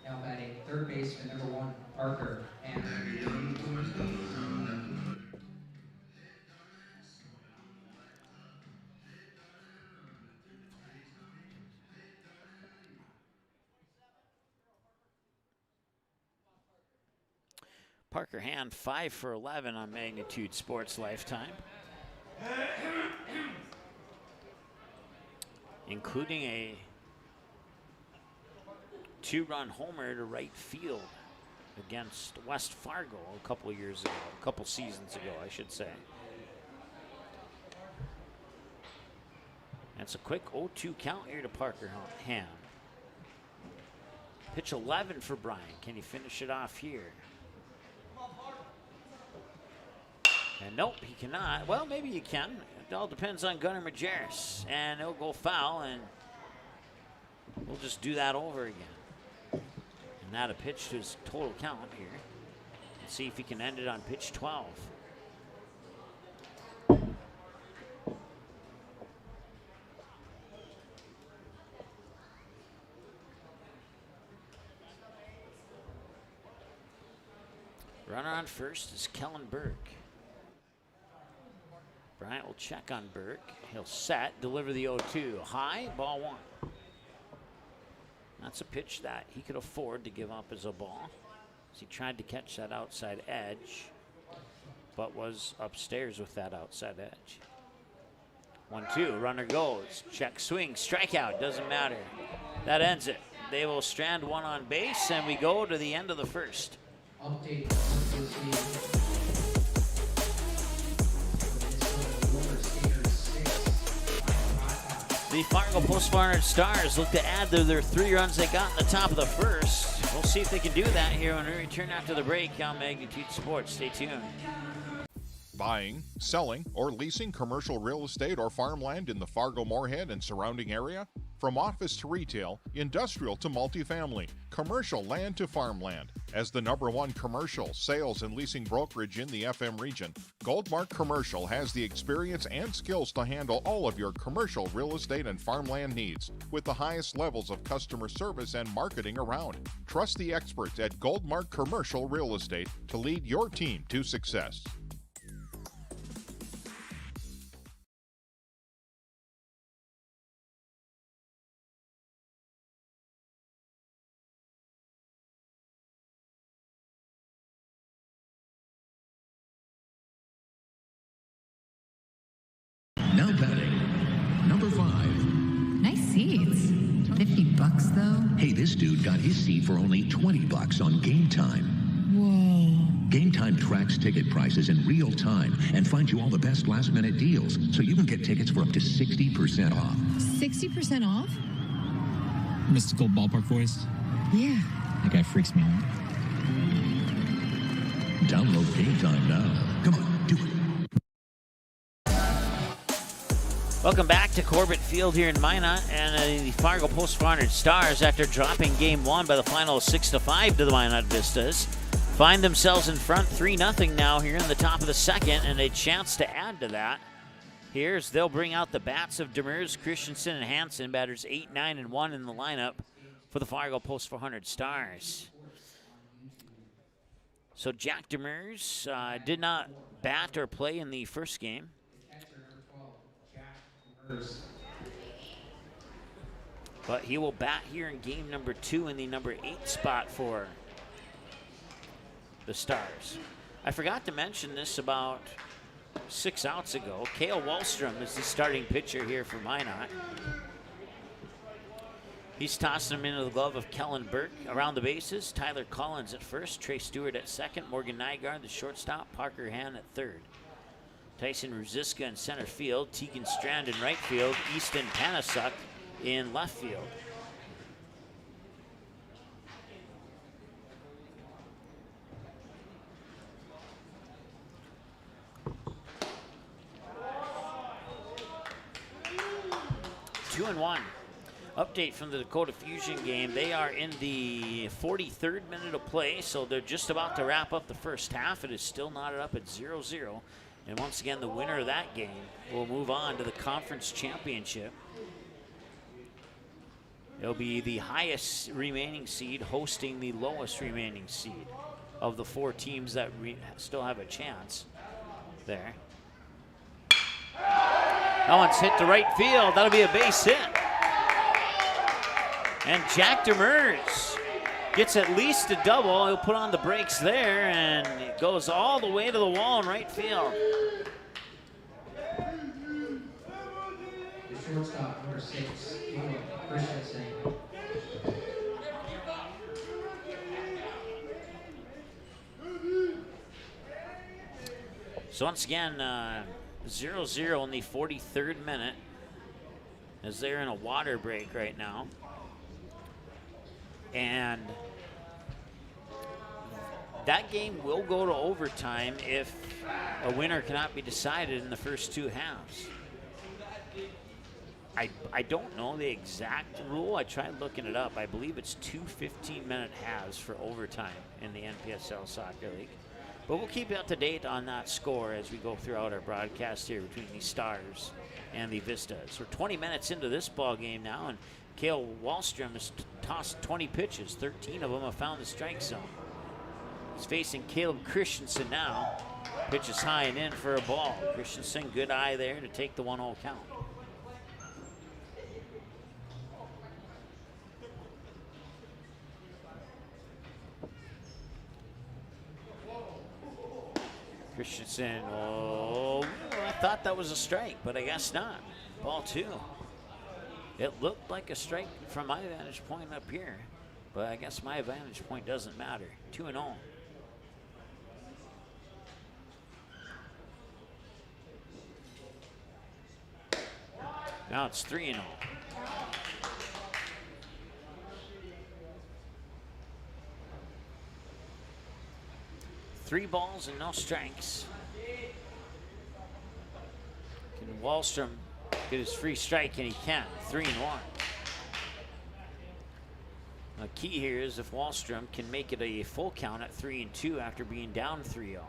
Now batting third baseman, number 1, Parker Hand. Parker Hand 5 for 11 on Magnitude Sports Lifetime. Including a 2-run homer to right field against West Fargo a couple seasons ago, I should say. That's a quick 0-2 count here to Parker Hand. Pitch 11 for Bryant. Can he finish it off here? And nope, he cannot. Well, maybe you can. It all depends on Gunnar Majerus. And he'll go foul, and we'll just do that over again. And now to pitch to his total count here. Let's see if he can end it on pitch 12. Runner on first is Kellen Burke. Bryant will check on Burke. He'll set, deliver the 0-2. High, ball one. That's a pitch that he could afford to give up as a ball. As he tried to catch that outside edge, but was upstairs with that outside edge. 1-2, runner goes. Check, swing, strikeout, doesn't matter. That ends it. They will strand one on base, and we go to the end of the first. Update. The Fargo Post 400 Stars look to add to their 3 runs they got in the top of the first. We'll see if they can do that here when we return after the break on Magnitude Sports. Stay tuned. Buying, selling, or leasing commercial real estate or farmland in the Fargo-Moorhead and surrounding area? From office to retail, industrial to multifamily, commercial land to farmland. As the #1 commercial, sales, and leasing brokerage in the FM region, Goldmark Commercial has the experience and skills to handle all of your commercial real estate and farmland needs with the highest levels of customer service and marketing around. Trust the experts at Goldmark Commercial Real Estate to lead your team to success. Now batting, number 5. Nice seats. $50 though? Hey, this dude got his seat for only $20 on Game Time. Whoa. Game Time tracks ticket prices in real time and finds you all the best last-minute deals, so you can get tickets for up to 60% off. 60% off? Mystical ballpark voice? Yeah. That guy freaks me out. Download Game Time now. Come on, do it. Welcome back to Corbett Field here in Minot, and the Fargo Post 400 Stars, after dropping Game 1 by the final 6-5 to the Minot Vistas, find themselves in front 3-0 now here in the top of the second, and a chance to add to that. Here's they'll bring out the bats of Demers, Christensen, and Hansen, batters 8, 9, and 1 in the lineup for the Fargo Post 400 Stars. So Jack Demers did not bat or play in the first game. But he will bat here in game number 2 in the number 8 spot for the Stars. I forgot to mention this about 6 outs ago. Cale Wallstrom is the starting pitcher here for Minot. He's tossing him into the glove of Kellen Burke. Around the bases, Tyler Collins at first, Trey Stewart at second, Morgan Nygaard the shortstop, Parker Hann at third. Tyson Ruziska in center field, Tegan Strand in right field, Easton Panasuk in left field. Two and one. Update from the Dakota Fusion game. They are in the 43rd minute of play, so they're just about to wrap up the first half. It is still knotted up at 0-0. And once again, the winner of that game will move on to the conference championship. It'll be the highest remaining seed hosting the lowest remaining seed of the 4 teams that still have a chance there. That one's hit to right field. That'll be a base hit. And Jack Demers gets at least a double. He'll put on the brakes there, and it goes all the way to the wall in right field. The shortstop, number 6, Christensen. So once again, 0-0 in the 43rd minute, as they're in a water break right now. And that game will go to overtime if a winner cannot be decided in the first 2 halves. I don't know the exact rule. I tried looking it up. I believe it's 2 15-minute halves for overtime in the NPSL Soccer League. But we'll keep you up to date on that score as we go throughout our broadcast here between the Stars and the Vistas. We're 20 minutes into this ball game now, and Cale Wallstrom has tossed 20 pitches. 13 of them have found the strike zone. He's facing Caleb Christensen now. Pitch is high and in for a ball. Christensen, good eye there to take the 1-0 count. Christensen, oh, I thought that was a strike, but I guess not. Ball 2. It looked like a strike from my vantage point up here, but I guess my vantage point doesn't matter. 2-0. Now it's 3-0. Three balls and no strikes. Can Wahlstrom get his free strike? And he can. 3-1. The key here is if Wahlstrom can make it a full count at 3-2 after being down 3-0.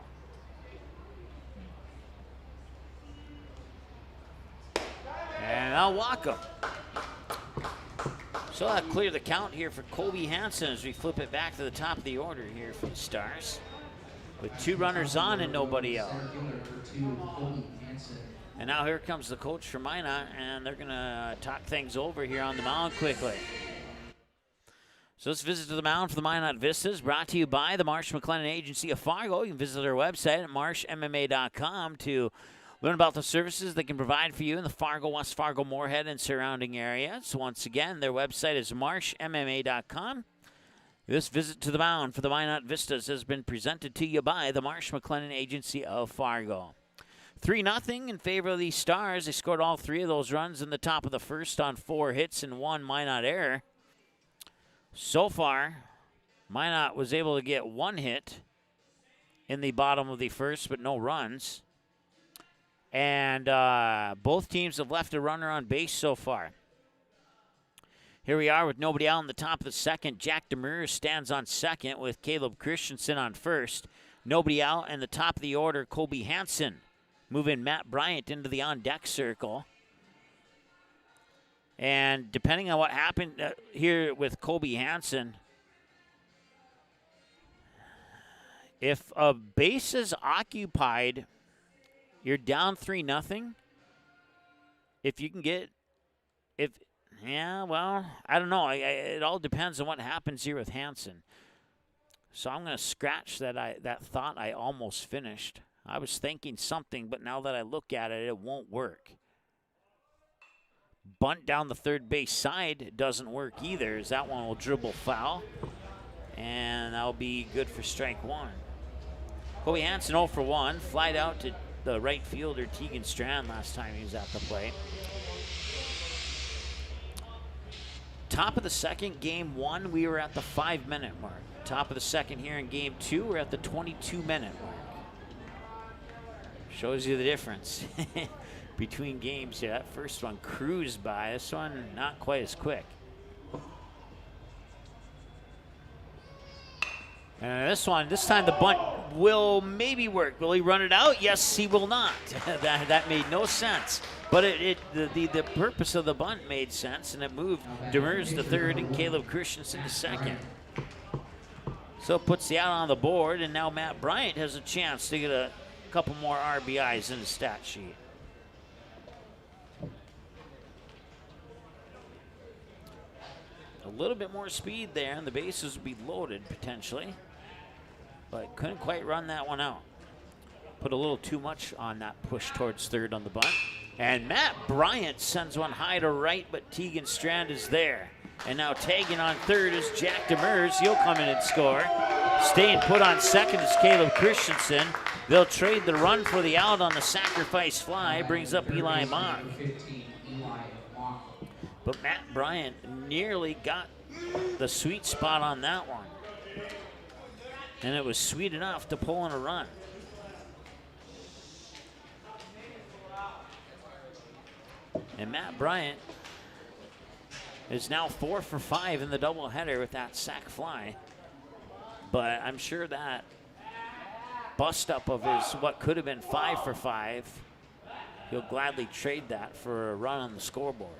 And I'll walk him. So that'll clear the count here for Colby Hansen as we flip it back to the top of the order here for the Stars. With 2 runners on and nobody out. And now here comes the coach for Minot, and they're going to talk things over here on the mound quickly. So let's visit to the mound for the Minot Vistas, brought to you by the Marsh McLennan Agency of Fargo. You can visit their website at marshmma.com to learn about the services they can provide for you in the Fargo, West Fargo, Moorhead, and surrounding areas. Once again, their website is marshmma.com. This visit to the mound for the Minot Vistas has been presented to you by the Marsh McLennan Agency of Fargo. 3-0 in favor of these Stars. They scored all 3 of those runs in the top of the first on 4 hits and 1 Minot error. So far, Minot was able to get 1 hit in the bottom of the first, but no runs. And both teams have left a runner on base so far. Here we are with nobody out in the top of the second. Jack Demers stands on second with Caleb Christensen on first. Nobody out in the top of the order. Colby Hansen moving Matt Bryant into the on-deck circle. And depending on what happened here with Colby Hansen, if a base is occupied, you're down 3-0. If you can get, yeah, well, I don't know. It all depends on what happens here with Hansen. So I'm going to scratch that thought I almost finished. I was thinking something, but now that I look at it, it won't work. Bunt down the third base side doesn't work either, as that one will dribble foul. And that'll be good for strike 1. Colby Hansen 0 for 1. Flied out to the right fielder, Tegan Strand, last time he was at the plate. Top of the second, game 1, we were at the 5-minute mark. Top of the second here in game 2, we're at the 22-minute mark. Shows you the difference between games here. That first one cruised by. This one, not quite as quick. And this time the bunt will maybe work. Will he run it out? Yes, he will not. that made no sense. But the purpose of the bunt made sense, and it moved Demers to third and Caleb Christensen to second. So it puts the out on the board, and now Matt Bryant has a chance to get a couple more RBIs in the stat sheet. A little bit more speed there, and the bases would be loaded potentially, but couldn't quite run that one out. Put a little too much on that push towards third on the bunt. And Matt Bryant sends one high to right, but Tegan Strand is there. And now tagging on third is Jack Demers. He'll come in and score. Staying put on second is Caleb Christensen. They'll trade the run for the out on the sacrifice fly. Brings up Eli Mock. But Matt Bryant nearly got the sweet spot on that one. And it was sweet enough to pull in a run. And Matt Bryant is now 4 for 5 in the doubleheader with that sac fly. But I'm sure that bust up of his what could have been 5 for 5, he'll gladly trade that for a run on the scoreboard.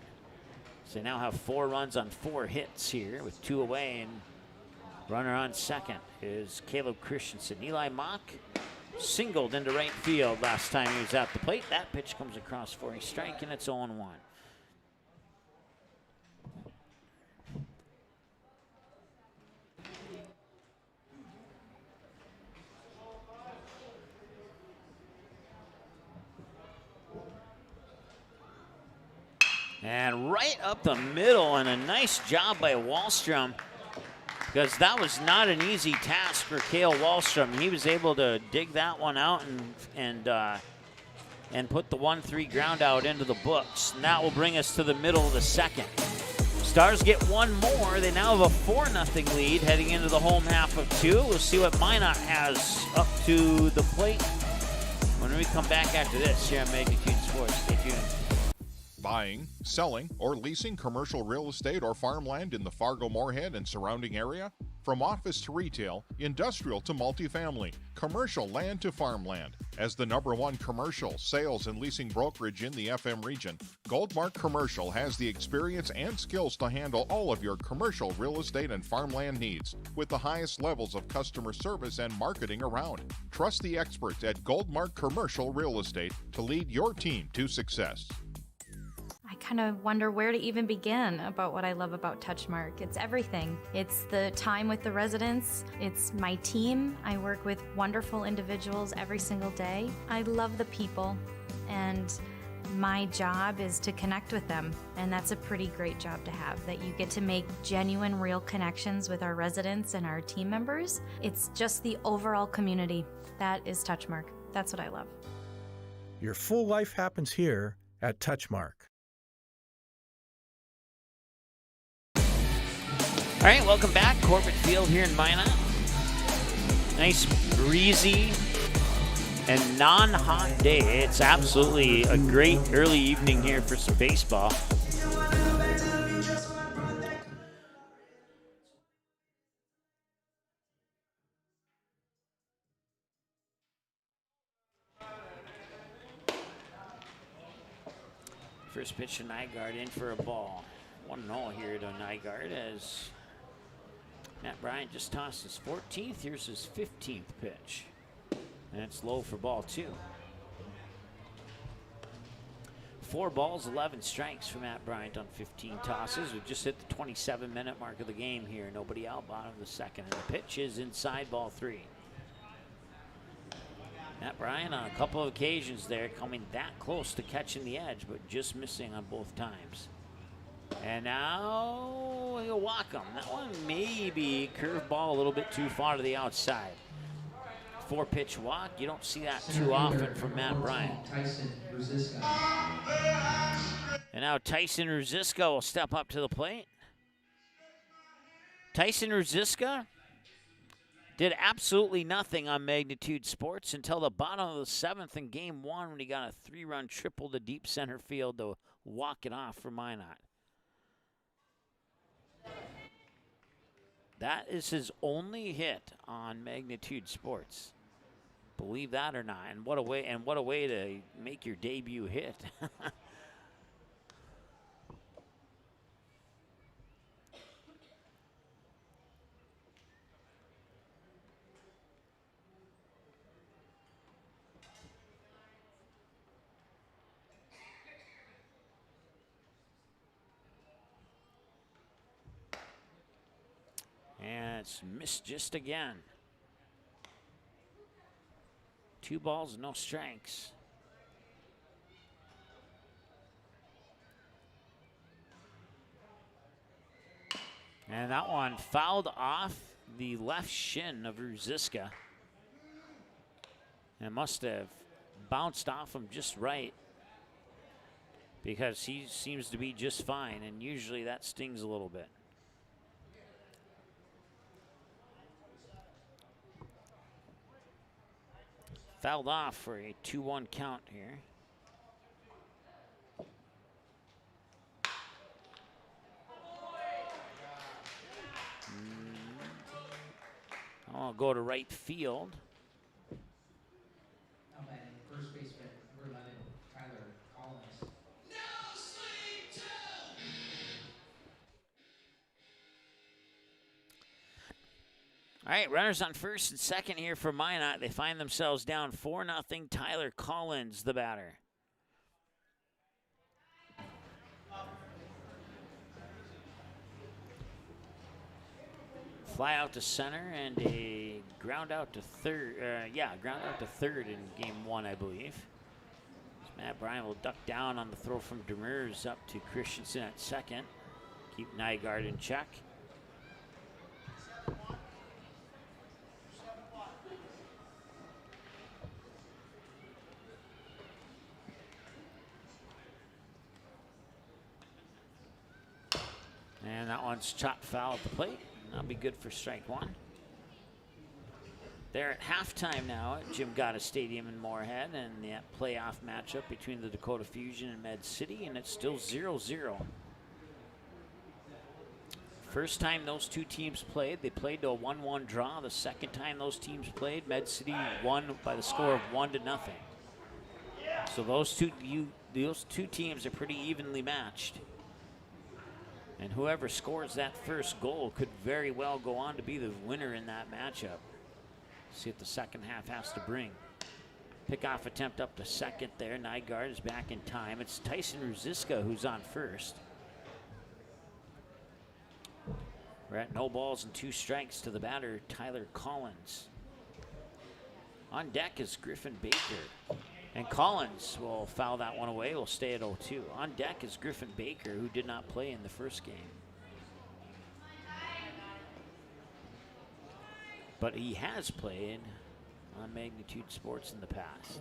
So they now have 4 runs on 4 hits here with 2 away and Runner on second is Caleb Christensen. Eli Mock singled into right field last time he was at the plate. That pitch comes across for a strike, and it's 0-1. And right up the middle, and a nice job by Wahlstrom, because that was not an easy task for Cale Wahlstrom. He was able to dig that one out and put the 1-3 ground out into the books. And that will bring us to the middle of the second. Stars get one more. They now have a 4-0 lead heading into the home half of 2. We'll see what Minot has up to the plate when we come back after this here on Magnitude Sports. Stay tuned. Buying, selling, or leasing commercial real estate or farmland in the Fargo-Moorhead and surrounding area? From office to retail, industrial to multifamily, commercial land to farmland. As the #1 commercial, sales, and leasing brokerage in the FM region, Goldmark Commercial has the experience and skills to handle all of your commercial real estate and farmland needs with the highest levels of customer service and marketing around. Trust the experts at Goldmark Commercial Real Estate to lead your team to success. I kind of wonder where to even begin about what I love about Touchmark. It's everything. It's the time with the residents. It's my team. I work with wonderful individuals every single day. I love the people, and my job is to connect with them. And that's a pretty great job to have, that you get to make genuine, real connections with our residents and our team members. It's just the overall community. That is Touchmark. That's what I love. Your full life happens here at Touchmark. All right, welcome back. Corbett Field here in Minot. Nice, breezy, and non-hot day. It's absolutely a great early evening here for some baseball. First pitch to Nygaard, in for a ball. 1-0 here to Nygaard as Matt Bryant just tossed his 14th. Here's his 15th pitch. And it's low for ball 2. 4 balls, 11 strikes for Matt Bryant on 15 tosses. We've just hit the 27-minute mark of the game here. Nobody out, bottom of the second. And the pitch is inside, ball 3. Matt Bryant on a couple of occasions there coming that close to catching the edge, but just missing on both times. And now he'll walk him. That one maybe curveball a little bit too far to the outside. 4-pitch walk. You don't see that too often from Matt Bryant. And now Tyson Ruziska will step up to the plate. Tyson Ruziska did absolutely nothing on Magnitude Sports until the bottom of the 7th in Game 1 when he got a 3-run triple to deep center field to walk it off for Minot. That is his only hit on Magnitude Sports. Believe that or not. And what a way to make your debut hit. And it's missed just again. 2 balls, no strikes. And that one fouled off the left shin of Ruziska. And must have bounced off him just right, because he seems to be just fine, and usually that stings a little bit. Fouled off for a 2-1 count here. I'll go to right field. First baseman, number 11, Tyler Collins. All right, runners on first and second here for Minot. They find themselves down 4-0. Tyler Collins, the batter. Fly out to center and a ground out to third. Ground out to third in game one, I believe. Matt Bryant will duck down on the throw from Demers up to Christensen at second. Keep Nygaard in check. And that one's chopped foul at the plate. That'll be good for strike one. They're at halftime now at Jim Gotta Stadium in Moorhead, and the playoff matchup between the Dakota Fusion and Med City, and it's still 0-0. First time those two teams played, they played to a 1-1 draw. The second time those teams played, Med City won by the score of 1-0. So those two teams are pretty evenly matched. And whoever scores that first goal could very well go on to be the winner in that matchup. See what the second half has to bring. Pickoff attempt up to second there. Nygaard is back in time. It's Tyson Ruziska who's on first. We're at no balls and 2 strikes to the batter, Tyler Collins. On deck is Griffin Baker. And Collins will foul that one away. Will stay at 0-2. On deck is Griffin Baker, who did not play in the first game. But he has played on Magnitude Sports in the past.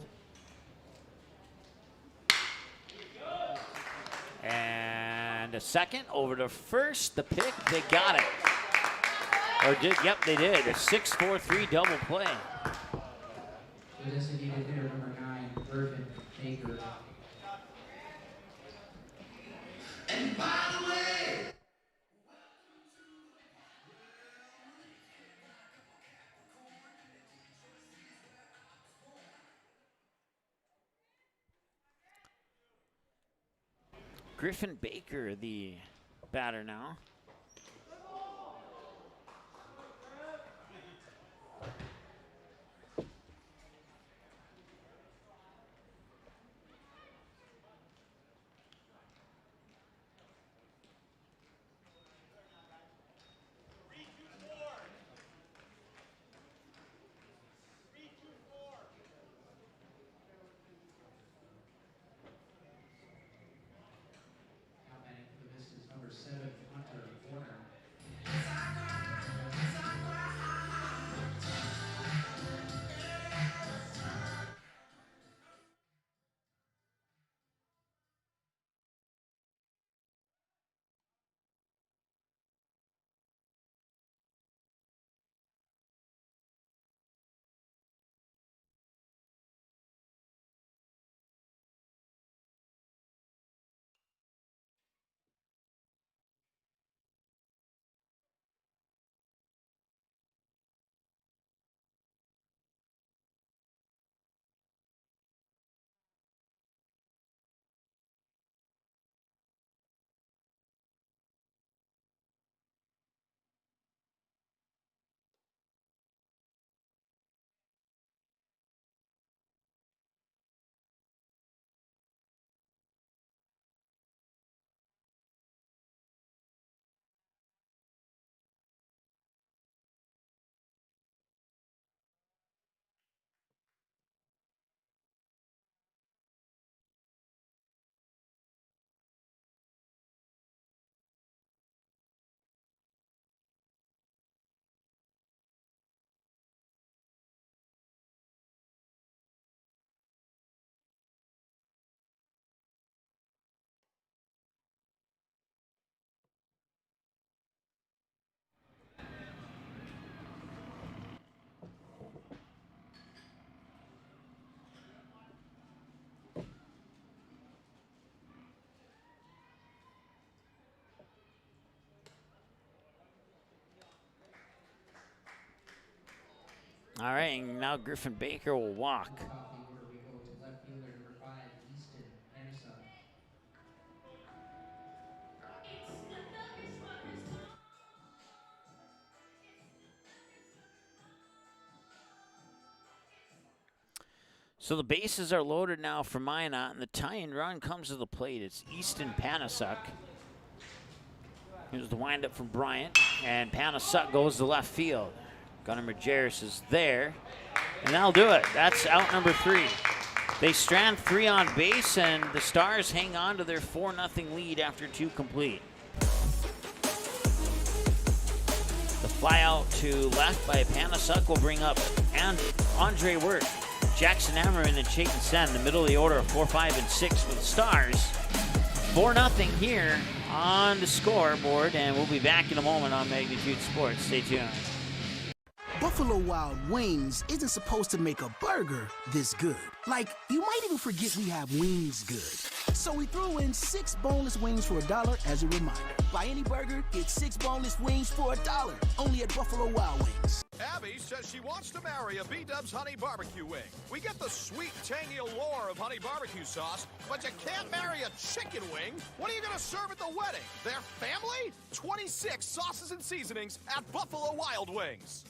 And a second over to first. The pick, they got it. Yep, they did. A 6-4-3 double play. The designated hitter number 9, Griffin Baker. And by the way, Griffin Baker, the batter now. batting for the Vistas, number 7, Hunter Warner. All right, and now Griffin Baker will walk. Off the order, we go to left fielder number 5, Easton Anissa. So the bases are loaded now for Minot, and the tying run comes to the plate. It's Easton Panasuk. Here's the windup from Bryant, and Panasuk goes to left field. Gunnar Majerus is there, and that'll do it. That's out number 3. They strand 3 on base, and the Stars hang on to their 4-0 lead after 2 complete. The fly out to left by Panasuk will bring up Andre Wirt, Jackson Ammerman, and Chayton Sen, the middle of the order of 4, 5, and 6 for the Stars. 4-0 here on the scoreboard, and we'll be back in a moment on Magnitude Sports. Stay tuned. Buffalo Wild Wings isn't supposed to make a burger this good. Like, you might even forget we have wings good. So we threw in 6 boneless wings for $1 as a reminder. Buy any burger, get 6 boneless wings for $1. Only at Buffalo Wild Wings. Abby says she wants to marry a B-Dubs honey barbecue wing. We get the sweet, tangy allure of honey barbecue sauce, but you can't marry a chicken wing. What are you going to serve at the wedding? Their family? 26 sauces and seasonings at Buffalo Wild Wings.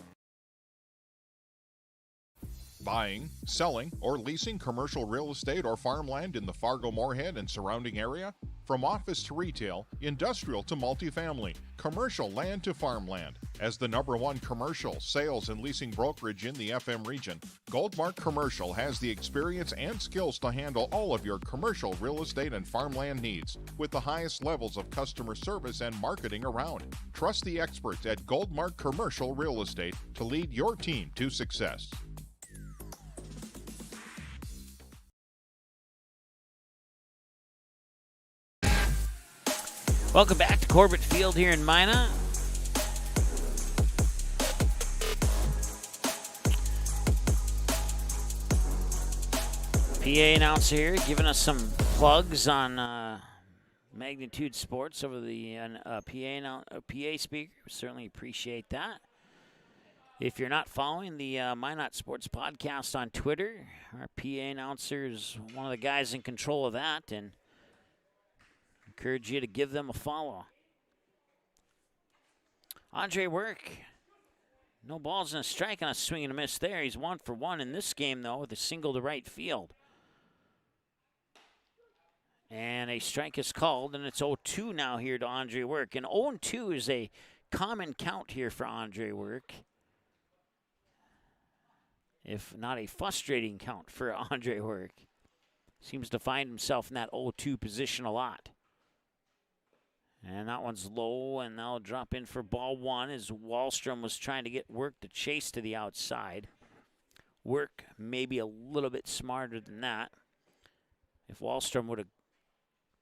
Buying, selling, or leasing commercial real estate or farmland in the Fargo-Moorhead and surrounding area? From office to retail, industrial to multifamily, commercial land to farmland. As the #1 commercial, sales, and leasing brokerage in the FM region, Goldmark Commercial has the experience and skills to handle all of your commercial real estate and farmland needs with the highest levels of customer service and marketing around. Trust the experts at Goldmark Commercial Real Estate to lead your team to success. Welcome back to Corbett Field here in Minot. PA announcer here giving us some plugs on Magnitude Sports over the PA speaker. Certainly appreciate that. If you're not following the Minot Sports Podcast on Twitter, our PA announcer is one of the guys in control of that, and encourage you to give them a follow. Andre Wirt, no balls and a strike on a swing and a miss there. He's 1 for 1 in this game, though, with a single to right field. And a strike is called, and it's 0-2 now here to Andre Wirt. And 0-2 is a common count here for Andre Wirt, if not a frustrating count for Andre Wirt. Seems to find himself in that 0-2 position a lot. And that one's low, and that'll drop in for ball 1 as Wahlstrom was trying to get Wirt to chase to the outside. Wirt maybe a little bit smarter than that. If Wahlstrom would have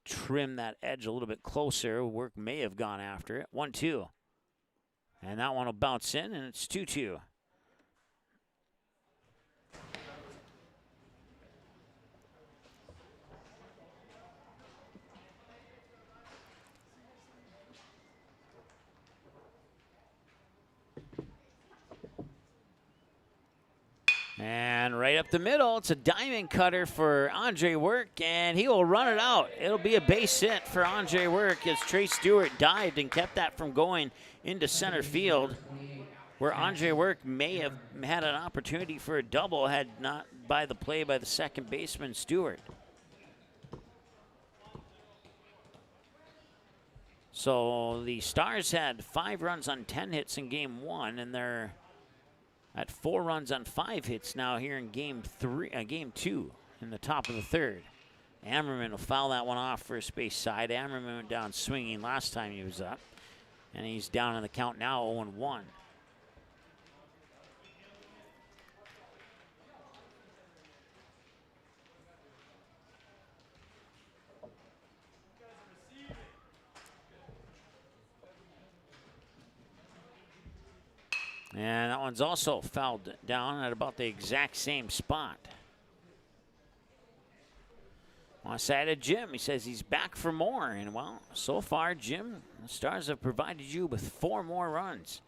trimmed that edge a little bit closer, Wirt may have gone after it. 1-2. And that one will bounce in, and it's 2-2. And right up the middle, it's a diamond cutter for Andre Wirt, and he will run it out. It'll be a base hit for Andre Wirt as Trey Stewart dived and kept that from going into center field, where Andre Wirt may have had an opportunity for a double had not by the play by the second baseman, Stewart. So the Stars had 5 runs on 10 hits in game 1, and they're at 4 runs on 5 hits now here in game 2 in the top of the 3rd. Ammerman will foul that one off first base side. Ammerman went down swinging last time he was up, and he's down in the count now, 0-1. And that one's also fouled down at about the exact same spot. On the side of Jim, he says he's back for more. And, well, so far, Jim, the Stars have provided you with 4 more runs.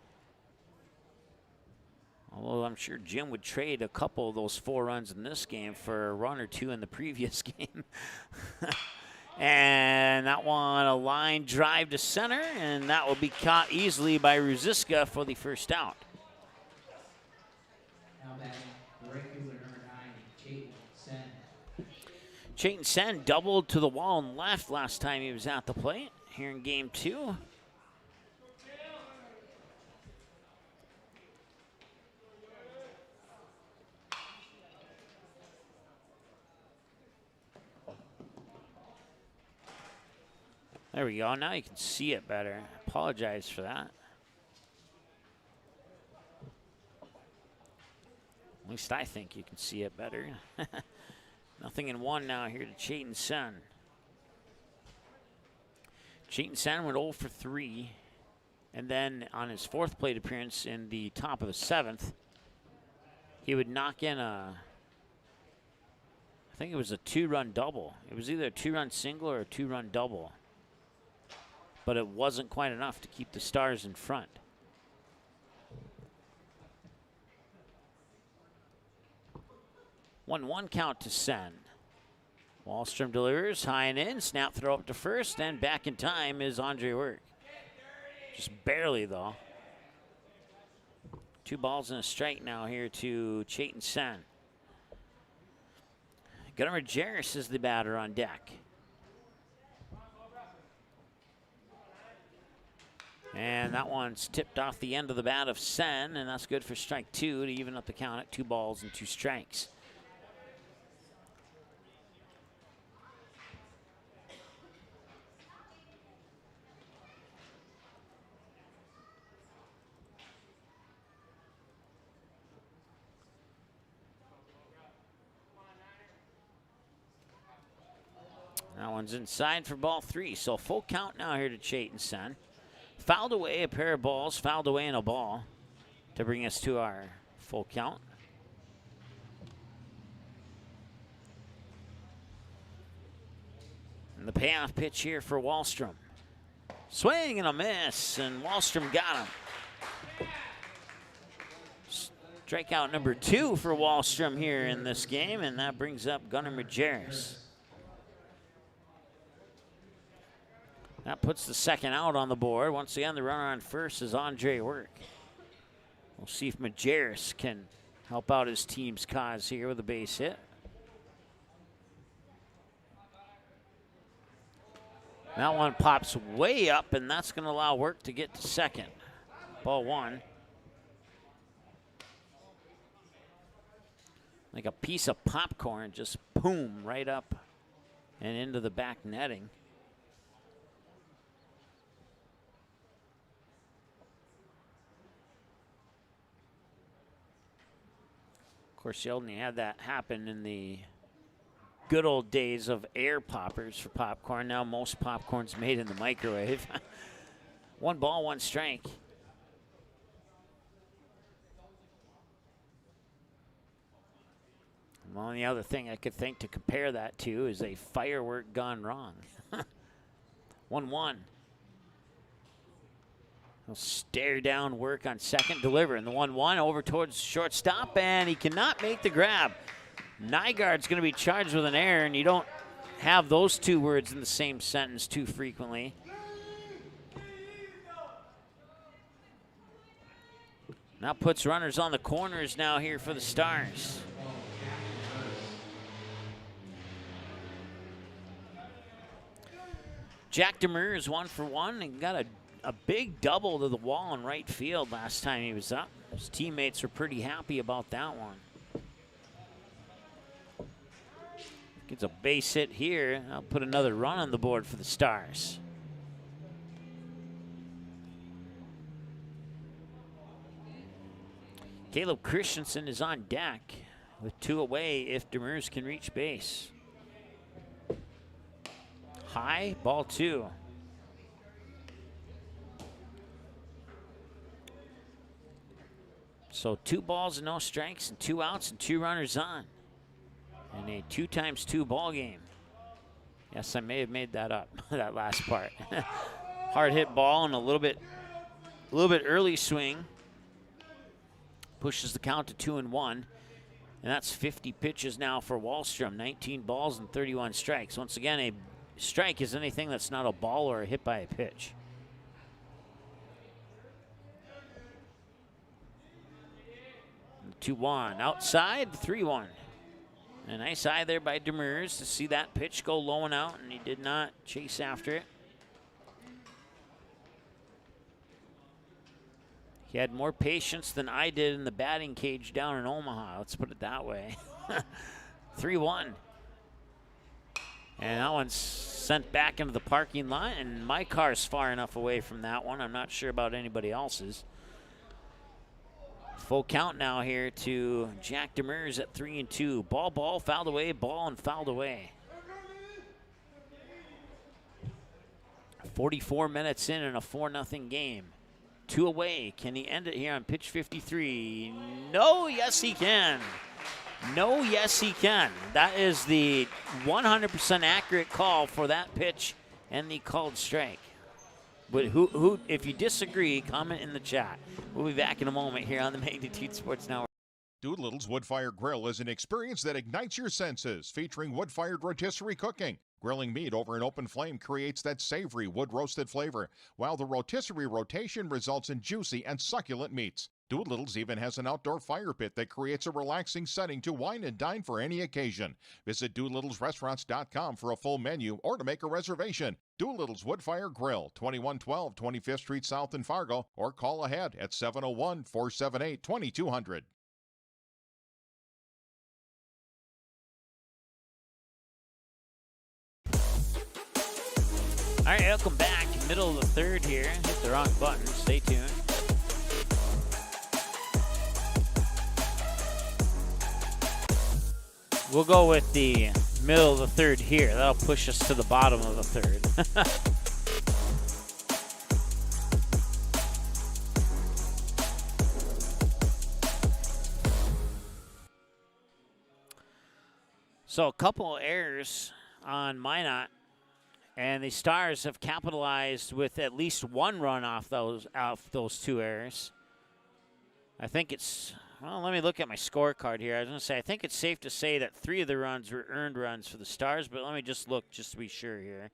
Although I'm sure Jim would trade a couple of those 4 runs in this game for a run or 2 in the previous game. And that one, a line drive to center, and that will be caught easily by Ruziska for the first out. Now batting, the right fielder number 9, Chayton Chayton Sen doubled to the wall and left last time he was at the plate here in game 2. There we go. Now you can see it better. Apologize for that. At least I think you can see it better. Nothing in 1 now here to Chayton Sen. Chayton Sen went 0 for 3. And then on his 4th plate appearance in the top of the 7th, he would knock in I think it was a 2-run double. It was either a 2-run single or a 2-run double. But it wasn't quite enough to keep the Stars in front. One count to Sen. Wahlstrom delivers, high and in, snap throw up to first, and back in time is Andre Work. Just barely, though. 2 balls and a strike now here to Chayton Sen. Gunnar Jarris is the batter on deck. And that one's tipped off the end of the bat of Sen, and that's good for strike 2 to even up the count at 2 balls and 2 strikes. That one's inside for ball 3, so full count now here to Chayton Sen. Fouled away, a pair of balls, fouled away in a ball to bring us to our full count. And the payoff pitch here for Wahlstrom. Swing and a miss, and Wahlstrom got him. Strikeout number 2 for Wahlstrom here in this game, and that brings up Gunnar Majerus. That puts the second out on the board. Once again, the runner on first is Andre Work. We'll see if Majerus can help out his team's cause here with a base hit. That one pops way up, and that's going to allow Work to get to second. Ball 1. Like a piece of popcorn, just boom, right up and into the back netting. Of course, you only had that happen in the good old days of air poppers for popcorn. Now most popcorn's made in the microwave. 1 ball, 1 strike. The only other thing I could think to compare that to is a firework gone wrong. 1-1. He'll stare down Work on second, deliver, and the 1-1 over towards shortstop, and he cannot make the grab. Nygaard's going to be charged with an error, and you don't have those 2 words in the same sentence too frequently. Now puts runners on the corners now here for the Stars. Jack Demers is 1 for 1 and got a big double to the wall in right field last time he was up. His teammates were pretty happy about that one. Gets a base hit here. I'll put another run on the board for the Stars. Caleb Christensen is on deck with 2 away if Demers can reach base. High, ball 2. So 2 balls and no strikes and 2 outs and 2 runners on. In a 2x2 ball game. Yes, I may have made that up, that last part. Hard hit ball and a little bit early swing. Pushes the count to 2-1. And that's 50 pitches now for Wahlstrom. 19 balls and 31 strikes. Once again, a strike is anything that's not a ball or a hit by a pitch. And 2-1. Outside, 3-1. A nice eye there by Demers to see that pitch go low and out, and he did not chase after it. He had more patience than I did in the batting cage down in Omaha. Let's put it that way. 3-1. And that one's sent back into the parking lot, and my car's far enough away from that one. I'm not sure about anybody else's. Full count now here to Jack Demers at 3-2. Ball, fouled away, ball, and fouled away. 44 minutes in a 4-0 game. 2 away. Can he end it here on pitch 53? No, yes he can. No, yes he can. That is the 100% accurate call for that pitch and the called strike. But who, if you disagree, comment in the chat. We'll be back in a moment here on the Magnitude Sports Network. Doolittle's Wood-Fired Grill is an experience that ignites your senses, featuring wood-fired rotisserie cooking. Grilling meat over an open flame creates that savory wood-roasted flavor, while the rotisserie rotation results in juicy and succulent meats. Doolittle's even has an outdoor fire pit that creates a relaxing setting to wine and dine for any occasion. Visit DoolittlesRestaurants.com for a full menu or to make a reservation. Doolittle's Wood-Fire Grill, 2112 25th Street South in Fargo, or call ahead at 701-478-2200. All right, welcome back. Middle of the third here. Hit the wrong button. Stay tuned. We'll go with the middle of the third here. That'll push us to the bottom of the third. So a couple errors on Minot, and the Stars have capitalized with at least one run off those 2 errors. I think it's, well, let me look at my scorecard here. I was going to say, I think it's safe to say that 3 of the runs were earned runs for the Stars, but let me just look just to be sure here.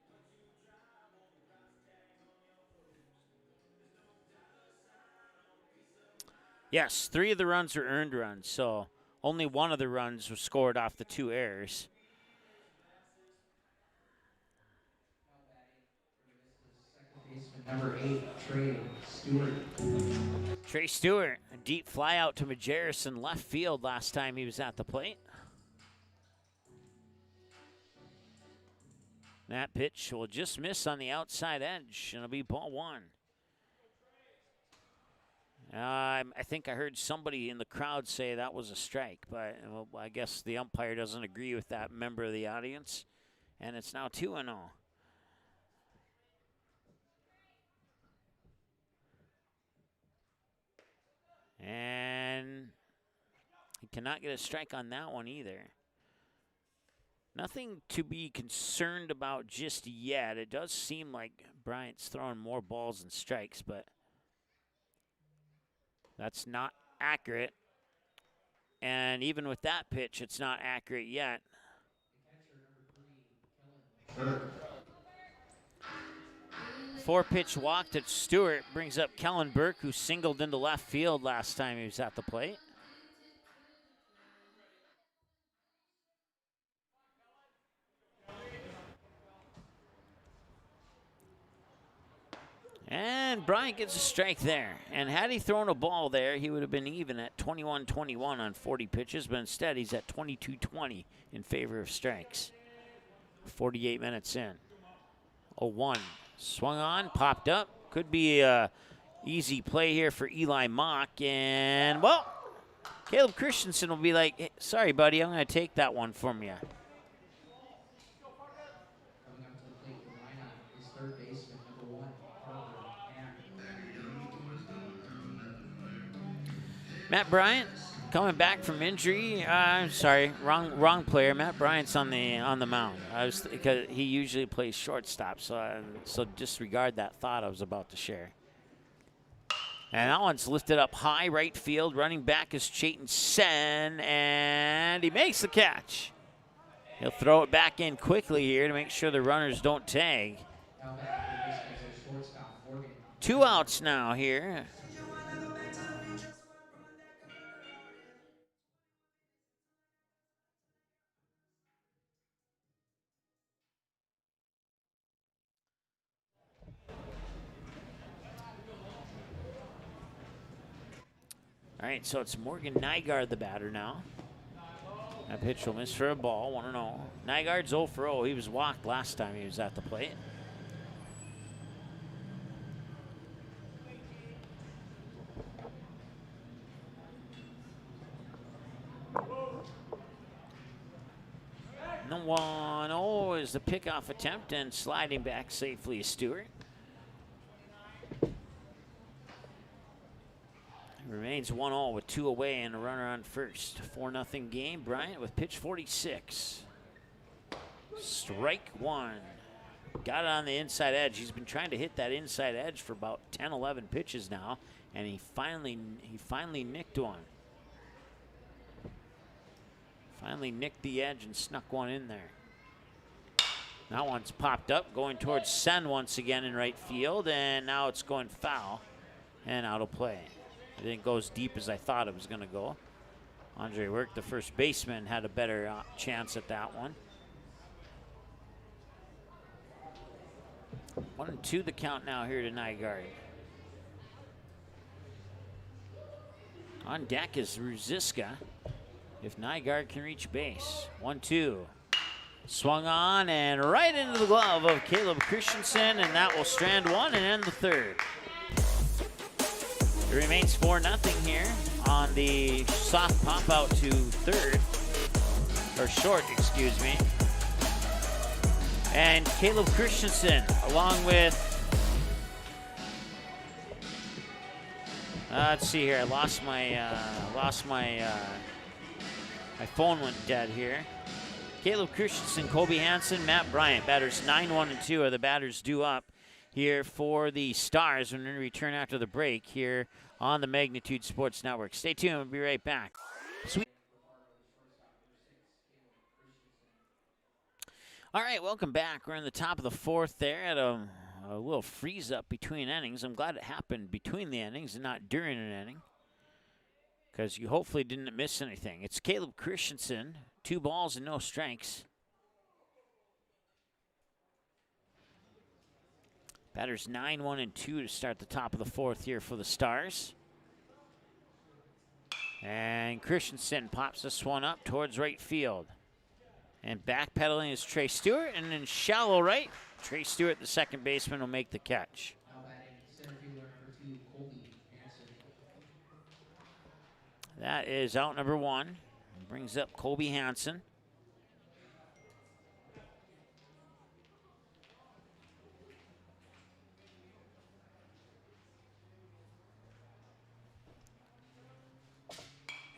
Yes, 3 of the runs were earned runs, so only 1 of the runs was scored off the 2 errors. Number 8, Trey Stewart. Trey Stewart, a deep fly out to Majerus in left field last time he was at the plate. That pitch will just miss on the outside edge, and it'll be ball 1. I think I heard somebody in the crowd say that was a strike, but well, I guess the umpire doesn't agree with that member of the audience, and it's now 2-0. And he cannot get a strike on that one either. Nothing to be concerned about just yet. It does seem like Bryant's throwing more balls than strikes, but that's not accurate. And even with that pitch, it's not accurate yet. 4-pitch walk to Stewart brings up Kellen Burke, who singled into left field last time he was at the plate. And Bryant gets a strike there. And had he thrown a ball there, he would have been even at 21-21 on 40 pitches, but instead he's at 22-20 in favor of strikes. 48 minutes in. 0-1. Swung on, popped up. Could be a easy play here for Eli Mock. And, well, Caleb Christensen will be like, hey, sorry, buddy, I'm going to take that one from you. Coming up to the plate for Minot is third baseman, number 1, Matt Bryant coming back from injury. Sorry, wrong player. Matt Bryant's on the mound. Because he usually plays shortstop, so disregard that thought I was about to share. And that one's lifted up high right field. Running back is Chayton Sen, and he makes the catch. He'll throw it back in quickly here to make sure the runners don't tag. 2 outs now here. All right, so it's Morgan Nygaard, the batter now. That pitch will miss for a ball, 1-0. Nygaard's 0 for 0. He was walked last time he was at the plate. And the 1-0 is the pickoff attempt, and sliding back safely is Stewart. Remains 1-0 with 2 away and a runner on first. 4-0 game. Bryant with pitch 46. Strike one. Got it on the inside edge. He's been trying to hit that inside edge for about 10, 11 pitches now, and he finally nicked one. Finally nicked the edge and snuck one in there. That one's popped up, going towards Sen once again in right field, and now it's going foul and out of play. It didn't go as deep as I thought it was going to go. Andre Work, the first baseman, had a better chance at that one. 1-2 the count now here to Nygaard. On deck is Ruziska if Nygaard can reach base. 1-2. Swung on and right into the glove of Caleb Christensen, and that will strand one and end the third. It remains 4-0 here on the soft pop out to third, or short, excuse me. And Caleb Christensen, along with, let's see here. I lost my phone went dead here. Caleb Christensen, Kobe Hansen, Matt Bryant. Batters 9, 1, and 2 are the batters due up here for the Stars when we return after the break here on the Magnitude Sports Network. Stay tuned. We'll be right back. All right, welcome back. We're in the top of the fourth there at a little freeze up between innings. I'm glad it happened between the innings and not during an inning, because you hopefully didn't miss anything. It's Caleb Christensen, 2 balls and no strikes. Batters 9, 1, and 2 to start the top of the fourth here for the Stars. And Christensen pops this one up towards right field. And backpedaling is Trey Stewart, and in shallow right, Trey Stewart, the second baseman, will make the catch. Now batting center fielder number 2, Colby Hansen. That is out number 1. Brings up Colby Hansen.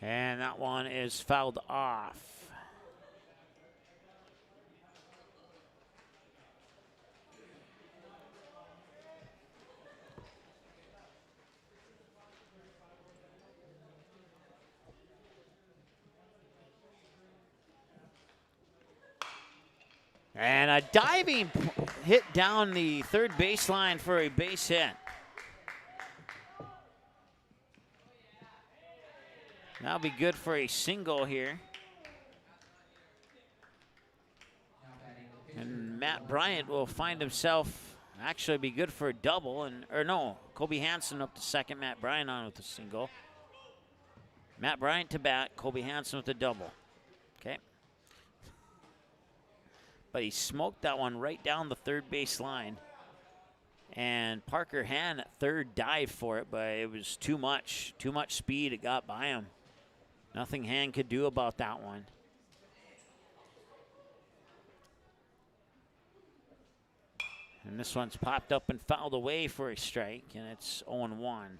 And that one is fouled off. And a diving hit down the third baseline for a base hit. That'll be good for a single here. And Matt Bryant will find himself, actually be good for a double, Kobe Hansen up to second, Matt Bryant on with a single. Matt Bryant to bat, Kobe Hansen with a double. Okay. But he smoked that one right down the third base line. And Parker Han at third dived for it, but it was too much speed. It got by him. Nothing Han could do about that one. And this one's popped up and fouled away for a strike, and it's 0-1.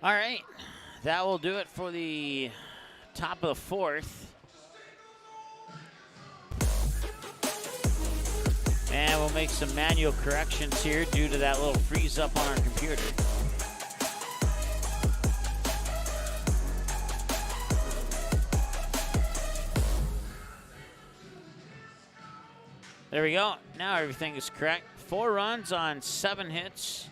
All right, that will do it for the top of the fourth. And we'll make some manual corrections here due to that little freeze up on our computer. There we go. Now everything is correct. 4 runs on 7 hits.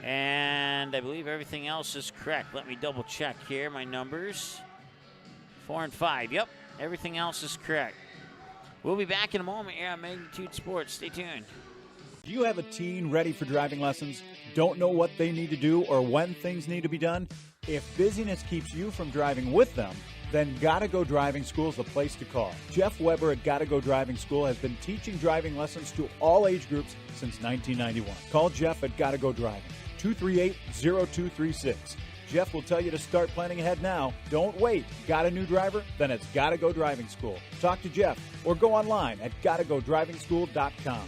And I believe everything else is correct. Let me double check here my numbers. 4 and 5. Yep, everything else is correct. We'll be back in a moment here on Magnitude Sports. Stay tuned. Do you have a teen ready for driving lessons? Don't know what they need to do or when things need to be done? If busyness keeps you from driving with them, then Gotta Go Driving School is the place to call. Jeff Weber at Gotta Go Driving School has been teaching driving lessons to all age groups since 1991. Call Jeff at Gotta Go Driving, 238-0236. Jeff will tell you to start planning ahead now. Don't wait. Got a new driver? Then it's Gotta Go Driving School. Talk to Jeff or go online at gottagodrivingschool.com.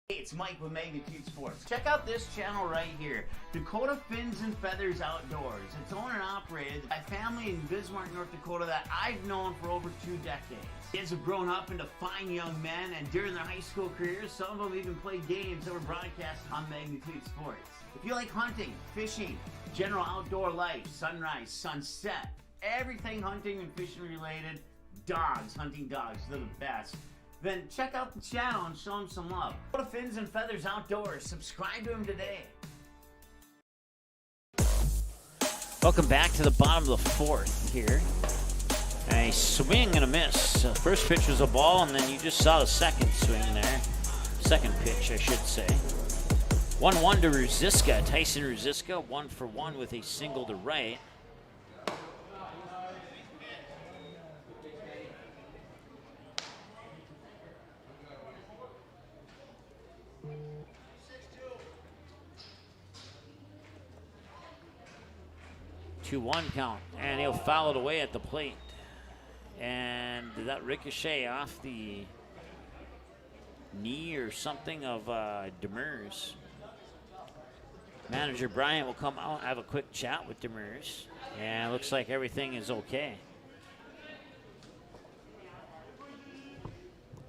Hey, it's Mike with Magnitude Sports. Check out this channel right here, Dakota Fins and Feathers Outdoors. It's owned and operated by a family in Bismarck, North Dakota that I've known for over 2 decades. Kids have grown up into fine young men, and during their high school careers, some of them even played games that were broadcast on Magnitude Sports. If you like hunting, fishing, general outdoor life, sunrise, sunset, everything hunting and fishing related, dogs, hunting dogs, they're the best. Then check out the channel and show them some love. Go to Fins and Feathers Outdoors. Subscribe to them today. Welcome back to the bottom of the fourth here. A swing and a miss. First pitch was a ball, and then you just saw the second swing there. Second pitch, I should say. 1-1 to Ruziska. Tyson Ruziska, 1 for 1 with a single to right. Two-one count, and he'll foul it away at the plate. And did that ricochet off the knee or something of Demers? Manager Bryant will come out and have a quick chat with Demers, and it looks like everything is okay.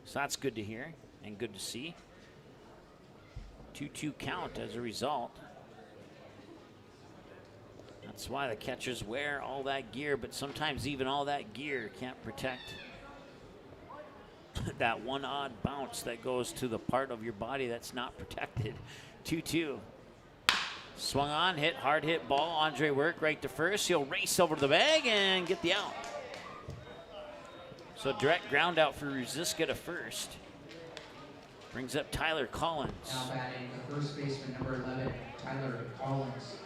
So that's good to hear and good to see. 2-2 count as a result. That's why the catchers wear all that gear, but sometimes even all that gear can't protect that one odd bounce that goes to the part of your body that's not protected. 2-2. Swung on, hit, hard hit ball. Andre Work right to first. He'll race over to the bag and get the out. So direct ground out for Ruziska to first. Brings up Tyler Collins. Now batting the first baseman, number 11, Tyler Collins.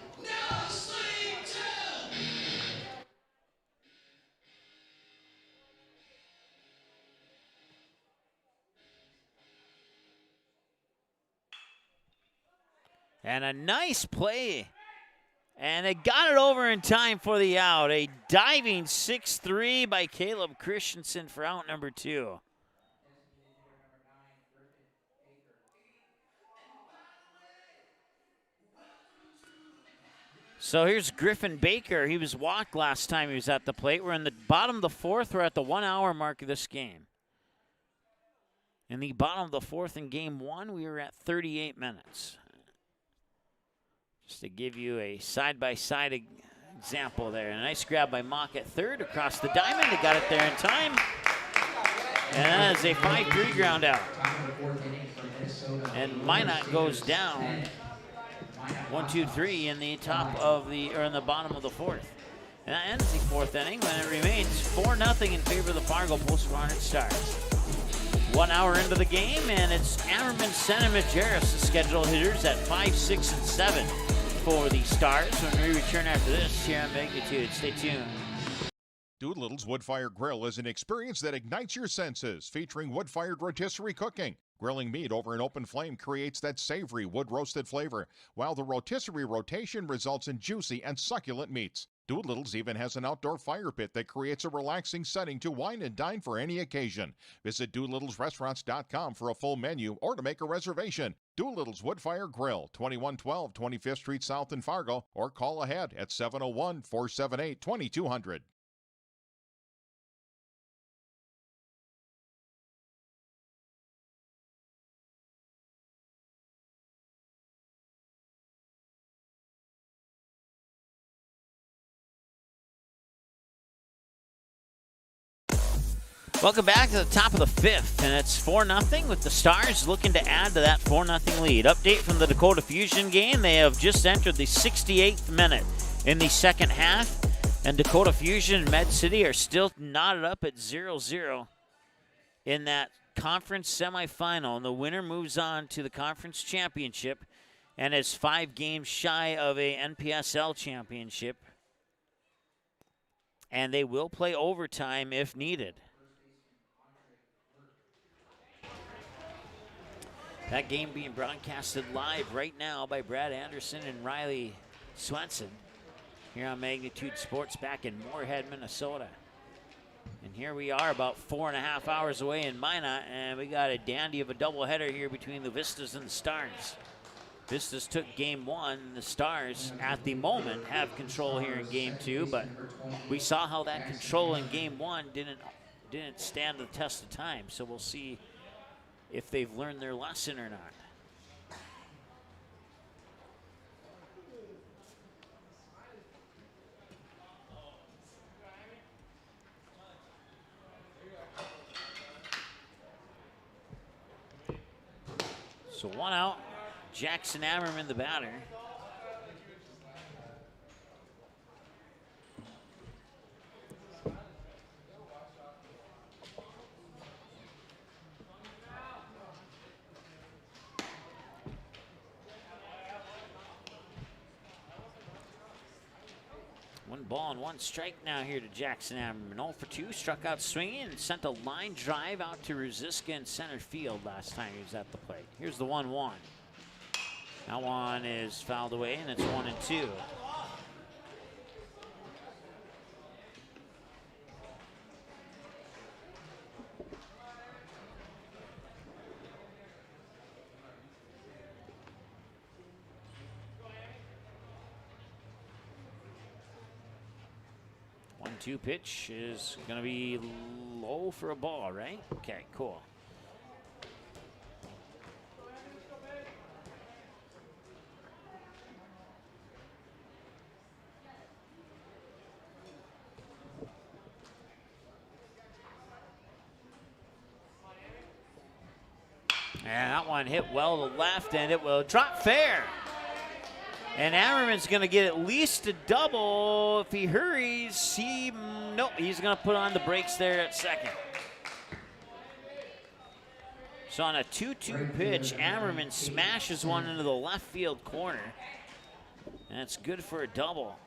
And a nice play. And they got it over in time for the out. A diving 6-3 by Caleb Christensen for out number 2. So here's Griffin Baker. He was walked last time he was at the plate. We're in the bottom of the fourth. We're at the 1 hour mark of this game. In the bottom of the fourth in game 1, we were at 38 minutes. Just to give you a side-by-side example there. A nice grab by Mock at third across the diamond. They got it there in time. And that is a 5-3 ground out. And Minot goes down 1-2-3 in the top of the, or in the bottom of the fourth. And that ends the fourth inning when it remains 4-0 in favor of the Fargo Post-Garnet Stars. 1 hour into the game, and it's Ammerman, Sen, and Majerus, the scheduled hitters at 5, 6, and 7 for the Stars. When we return after this here on Magnitude, stay tuned. Doolittle's Wood-Fired Grill is an experience that ignites your senses, featuring wood-fired rotisserie cooking. Grilling meat over an open flame creates that savory wood-roasted flavor, while the rotisserie rotation results in juicy and succulent meats. Doolittle's even has an outdoor fire pit that creates a relaxing setting to wine and dine for any occasion. Visit DoolittlesRestaurants.com for a full menu or to make a reservation. Doolittle's Woodfire Grill, 2112 25th Street South in Fargo, or call ahead at 701-478-2200. Welcome back to the top of the fifth, and it's 4-0 with the Stars looking to add to that 4-0 lead. Update from the Dakota Fusion game. They have just entered the 68th minute in the second half, and Dakota Fusion and Med City are still knotted up at 0-0 in that conference semifinal. And the winner moves on to the conference championship and is 5 games shy of a NPSL championship. And they will play overtime if needed. That game being broadcasted live right now by Brad Anderson and Riley Swenson here on Magnitude Sports back in Moorhead, Minnesota. And here we are about 4.5 hours away in Minot, and we got a dandy of a doubleheader here between the Vistas and the Stars. Vistas took game 1. The Stars, at the moment, have control here in game 2, but we saw how that control in game 1 didn't stand the test of time, so we'll see if they've learned their lesson or not. So 1 out, Jackson Ammerman the batter. One ball and 1 strike now here to Jackson Ammerman. 0 for 2, struck out swinging and sent a line drive out to Ruziska in center field last time he was at the plate. Here's the 1-1. That one is fouled away, and it's 1-2. Two pitch is going to be low for a ball, right? Okay, cool. And that one hit well to left, and it will drop fair. And Ammerman's going to get at least a double. If he hurries, nope, he's going to put on the brakes there at second. So on a 2-2 pitch, Ammerman smashes one into the left field corner. And it's good for a double.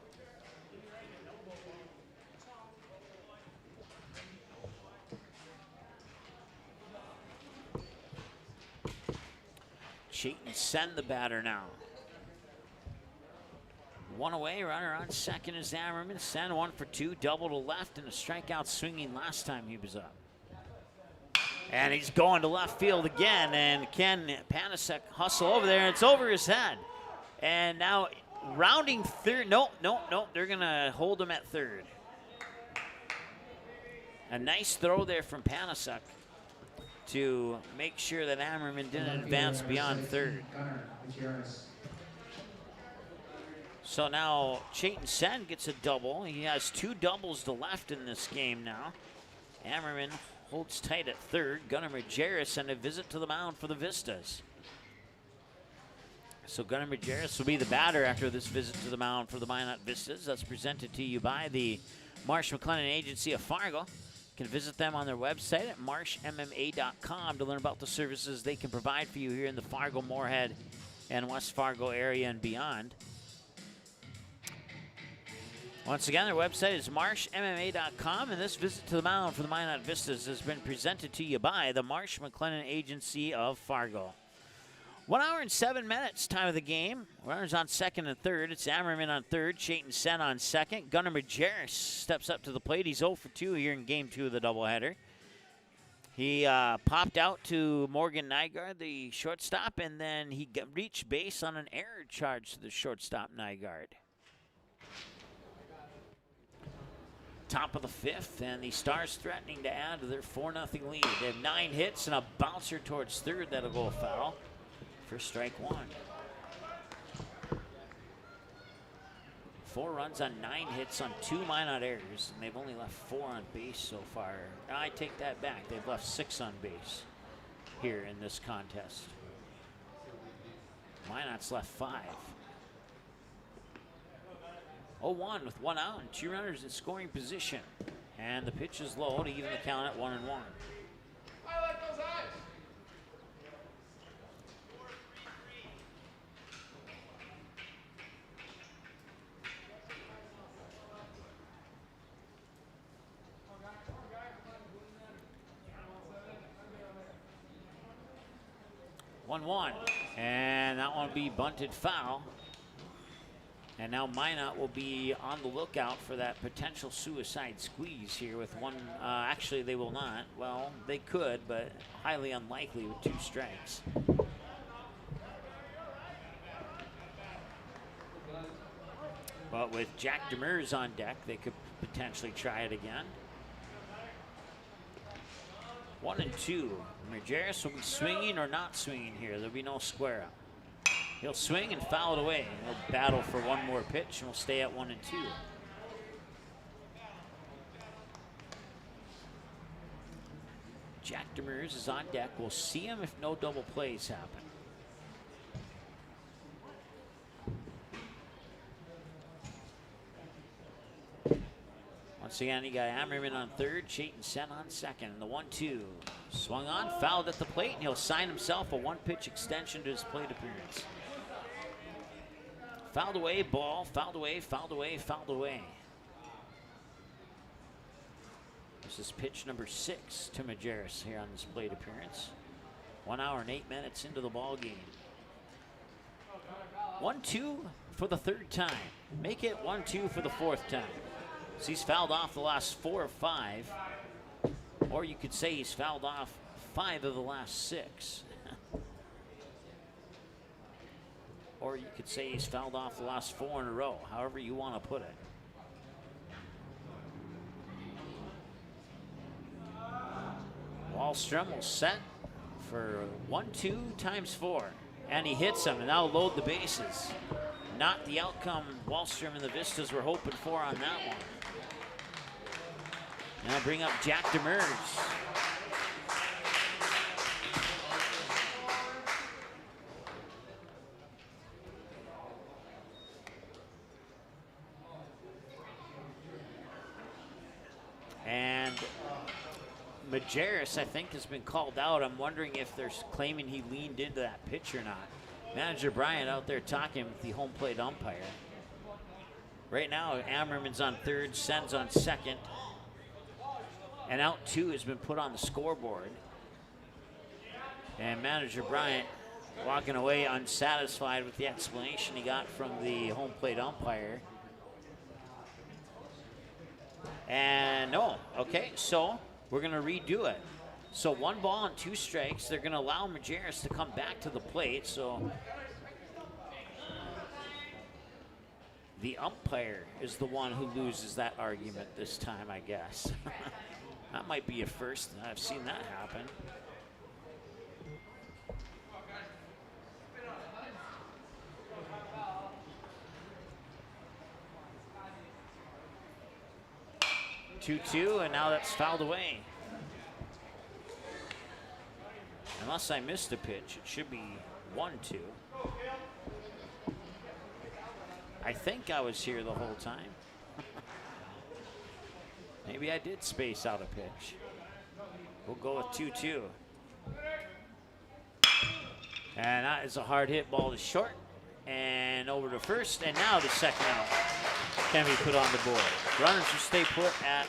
Chayton Sen the batter now. 1 away, runner on second is Ammerman. Sen 1 for 2, double to left, and a strikeout swinging last time he was up. And he's going to left field again, and Ken Panasek hustle over there, and it's over his head. And now rounding third, nope, they're gonna hold him at third. A nice throw there from Panasek to make sure that Ammerman didn't advance beyond third. So now Chayton Sen gets a double. He has 2 doubles to left in this game now. Ammerman holds tight at third. Gunnar Majerus and a visit to the mound for the Vistas. So Gunnar Majerus will be the batter after this visit to the mound for the Minot Vistas. That's presented to you by the Marsh McLennan Agency of Fargo. You can visit them on their website at marshmma.com to learn about the services they can provide for you here in the Fargo, Moorhead, and West Fargo area and beyond. Once again, their website is marshmma.com, and this visit to the mound for the Minot Vistas has been presented to you by the Marsh McLennan Agency of Fargo. 1 hour and 7 minutes, time of the game. Runners on second and third. It's Ammerman on third, Chayton Sen on second. Gunnar Majerus steps up to the plate. He's 0 for 2 here in game 2 of the doubleheader. He popped out to Morgan Nygaard, the shortstop, and then he reached base on an error charge to the shortstop, Nygaard. Top of the fifth, and the Stars threatening to add to their 4-0 lead. They have 9 hits and a bouncer towards third that'll go foul for strike 1. 4 runs on 9 hits on 2 Minot errors, and they've only left 4 on base so far. I take that back. They've left 6 on base here in this contest. Minot's left 5. 0-1 with 1 out and 2 runners in scoring position. And the pitch is low to even the count at 1-1. I like those eyes. And that one will be bunted foul. And now Minot will be on the lookout for that potential suicide squeeze here with one. Actually, they will not. Well, they could, but highly unlikely with 2 strikes. But with Jack Demers on deck, they could potentially try it again. 1-2. Majerus will be swinging or not swinging here. There'll be no square up. He'll swing and foul it away. He'll battle for one more pitch and we'll stay at 1-2. Jack Demers is on deck. We'll see him if no double plays happen. Once again, you got Ammerman on third, Chayton Sen on second. And the 1-2 swung on, fouled at the plate, and he'll sign himself a 1-pitch extension to his plate appearance. Fouled away, ball, fouled away, fouled away, fouled away. This is pitch number 6 to Majerus here on this plate appearance. 1 hour and 8 minutes into the ball game. 1-2 for the 3rd time. Make it 1-2 for the 4th time. So he's fouled off the last 4 or 5. Or you could say he's fouled off 5 of the last 6. Or you could say he's fouled off the last 4 in a row, however you want to put it. Wahlstrom will set for 1-2 times 4. And he hits him, and that'll load the bases. Not the outcome Wahlstrom and the Vistas were hoping for on that one. Now bring up Jack Demers. And Majerus, I think, has been called out. I'm wondering if they're claiming he leaned into that pitch or not. Manager Bryant out there talking with the home plate umpire. Right now, Ammerman's on third, Sen's on second. And out 2 has been put on the scoreboard. And Manager Bryant walking away unsatisfied with the explanation he got from the home plate umpire. And no, okay, so we're gonna redo it. So 1 ball and 2 strikes. They're gonna allow Majerus to come back to the plate, so the umpire is the one who loses that argument this time, I guess. That might be a first. I've seen that happen. Two, and now that's fouled away. Unless I missed a pitch, it should be 1-2. I think I was here the whole time. Maybe I did space out a pitch. We'll go with 2-2. And that is a hard hit ball to short. And over to first, and now the second out can be put on the board. Runners will stay put at.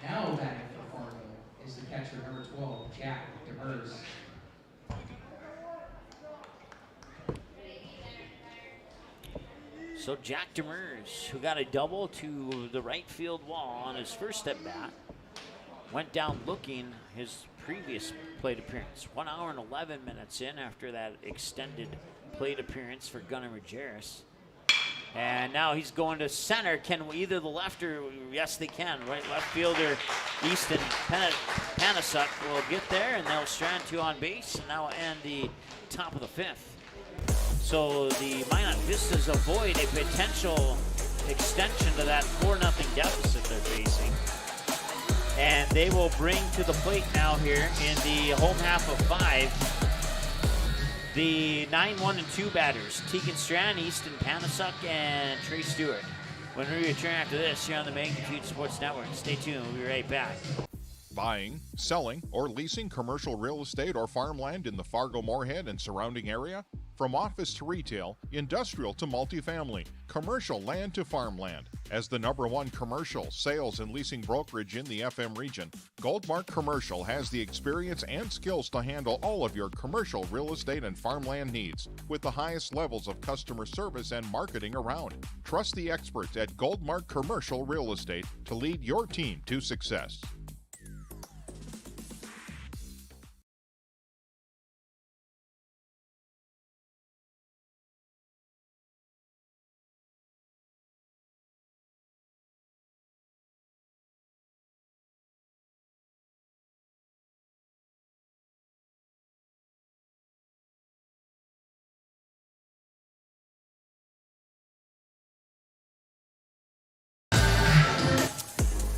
Now batting for Fargo is the catcher, number 12, Jack Demers. So Jack Demers, who got a double to the right field wall on his first at bat, went down looking his previous plate appearance. 1 hour and 11 minutes in after that extended plate appearance for Gunnar Majerus. And now he's going to center. Can either the left or, yes, they can. Right left fielder Easton Panasuk will get there, and they'll strand 2 on base, and now end the top of the 5th. So the Minot Vistas avoid a potential extension to that 4-0 deficit they're facing. And they will bring to the plate now here in the home half of 5 the 9-1 and 2 batters, Tegan Strand, Easton Panasuk, and Trey Stewart. When we return after this here on the Magnitude Sports Network, stay tuned. We'll be right back. Buying, selling, or leasing commercial real estate or farmland in the Fargo-Moorhead and surrounding area? From office to retail, industrial to multifamily, commercial land to farmland. As the #1 commercial, sales, and leasing brokerage in the FM region, Goldmark Commercial has the experience and skills to handle all of your commercial real estate and farmland needs with the highest levels of customer service and marketing around. Trust the experts at Goldmark Commercial Real Estate to lead your team to success.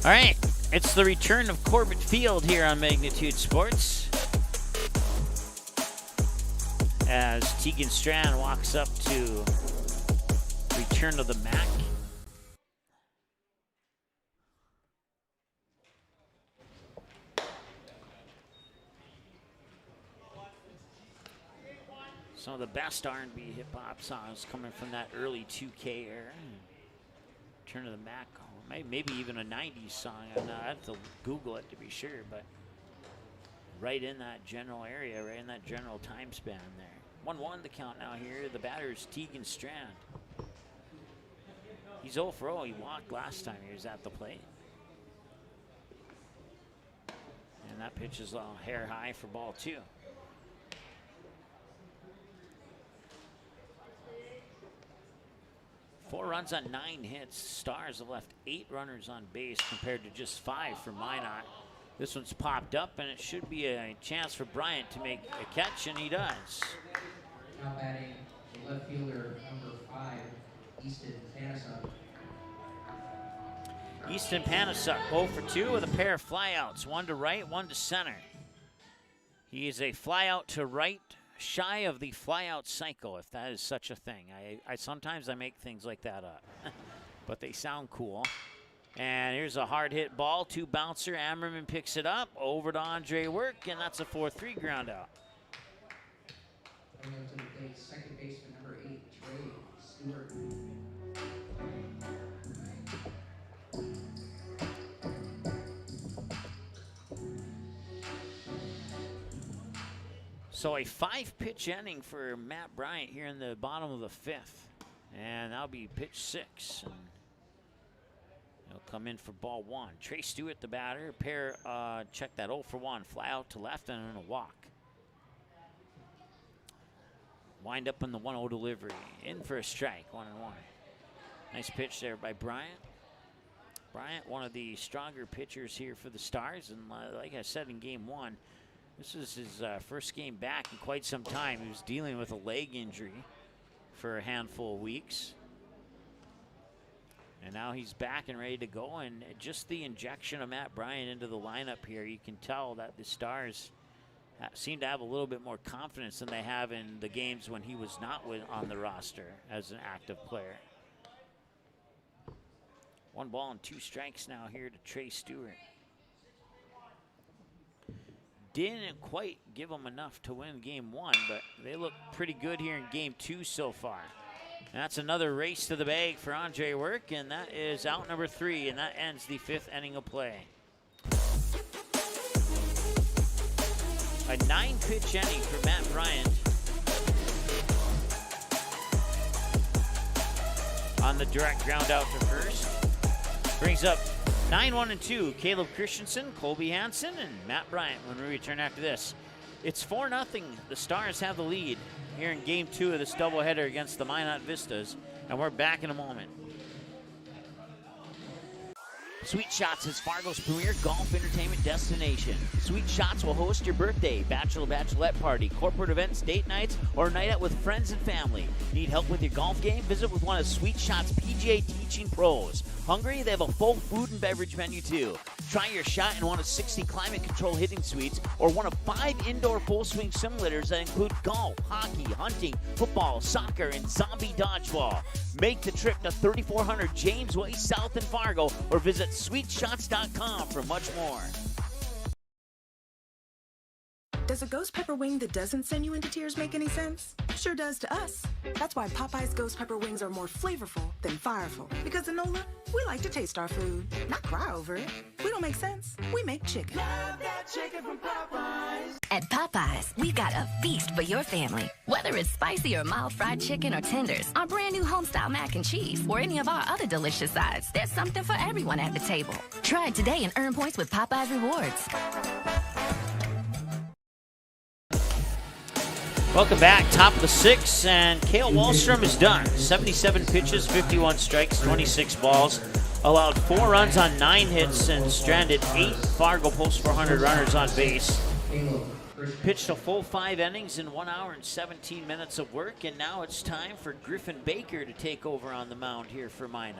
All right, it's the return of Corbett Field here on Magnitude Sports. As Tegan Strand walks up to return to the MAC. Some of the best R&B hip-hop songs coming from that early 2K era. Turn to the MAC. Maybe even a 90s song. I have to Google it to be sure, but right in that general area, right in that general time span there. 1-1 the count now here. The batter is Tegan Strand. He's 0 for 0. He walked last time he was at the plate. And that pitch is hair high for ball 2. Four runs on 9 hits. Stars have left 8 runners on base compared to just 5 for Minot. This one's popped up, and it should be a chance for Bryant to make a catch, and he does. Now batting the left fielder, number 5, Easton Panasuk. Easton Panasuk 0 for 2 with a pair of flyouts, 1 to right, 1 to center. He is a flyout to right, shy of the flyout cycle, if that is such a thing. I sometimes I make things like that up, but they sound cool. And here's a hard hit ball, 2 bouncer. Ammerman picks it up over to Andre Work, and that's a 4-3 ground out. Coming up to the plate, second baseman number 8, Trey Stewart. So a 5-pitch inning for Matt Bryant here in the bottom of the 5th. And that'll be pitch 6. And he'll come in for ball 1. Trey Stewart, the batter. Check that 0 for 1. Fly out to left and a walk. Wind up on the 1-0 delivery. In for a strike, 1-1. Nice pitch there by Bryant. Bryant, one of the stronger pitchers here for the Stars. And like I said in game 1, this is his first game back in quite some time. He was dealing with a leg injury for a handful of weeks. And now he's back and ready to go. And just the injection of Matt Bryant into the lineup here, you can tell that the Stars seem to have a little bit more confidence than they have in the games when he was not on the roster as an active player. 1 ball and 2 strikes now here to Trey Stewart. Didn't quite give them enough to win game 1, but they look pretty good here in game 2 so far. And that's another race to the bag for Andre Work, and that is out number 3, and that ends the 5th inning of play. A 9-pitch inning for Matt Bryant. on the direct ground out to first. Brings up 9-1 and 2. Caleb Christensen, Colby Hansen, and Matt Bryant when we return after this. It's 4-0. The Stars have the lead here in Game 2 of this doubleheader against the Minot Vistas, and we're back in a moment. Sweet Shots is Fargo's premier golf entertainment destination. Sweet Shots will host your birthday, bachelorette party, corporate events, date nights, or a night out with friends and family. Need help with your golf game? Visit with one of Sweet Shots' PGA teaching pros. Hungry? They have a full food and beverage menu too. Try your shot in one of 60 climate control hitting suites or one of 5 indoor full swing simulators that include golf, hockey, hunting, football, soccer, and zombie dodgeball. Make the trip to 3400 James Way South in Fargo or visit sweetshots.com for much more. Does a ghost pepper wing that doesn't send you into tears make any sense? Sure does to us. That's why Popeye's ghost pepper wings are more flavorful than fireful. Because in NOLA, we like to taste our food, not cry over it. We don't make sense. We make chicken. Love that chicken from Popeyes. At Popeyes, we've got a feast for your family. Whether it's spicy or mild fried chicken or tenders, our brand new homestyle mac and cheese, or any of our other delicious sides, there's something for everyone at the table. Try it today and earn points with Popeyes Rewards. Welcome back. Top of the 6th, and Cale Wallstrom is done. 77 pitches, 51 strikes, 26 balls. Allowed 4 runs on 9 hits and stranded 8 Fargo Post 400 runners on base. Pitched a full 5 innings in 1 hour and 17 minutes of work, and now it's time for Griffin Baker to take over on the mound here for Minot.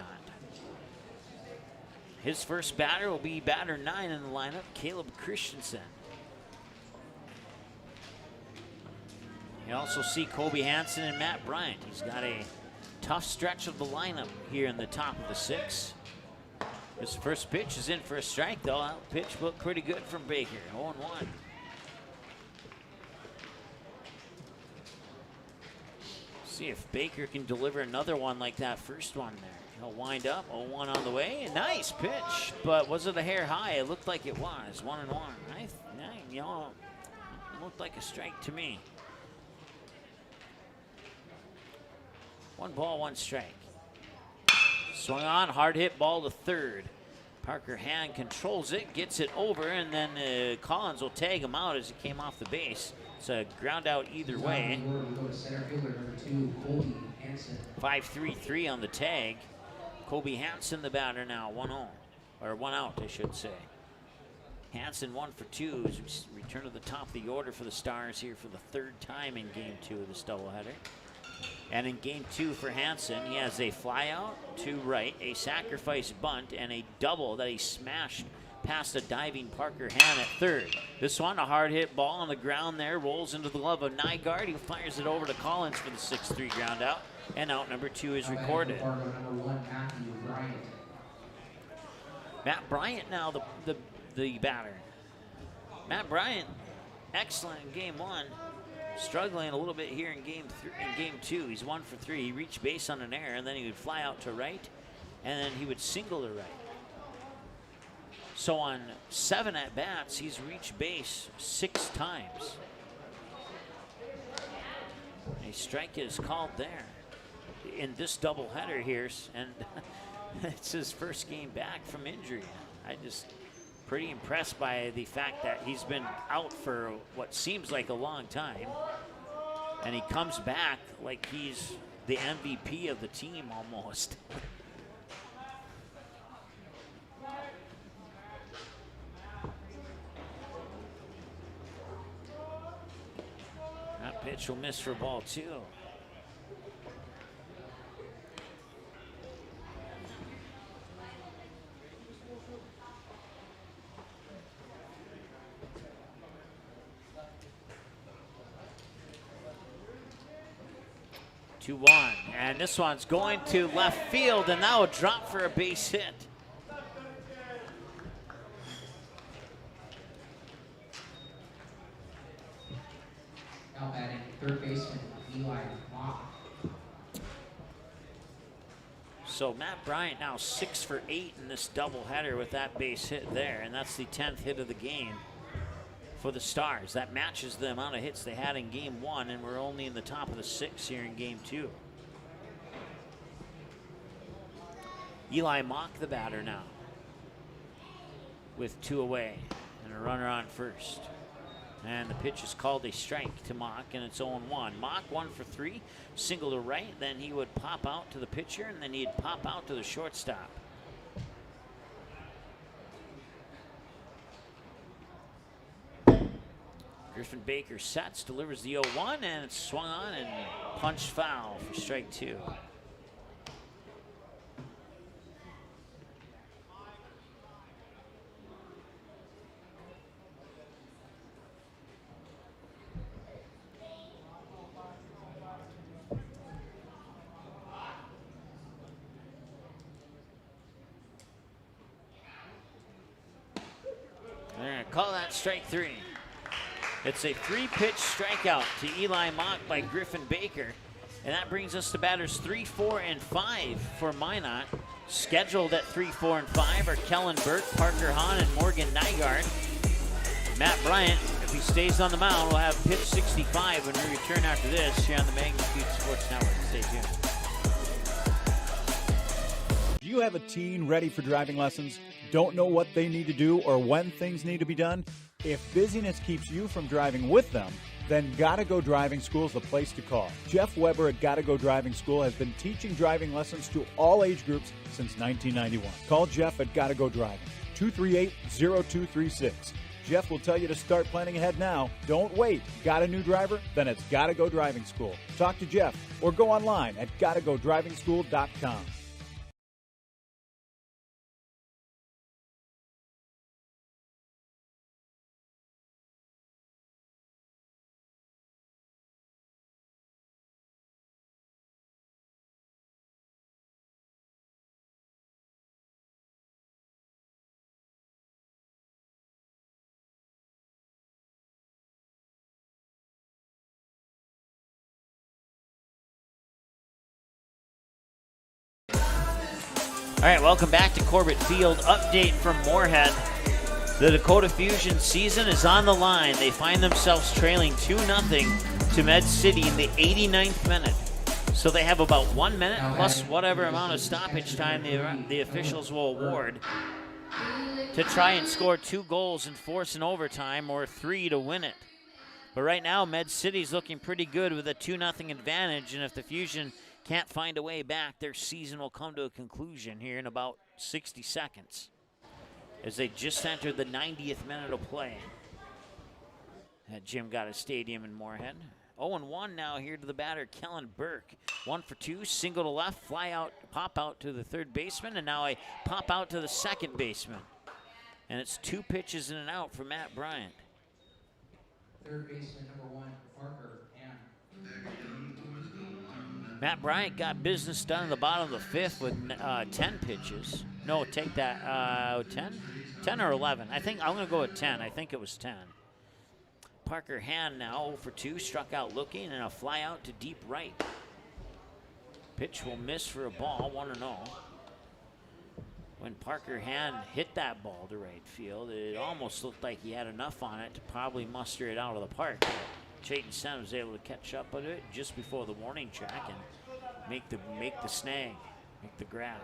His first batter will be batter 9 in the lineup, Caleb Christensen. You also see Colby Hansen and Matt Bryant. He's got a tough stretch of the lineup here in the top of the 6th. His first pitch is in for a strike, though. That pitch looked pretty good from Baker, 0-1. See if Baker can deliver another one like that first one there. He'll wind up, 0-1 on the way. A nice pitch, but was it a hair high? It looked like it was, 1-1. You know, it looked like a strike to me. 1 ball, 1 strike. Swung on, hard hit ball to third. Parker Hand controls it, gets it over, and then Collins will tag him out as he came off the base. It's a ground out either way. 5-3-3 on the tag. Colby Hansen, the batter now, 1-0, or 1 out, I should say. Hansen 1 for 2 as we return to the top of the order for the Stars here for the 3rd time in Game 2 of this doubleheader. And in Game 2 for Hansen, he has a flyout to right, a sacrifice bunt, and a double that he smashed past a diving Parker Hand at third. This one, a hard hit ball on the ground there, rolls into the glove of Nygaard. He fires it over to Collins for the 6-3 ground out, and out number 2 is recorded. Matt Bryant now the batter. Matt Bryant, excellent in Game 1. Struggling a little bit here in Game 2. He's 1 for 3. He reached base on an error, and then he would fly out to right, and then he would single to right. So on 7 at-bats, he's reached base 6 times. A strike is called there in this doubleheader here, and it's his first game back from injury. Pretty impressed by the fact that he's been out for what seems like a long time, and he comes back like he's the MVP of the team almost. That pitch will miss for ball 2. 2-1, and this one's going to left field, and that will drop for a base hit. Now batting third baseman Eli Mock. So Matt Bryant now 6 for 8 in this doubleheader with that base hit there, and that's the 10th hit of the game for the Stars. That matches the amount of hits they had in Game 1, and we're only in the top of the 6 here in Game 2. Eli Mock, the batter now, with 2 away and a runner on first. And the pitch is called a strike to Mock, and it's 0-1. Mock 1 for 3, single to right, then he would pop out to the pitcher, and then he'd pop out to the shortstop. Griffin Baker sets, delivers the 0-1, and it's swung on and punched foul for strike 2. They're going to call that strike 3. It's a 3-pitch strikeout to Eli Mock by Griffin Baker. And that brings us to batters 3, 4, and 5 for Minot. Scheduled at 3, 4, and 5 are Kellen Burke, Parker Hahn, and Morgan Nygaard. Matt Bryant, if he stays on the mound, will have pitch 65 when we return after this here on the Magnitude Sports Network. Stay tuned. Do you have a teen ready for driving lessons? Don't know what they need to do or when things need to be done? If busyness keeps you from driving with them, then Gotta Go Driving School is the place to call. Jeff Weber at Gotta Go Driving School has been teaching driving lessons to all age groups since 1991. Call Jeff at Gotta Go Driving, 238-0236. Jeff will tell you to start planning ahead now. Don't wait. Got a new driver? Then it's Gotta Go Driving School. Talk to Jeff or go online at gottagodrivingschool.com. All right, welcome back to Corbett Field. Update from Moorhead. The Dakota Fusion season is on the line. They find themselves trailing 2-0 to Med City in the 89th minute. So they have about 1 minute plus whatever amount of stoppage time the officials will award to try and score 2 goals and force an overtime or 3 to win it. But right now, Med City's looking pretty good with a 2-0 advantage, and if the Fusion can't find a way back, their season will come to a conclusion here in about 60 seconds as they just entered the 90th minute of play at Jim Gotta Stadium in Moorhead. 0-1 now here to the batter, Kellen Burke. 1 for 2, single to left, fly out, pop out to the third baseman, and now a pop out to the second baseman. And it's 2 pitches in and out for Matt Bryant. Third baseman number 1, Parker Hahn. Matt Bryant got business done in the bottom of the 5th with 10 pitches. No, take that. 10? 10 or 11? I think I'm going to go with 10. I think it was 10. Parker Hahn now 0 for 2, struck out looking, and a fly out to deep right. Pitch will miss for a ball, 1-0. When Parker Hahn hit that ball to right field, it almost looked like he had enough on it to probably muster it out of the park. Chayton Sen was able to catch up with it just before the warning track and make the snag, make the grab.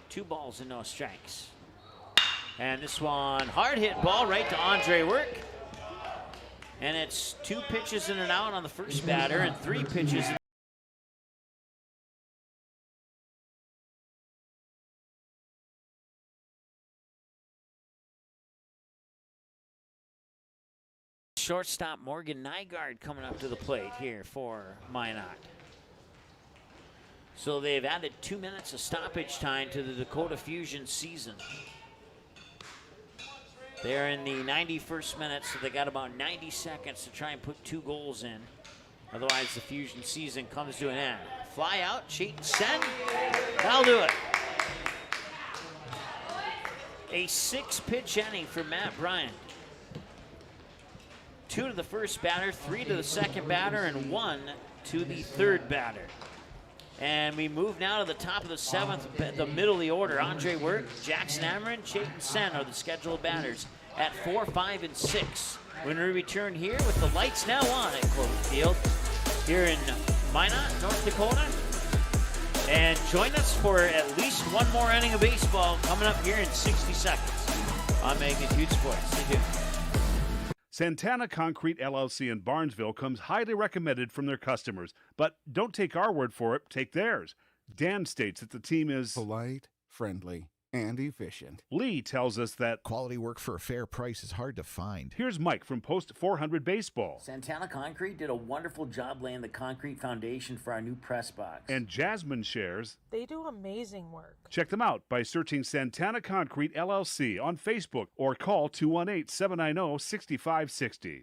2 balls and no strikes. And this one, hard hit ball right to Andre Work. And it's 2 pitches in and out on the first batter and 3 pitches. Shortstop Morgan Nygaard coming up to the plate here for Minot. So they've added 2 minutes of stoppage time to the Dakota Fusion season. They're in the 91st minute, so they got about 90 seconds to try and put 2 goals in. Otherwise, the Fusion season comes to an end. Fly out, Chayton Sen. That'll do it. A 6-pitch inning for Matt Bryant. 2 to the first batter, 3 to the second batter, and 1 to the third batter. And we move now to the top of the 7th, the middle of the order. Andre Work, Jackson Amron, Chayton Sen are the scheduled batters at 4, 5, and 6. When we return here with the lights now on at Corbett Field here in Minot, North Dakota, And join us for at least one more inning of baseball coming up here in 60 seconds on Magnitude Sports. Stay tuned. Santana Concrete LLC in Barnesville comes highly recommended from their customers. But don't take our word for it, take theirs. Dan states that the team is polite, friendly, and efficient. Lee tells us that quality work for a fair price is hard to find. Here's Mike from Post 400 Baseball. Santana Concrete did a wonderful job laying the concrete foundation for our new press box. And Jasmine shares they do amazing work. Check them out by searching Santana Concrete LLC on Facebook or call 218-790-6560.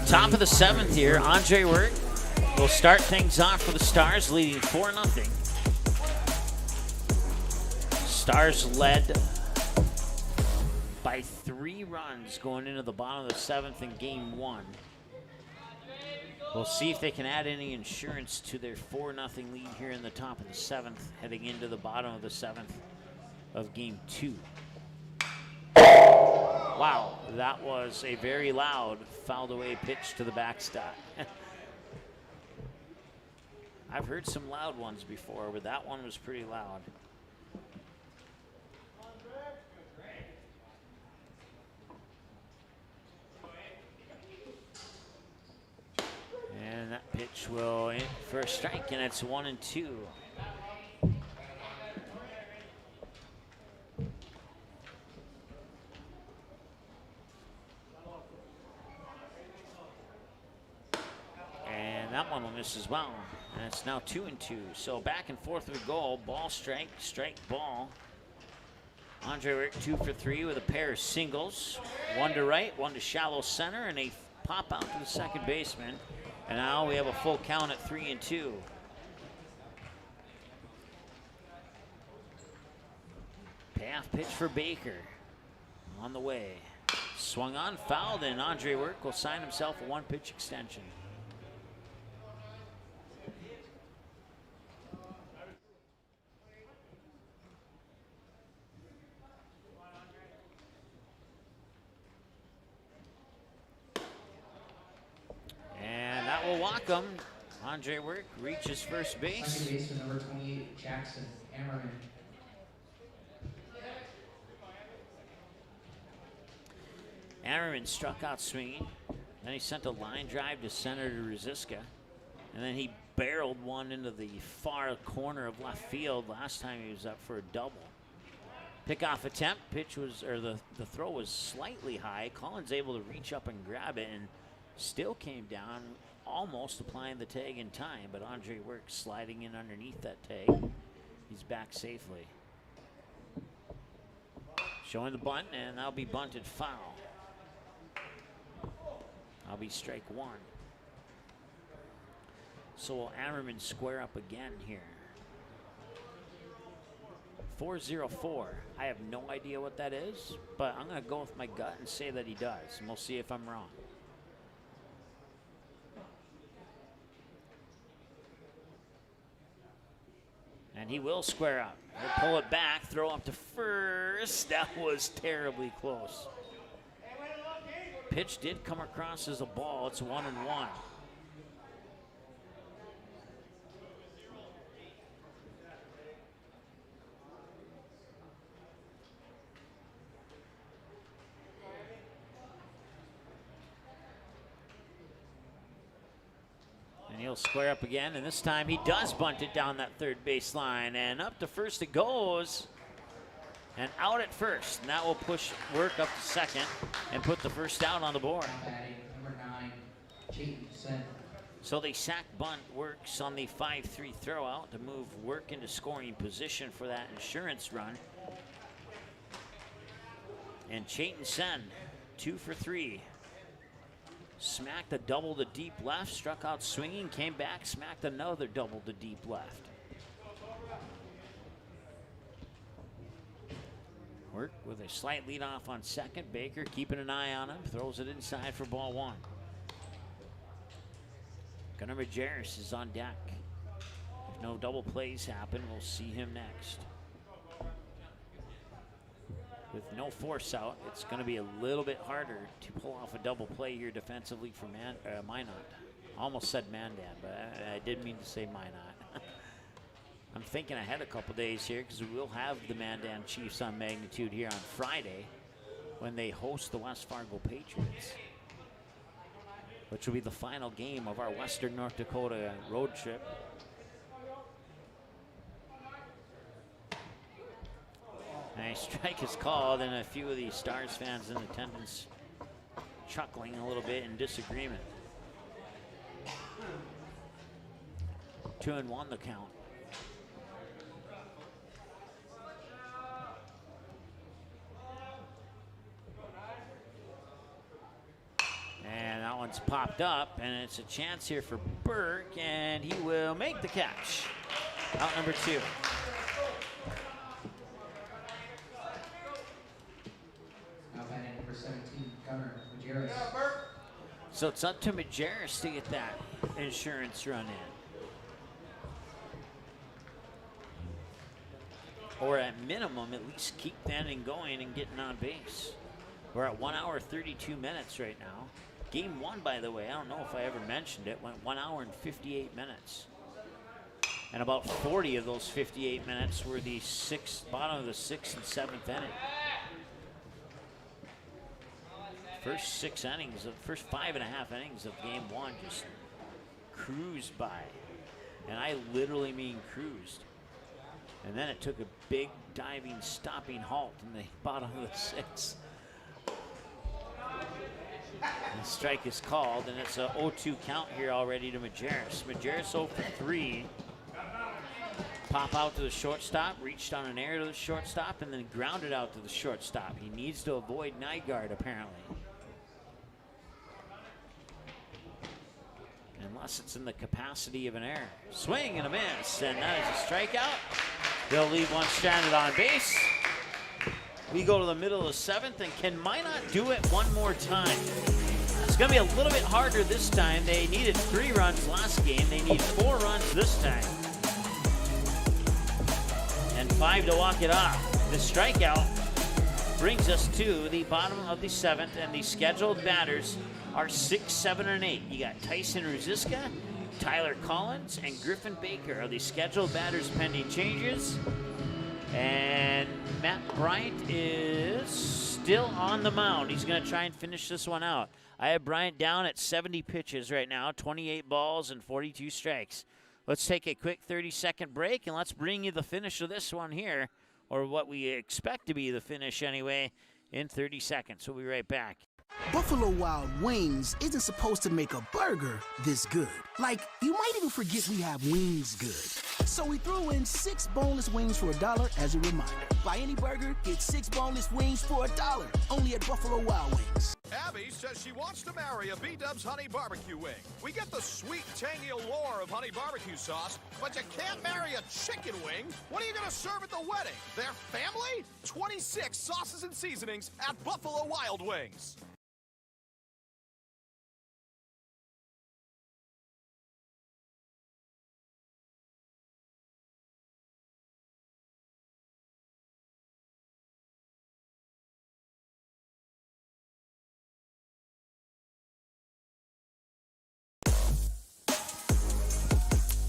Top of the 7th here, Andre Wirt will start things off for the Stars, leading 4-0. Stars led by 3 runs going into the bottom of the 7th in Game 1. We'll see if they can add any insurance to their 4-0 lead here in the top of the 7th, heading into the bottom of the 7th of Game 2. Wow, that was a very loud fouled away pitch to the backstop. I've heard some loud ones before, but that one was pretty loud. And that pitch will in for a strike, and it's 1-2. That one will miss as well. And it's now 2-2. So back and forth we go. Ball, strike, strike, ball. Andre Wirt 2 for 3 with a pair of singles. One to right, one to shallow center, and a pop out to the second baseman. And now we have a full count at 3-2. Payoff pitch for Baker. On the way. Swung on, fouled, and Andre Wirt will sign himself a 1-pitch extension. Will walk him. Andre Wirt reaches first base. Second baseman number 28, Jackson Ammerman. Ammerman struck out swinging. Then he sent a line drive to center to Rosiska. And then he barreled one into the far corner of left field. Last time he was up for a double. Pickoff attempt. Pitch was, or the throw was slightly high. Collins able to reach up and grab it and still came down, almost applying the tag in time, but Andre Wirt sliding in underneath that tag. He's back safely. Showing the bunt, and that'll be bunted foul. That'll be strike 1. So will Ammerman square up again here. 4-0-4. I have no idea what that is, but I'm going to go with my gut and say that he does, and we'll see if I'm wrong. And he will square up. He'll pull it back, throw up to first. That was terribly close. Pitch did come across as a ball. It's 1-1. And he'll square up again, and this time he does bunt it down that third base line, and up to first it goes, and out at first. And that will push Work up to second and put the first out on the board. Number 9, Jason. So the sack bunt works on the 5-3 throw out to move Work into scoring position for that insurance run. And Chayton Sen, 2 for 3. Smacked a double to deep left, struck out swinging, came back, smacked another double to deep left. Work with a slight lead off on second. Baker keeping an eye on him. Throws it inside for ball one. Gunnar Majerus is on deck. If no double plays happen, we'll see him next. With no force out, it's going to be a little bit harder to pull off a double play here defensively for Minot. I almost said Mandan, but I didn't mean to say Minot. I'm thinking ahead a couple days here because we will have the Mandan Chiefs on Magnitude here on Friday when they host the West Fargo Patriots, which will be the final game of our Western North Dakota road trip. Nice strike is called, and a few of the Stars fans in attendance chuckling a little bit in disagreement. 2-1 the count. And that one's popped up, and it's a chance here for Burke, and he will make the catch. Out number 2. Now batting number 17, Gunnar Majerus. So it's up to Majerus to get that insurance run in. Or at minimum, at least keep that in going and getting on base. We're at 1 hour 32 minutes right now. Game 1, by the way, I don't know if I ever mentioned it, went 1 hour and 58 minutes. And about 40 of those 58 minutes were the bottom of the 6th and 7th inning. First 6 innings, the first 5.5 innings of game 1 just cruised by. And I literally mean cruised. And then it took a big diving, stopping halt in the bottom of the 6th. The strike is called, and it's a 0-2 count here already to Majerus. Majerus 0 for 3. Pop out to the shortstop, reached on an air to the shortstop, and then grounded out to the shortstop. He needs to avoid Nygaard, apparently. Unless it's in the capacity of an error. Swing and a miss, and that is a strikeout. They'll leave one stranded on base. We go to the middle of the 7th, and can Minot do it one more time? It's going to be a little bit harder this time. They needed 3 runs last game. They need 4 runs this time. And 5 to walk it off. The strikeout brings us to the bottom of the 7th, and the scheduled batters are 6, 7, and 8. You got Tyson Ruziska, Tyler Collins, and Griffin Baker are the scheduled batters pending changes. And Matt Bryant is still on the mound. He's going to try and finish this one out. I have Bryant down at 70 pitches right now, 28 balls and 42 strikes. Let's take a quick 30-second break, and let's bring you the finish of this one here, or what we expect to be the finish anyway, in 30 seconds. We'll be right back. Buffalo Wild Wings isn't supposed to make a burger this good. Like, you might even forget we have wings good. So we threw in 6 boneless wings for $1 as a reminder. Buy any burger, get 6 boneless wings for $1. Only at Buffalo Wild Wings. Abby says she wants to marry a B-Dubs Honey Barbecue Wing. We get the sweet, tangy allure of honey barbecue sauce, but you can't marry a chicken wing. What are you going to serve at the wedding? Their family? 26 sauces and seasonings at Buffalo Wild Wings.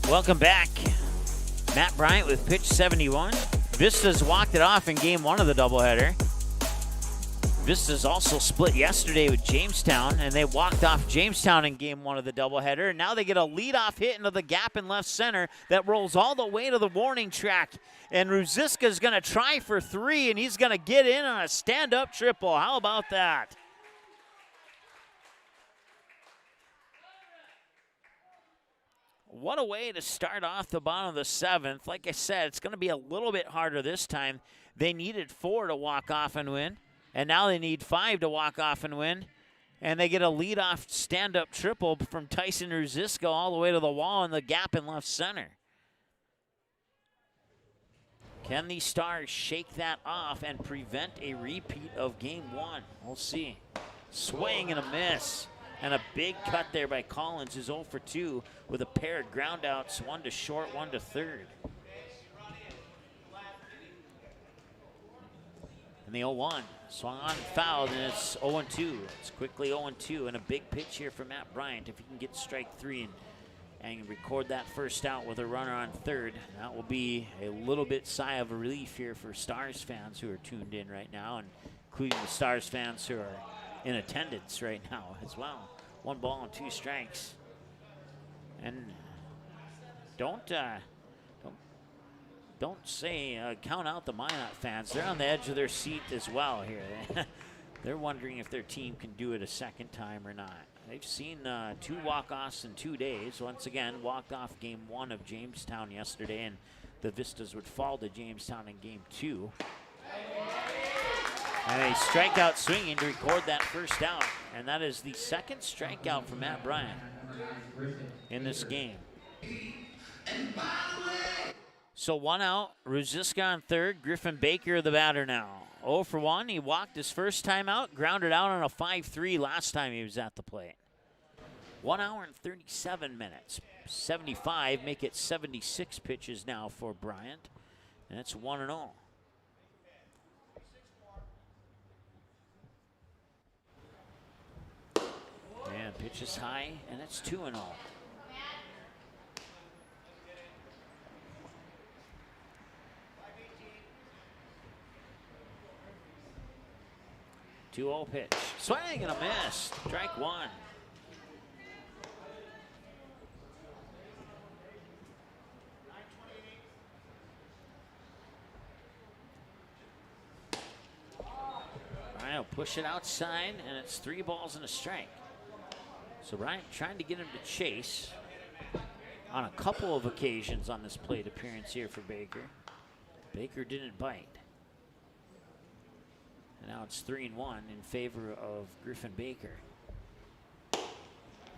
Welcome back. Matt Bryant with pitch 71. Vistas walked it off in game 1 of the doubleheader. Vistas also split yesterday with Jamestown, and they walked off Jamestown in game 1 of the doubleheader. And now they get a leadoff hit into the gap in left center that rolls all the way to the warning track. And Ruziska's going to try for 3, and he's going to get in on a stand-up triple. How about that? What a way to start off the bottom of the 7th. Like I said, it's going to be a little bit harder this time. They needed 4 to walk off and win, and now they need 5 to walk off and win. And they get a leadoff stand-up triple from Tyson Ruziska all the way to the wall in the gap in left center. Can the Stars shake that off and prevent a repeat of game 1? We'll see. Swing and a miss. And a big cut there by Collins, who's 0 for 2 with a pair of ground outs, one to short, one to third. And the 0-1 swung on and fouled, and it's 0-2. It's quickly 0-2, and a big pitch here for Matt Bryant. If he can get strike 3 and record that first out with a runner on third, that will be a little bit sigh of relief here for Stars fans who are tuned in right now, and including the Stars fans who are in attendance right now as well. 1 ball and 2 strikes. And don't say count out the Minot fans. They're on the edge of their seat as well here. They're wondering if their team can do it a second time or not. They've seen 2 walk-offs in 2 days. Once again, walked off game 1 of Jamestown yesterday, and the Vistas would fall to Jamestown in game 2. And a strikeout swinging to record that first out. And that is the second strikeout for Matt Bryant in this game. So 1 out, Ruziska on third, Griffin Baker the batter now. 0 for 1, he walked his first time out, grounded out on a 5-3 last time he was at the plate. 1 hour and 37 minutes. 75, make it 76 pitches now for Bryant. And it's 1-0. And pitch is high, and it's 2-0. Two-oh pitch. Swing and a miss. Strike 1. Bryant will push it outside, and it's 3 balls and a strike. So Bryant trying to get him to chase on a couple of occasions on this plate appearance here for Baker. Baker didn't bite. And now it's 3-1 in favor of Griffin Baker.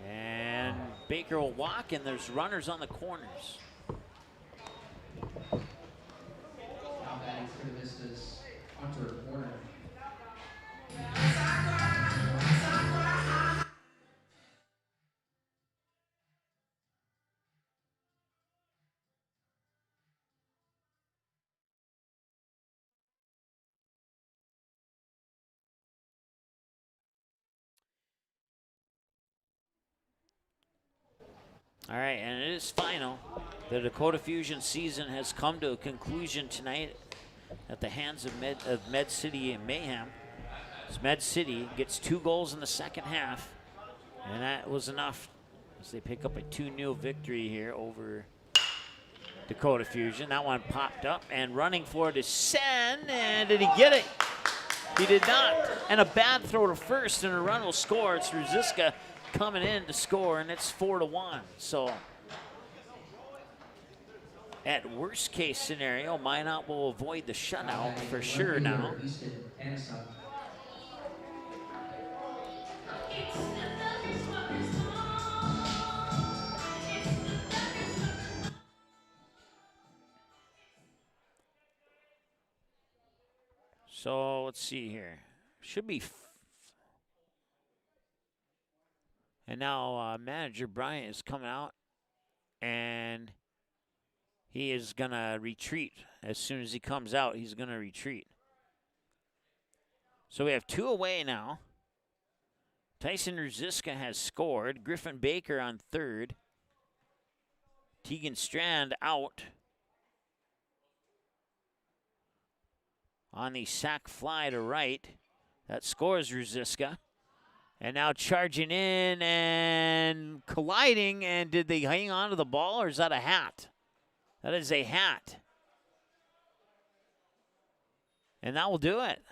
And Baker will walk, and there's runners on the corners. Now batting for the Vistas, Hunter Warner. All right, and it is final. The Dakota Fusion season has come to a conclusion tonight at the hands of Med City and Mayhem. As Med City gets 2 goals in the second half, and that was enough as they pick up a 2-0 victory here over Dakota Fusion. That one popped up, and running for it is Sen, and did he get it? He did not. And a bad throw to first, and a run will score. It's Ruziska coming in to score, and it's 4-1. So at worst case scenario, Minot will avoid the shutout for sure now. So let's see here. Should be. And now manager Bryant is coming out, and he is going to retreat. As soon as he comes out, he's going to retreat. So we have 2 away now. Tyson Ruziska has scored. Griffin Baker on third. Tegan Strand out on the sac fly to right. That scores Ruziska. And now charging in and colliding, and did they hang on to the ball, or is that a hat? That is a hat. And that will do it.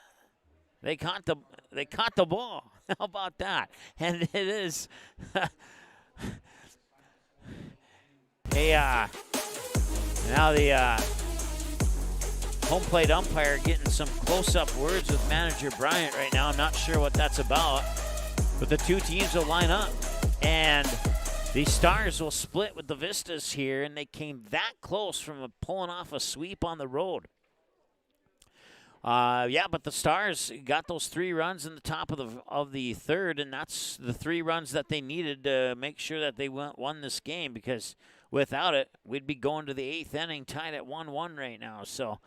They caught the ball. How about that? And it is now the home plate umpire getting some close-up words with manager Bryant right now. I'm not sure what that's about. But the 2 teams will line up, and the Stars will split with the Vistas here, and they came that close from pulling off a sweep on the road. But the Stars got those 3 runs in the top of the third, and that's the 3 runs that they needed to make sure that they won this game, because without it, we'd be going to the 8th inning tied at 1-1 right now. So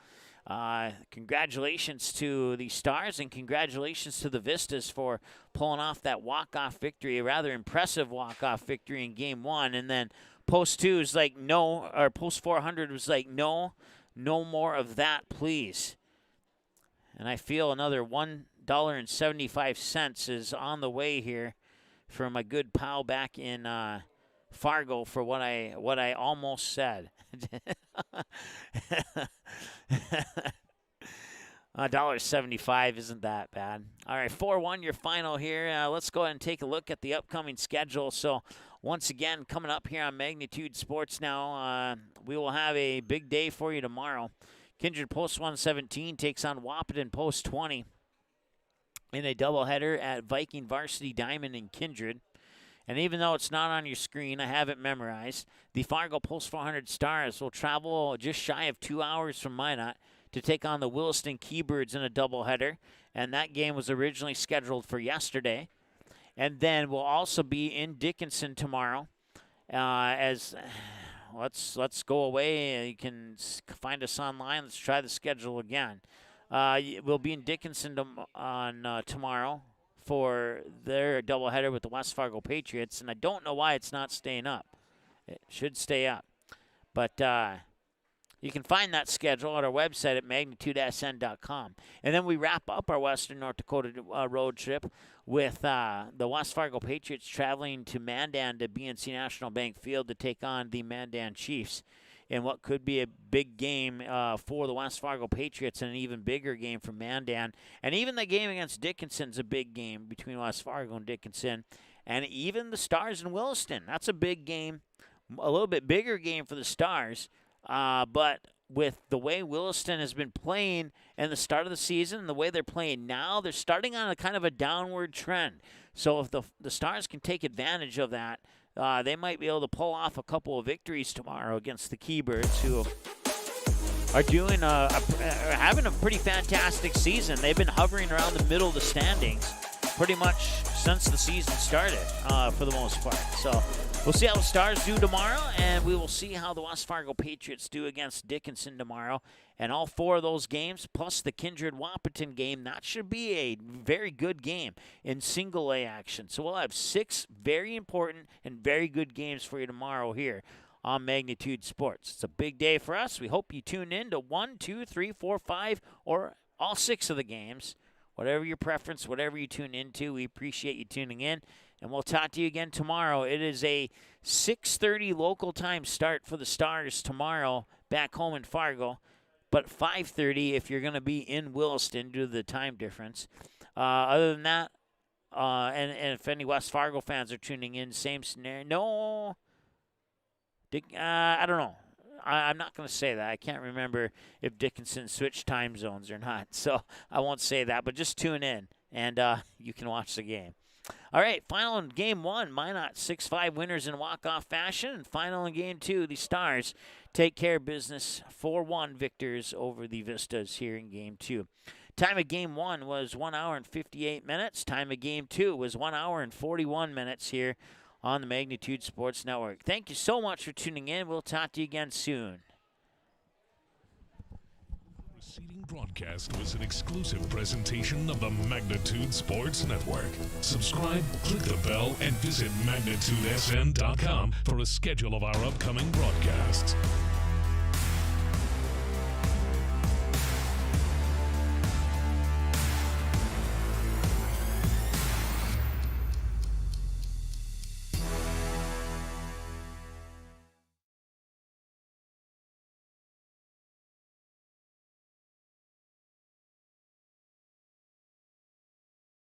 congratulations to the Stars, and congratulations to the Vistas for pulling off that walk-off victory, a rather impressive walk-off victory in Game 1. And then post 2 is like, no, or post 400 was like, no more of that, please. And I feel another $1.75 is on the way here for my good pal back in Fargo for what I almost said. $1.75 isn't that bad. All right, 4-1 your final here. Let's go ahead and take a look at the upcoming schedule. So once again, coming up here on Magnitude Sports now, we will have a big day for you tomorrow. Kindred Post 117 takes on Wahpeton Post 20 in a doubleheader at Viking Varsity Diamond in Kindred. And even though it's not on your screen, I have it memorized. The Fargo Post 400 Stars will travel just shy of 2 hours from Minot to take on the Williston Keybirds in a doubleheader. And that game was originally scheduled for yesterday. And then we'll also be in Dickinson tomorrow as... Let's go away. You can find us online. Let's try the schedule again. We'll be in Dickinson tomorrow for their doubleheader with the West Fargo Patriots, and I don't know why it's not staying up. It should stay up. But you can find that schedule at our website at magnitudesn.com. And then we wrap up our Western North Dakota road trip with the West Fargo Patriots traveling to Mandan to BNC National Bank Field to take on the Mandan Chiefs in what could be a big game for the West Fargo Patriots and an even bigger game for Mandan. And even the game against Dickinson's a big game between West Fargo and Dickinson. And even the Stars and Williston, that's a big game, a little bit bigger game for the Stars. But with the way Williston has been playing in the start of the season and the way they're playing now, they're starting on a kind of a downward trend. So if the Stars can take advantage of that, they might be able to pull off a couple of victories tomorrow against the Keybirds, who are doing having a pretty fantastic season. They've been hovering around the middle of the standings pretty much since the season started, for the most part. So we'll see how the Stars do tomorrow, and we will see how the West Fargo Patriots do against Dickinson tomorrow. And all 4 of those games, plus the Kindred Wahpeton game, that should be a very good game in single A action. So we'll have 6 very important and very good games for you tomorrow here on Magnitude Sports. It's a big day for us. We hope you tune in to 1, 2, 3, 4, 5, or all 6 of the games. Whatever your preference, whatever you tune into, we appreciate you tuning in. And we'll talk to you again tomorrow. It is a 6:30 local time start for the Stars tomorrow back home in Fargo, but 5:30 if you're going to be in Williston due to the time difference. Other than that, and if any West Fargo fans are tuning in, same scenario. No, I don't know. I'm not going to say that. I can't remember if Dickinson switched time zones or not, so I won't say that. But just tune in, and you can watch the game. All right, final in Game 1, Minot 6-5 winners in walk-off fashion. And final in Game 2, the Stars take care of business 4-1 victors over the Vistas here in Game 2. Time of Game 1 was 1 hour and 58 minutes. Time of Game 2 was 1 hour and 41 minutes here on the Magnitude Sports Network. Thank you so much for tuning in. We'll talk to you again soon. The preceding broadcast was an exclusive presentation of the Magnitude Sports Network. Subscribe, click the bell, and visit magnitudesn.com for a schedule of our upcoming broadcasts.